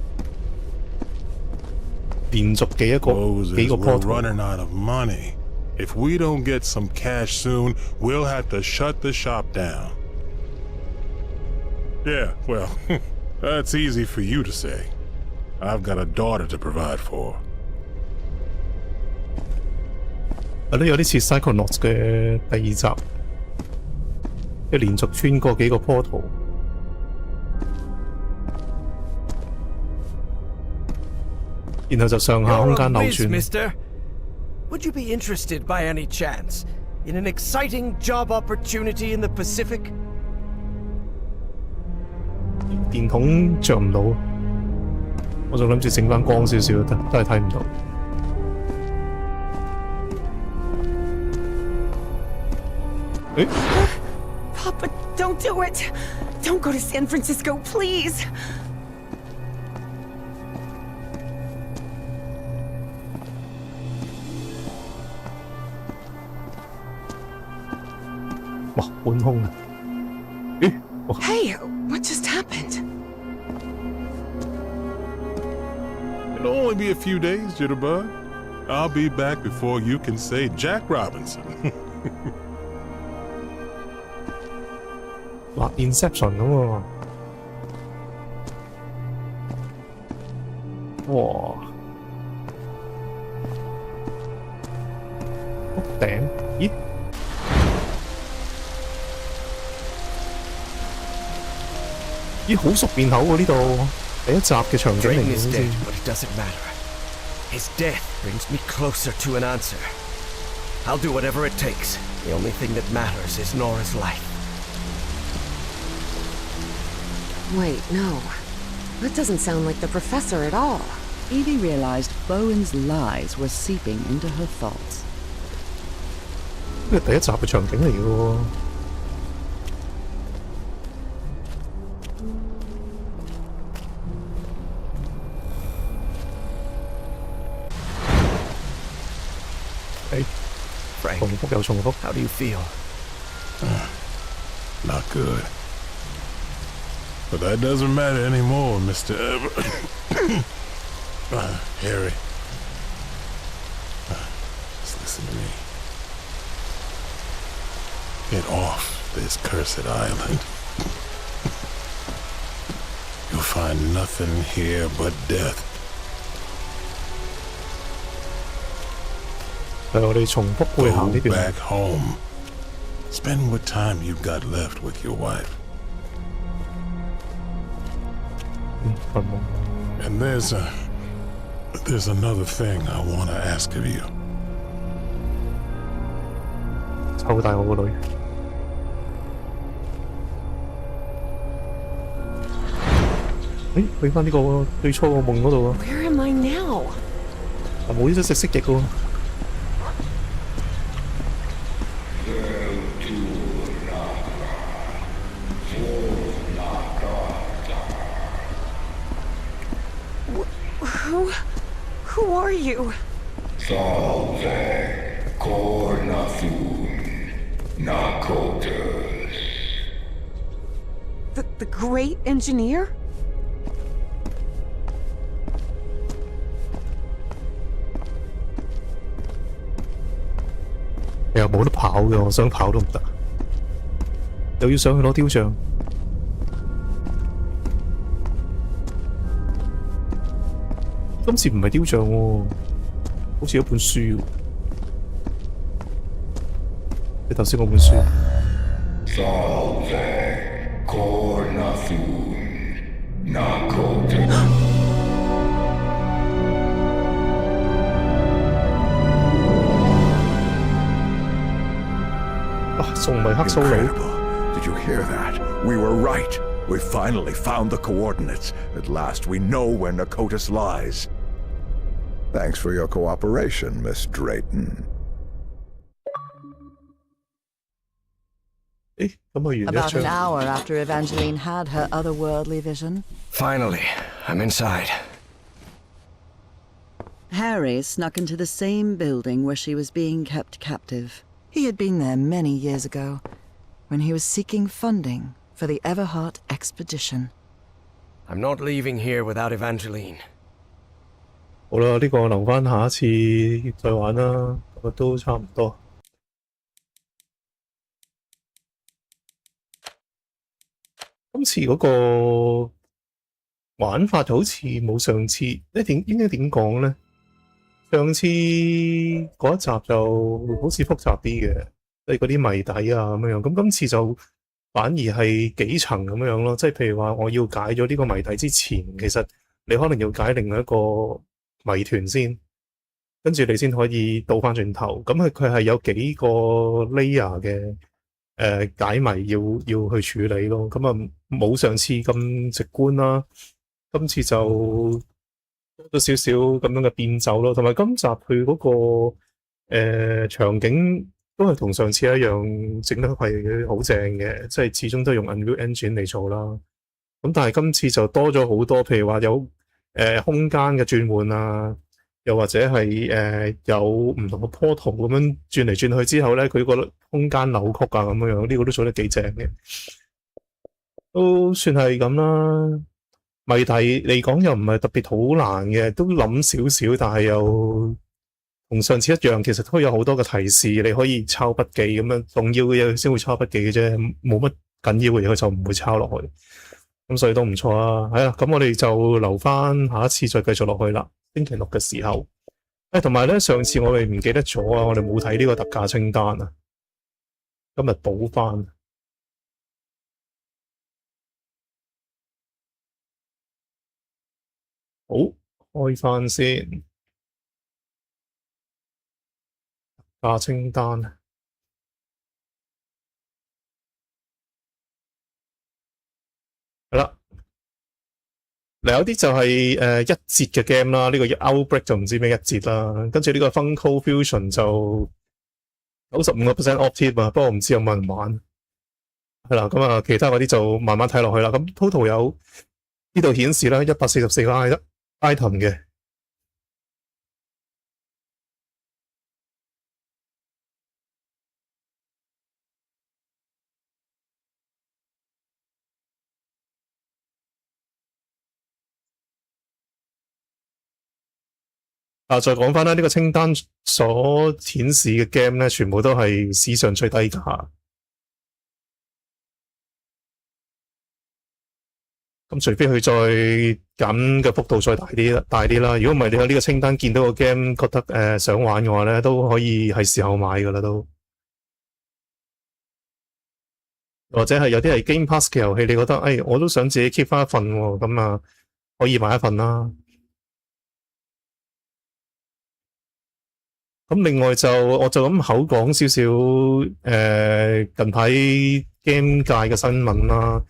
連續幾個 We're portal。 running out of money. If we don't get some cash soon, we'll have to shut the shop down. Yeah, well, that's easy for you to say. I've got a daughter to provide for. 係咯，有啲似 Psychonauts 嘅第二集，即係連續穿過幾個 portal。然後就上下空間流轉。 Mister, would you be interested by any chance in an exciting job opportunity in the Pacific? 電筒着唔到，我仲諗住整翻光少少，都係睇唔到。誒 Papa, don't do it! Don't go to San Francisco, please! 哇，半空啊！咦？哇 Hey, what just happened? It'll only be a few days, Jitterbug. I'll be back before you can say Jack Robinson. 哇 Inception 咁喎！哇！屋頂？咦？咦，好熟面口喎呢度，第一集嘅場景嚟 Drayton 嘅 is 好 dead, 似。 but it doesn't matter. His death brings me closer to an answer. I'll do whatever it takes. The only thing that matters is Nora's life. Wait, no. That doesn't sound like the professor at all. Evie realized Bowen's lies were seeping into her thoughts. 呢個第一集嘅場景嚟嘅喎。Frank, 重複又重複。 how do you feel? Not good. But that doesn't matter anymore, Mr. Harry. Just listen to me. Get off this cursed island. You'll find nothing here but death. 係我哋重複會行 Go 呢段。 back home. Spend what time you've got left with your wife. 瞓夢。 And there's another thing I want to ask of you. 湊大我個女。去翻呢個最初個夢嗰度啊！ Where am I now? 冇呢隻食蜥蜴喎。Who are you? Salve Cornathun Nakotas. The great engineer? 又冇得跑嘅，我想跑都唔得，又要上去攞雕像。今次唔係雕像喎，好似一本書喎。你頭先嗰本書。Salve Cornathun Nakotas. 仲唔係克蘇魯？ Incredible. Did you hear that? We were right. We finally found the coordinates. At last we know where Nakotas lies. Thanks for your cooperation, Miss Drayton. About an hour after Evangeline had her otherworldly vision, Finally, I'm inside. Harry snuck into the same building where she was being kept captive. He had been there many years ago, when he was seeking funding for the Everheart expedition. I'm not leaving here without Evangeline. 好啦，呢個留返下一次再玩啦，今日都差唔多。今次嗰個玩法好似冇上次，應該點講咧？上次嗰一集就好似複雜啲嘅，即係嗰啲謎底啊咁樣。咁今次就反而係幾層咁樣咯。即係譬如話，我要解咗呢個謎底之前，其實你可能要解另外一個謎團先，跟住你先可以倒翻轉頭。咁佢係有幾個 layer 嘅解謎要去處理咯。咁啊冇上次咁直觀啦，今次就多咗少少咁樣嘅變奏咯。同埋今集佢嗰個場景都係同上次一樣，整得係好正嘅，即係始終都係用 Unreal Engine 嚟做啦。咁但係今次就多咗好多，譬如話有空間嘅轉換啊，又或者係有唔同嘅坡圖咁樣轉嚟轉去之後咧，佢個空間扭曲啊咁樣，呢個都做得幾正嘅，都算係咁啦。謎題嚟講又唔係特別好難嘅，都諗少少，但係又同上次一樣，其實都有好多嘅提示，你可以抄筆記咁樣，重要嘅嘢先會抄筆記嘅啫，冇乜緊要嘅嘢佢就唔會抄落去。咁所以都唔錯啊。係啦，咁我哋就留翻下一次再繼續落去啦。星期六嘅時候，同埋咧上次我哋唔記得咗啊，我哋冇睇呢個特價清單啊，今日補翻。好，開翻先。特價清單。係啦，嗱有啲就係一節嘅 game 啦，呢個 Outbreak 就唔知咩一節啦，跟住呢個 Funko Fusion 就95% off 添啊，不過唔知有冇人玩。係啦，咁啊其他嗰啲就慢慢睇落去啦。咁 total 有呢度顯示啦144個 item 嘅。再講翻啦，呢個清單所顯示嘅 game 咧，全部都係史上最低價。咁除非佢再減嘅幅度再大啲啦。如果唔係，你喺呢個清單見到個 game 覺得想玩嘅話咧，都可以係時候買噶啦都。或者係有啲係 Game Pass 嘅遊戲，你覺得我都想自己 keep 翻一份喎，咁啊可以買一份啦。咁另外我就咁口講少少近排 game 界嘅新聞啦。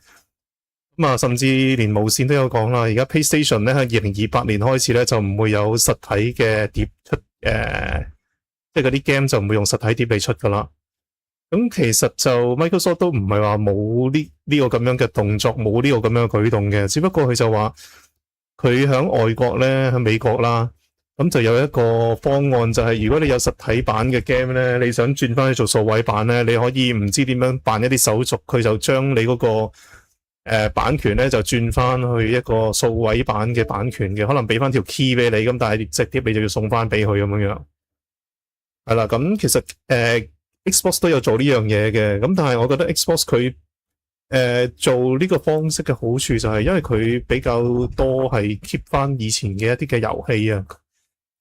咁啊，甚至連無線都有講啦。而家 PlayStation 咧喺2028年開始咧就唔會有實體嘅碟出，即係嗰啲 game 就唔會用實體碟嚟出噶啦。咁其實就 Microsoft 都唔係話冇呢個咁樣嘅動作，冇呢個咁樣嘅舉動嘅，只不過佢就話佢喺外國咧，喺美國啦，咁就有一個方案，就係如果你有實體版嘅 game 咧，你想轉翻去做數位版咧，你可以唔知點樣辦一啲手續，佢就將你嗰個版權咧就轉翻去一個數位版嘅版權嘅，可能俾翻條 key 俾你，咁但係隻碟你就要送翻俾佢咁樣樣。係啦，咁其實Xbox 都有做呢樣嘢嘅，咁但係我覺得 Xbox 佢做呢個方式嘅好處就係因為佢比較多係 keep 翻以前嘅一啲嘅遊戲啊，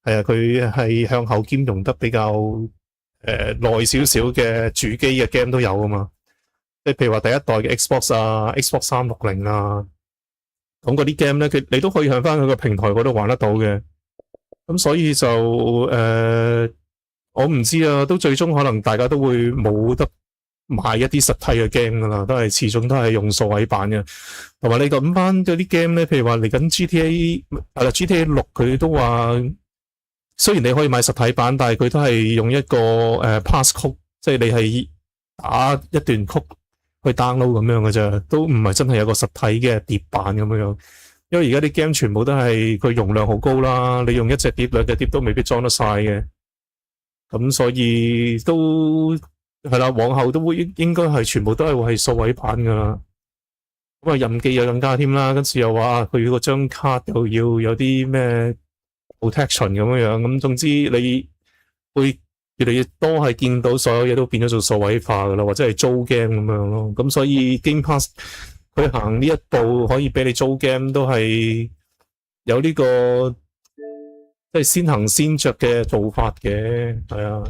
係啊，佢係向後兼容得比較耐少少嘅主機嘅 game 都有啊嘛，即係譬如話第一代嘅 Xbox 啊 ，Xbox 360啊，咁嗰啲 game 咧，你都可以向翻佢個平台嗰度玩得到嘅，咁所以就我唔知啊，都最終可能大家都會冇得買一啲實體嘅 game 噶啦，都係始終都係用數位版嘅。同埋你諗翻嗰啲 game 咧，譬如話嚟緊 GTA 6佢都話，雖然你可以買實體版，但係佢都係用一個pass code，即係你係打一段曲去 download 咁樣嘅啫，都唔係真係有個實體嘅碟版咁樣。因為而家啲 game 全部都係佢容量好高啦，你用一隻碟兩隻碟都未必裝得晒嘅。咁所以都係啦，往後都會應該係全部都係會係數位版噶啦。咁啊任記又更加添啦，跟住又話佢嗰張卡又要有啲咩 protection 咁樣，咁總之你會越嚟越多係見到所有嘢都變咗做數位化噶啦，或者係租 game 咁樣咯。咁所以 Game Pass 佢行呢一步可以俾你租 game 都係有呢個。即係先行先着嘅做法嘅，係啊，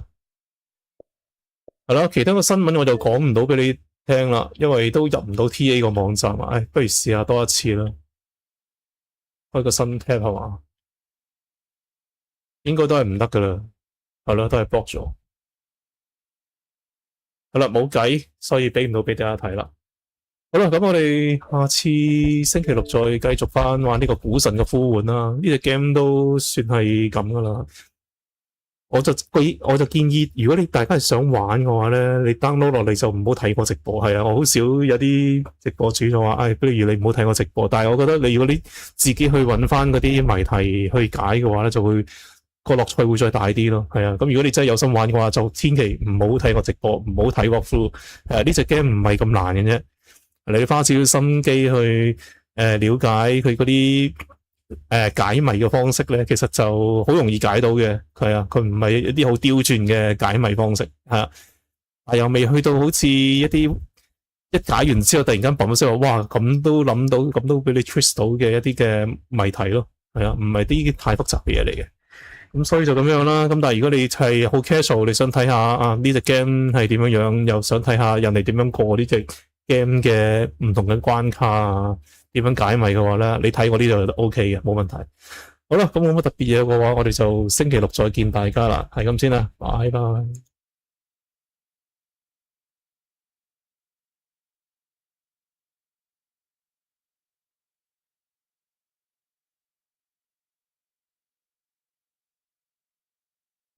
係啦。其他個新聞我就講唔到俾你聽啦，因為都入唔到 TA 個網站啊。不如試下多一次啦，開個新 tab 係嘛？應該都係唔得噶啦，係咯，都係 block 咗。係啦，冇計，所以俾唔到俾大家睇啦。好啦，咁我哋下次星期六再繼續翻玩呢個股神嘅呼喚啦。呢隻 game 都算係咁噶啦。我就建議，如果你大家係想玩嘅話咧，你 download 落嚟就唔好睇我直播。係啊，我好少有啲直播主就話，不如你唔好睇我直播。但係我覺得如果你自己去揾翻嗰啲謎題去解嘅話咧，就會個樂趣會再大啲咯。係啊，咁如果你真係有心玩嘅話，就千祈唔好睇我直播，唔好睇 walkthrough。呢隻 game 唔係咁難嘅啫。你花少少心機去了解佢嗰啲解謎嘅方式咧，其實就好容易解到嘅。係啊，佢唔係一啲好刁鑽嘅解謎方式，係啊，但又未去到好似一啲一解完之後突然間嘣一聲話，哇，咁都諗到，咁都俾你 twist 到嘅一啲嘅謎題咯。係啊，唔係啲太複雜嘅嘢嚟嘅。咁所以就咁樣啦。咁但係如果你係好 casual，你想睇下呢隻 game 係點樣樣，又想睇下人哋點樣過呢隻 game 嘅唔同嘅關卡啊，點樣解謎嘅話咧，你睇我呢度就 OK 嘅，冇問題。好啦，咁冇乜特別嘢嘅話，我哋就星期六再見大家啦，係咁先啦，拜拜。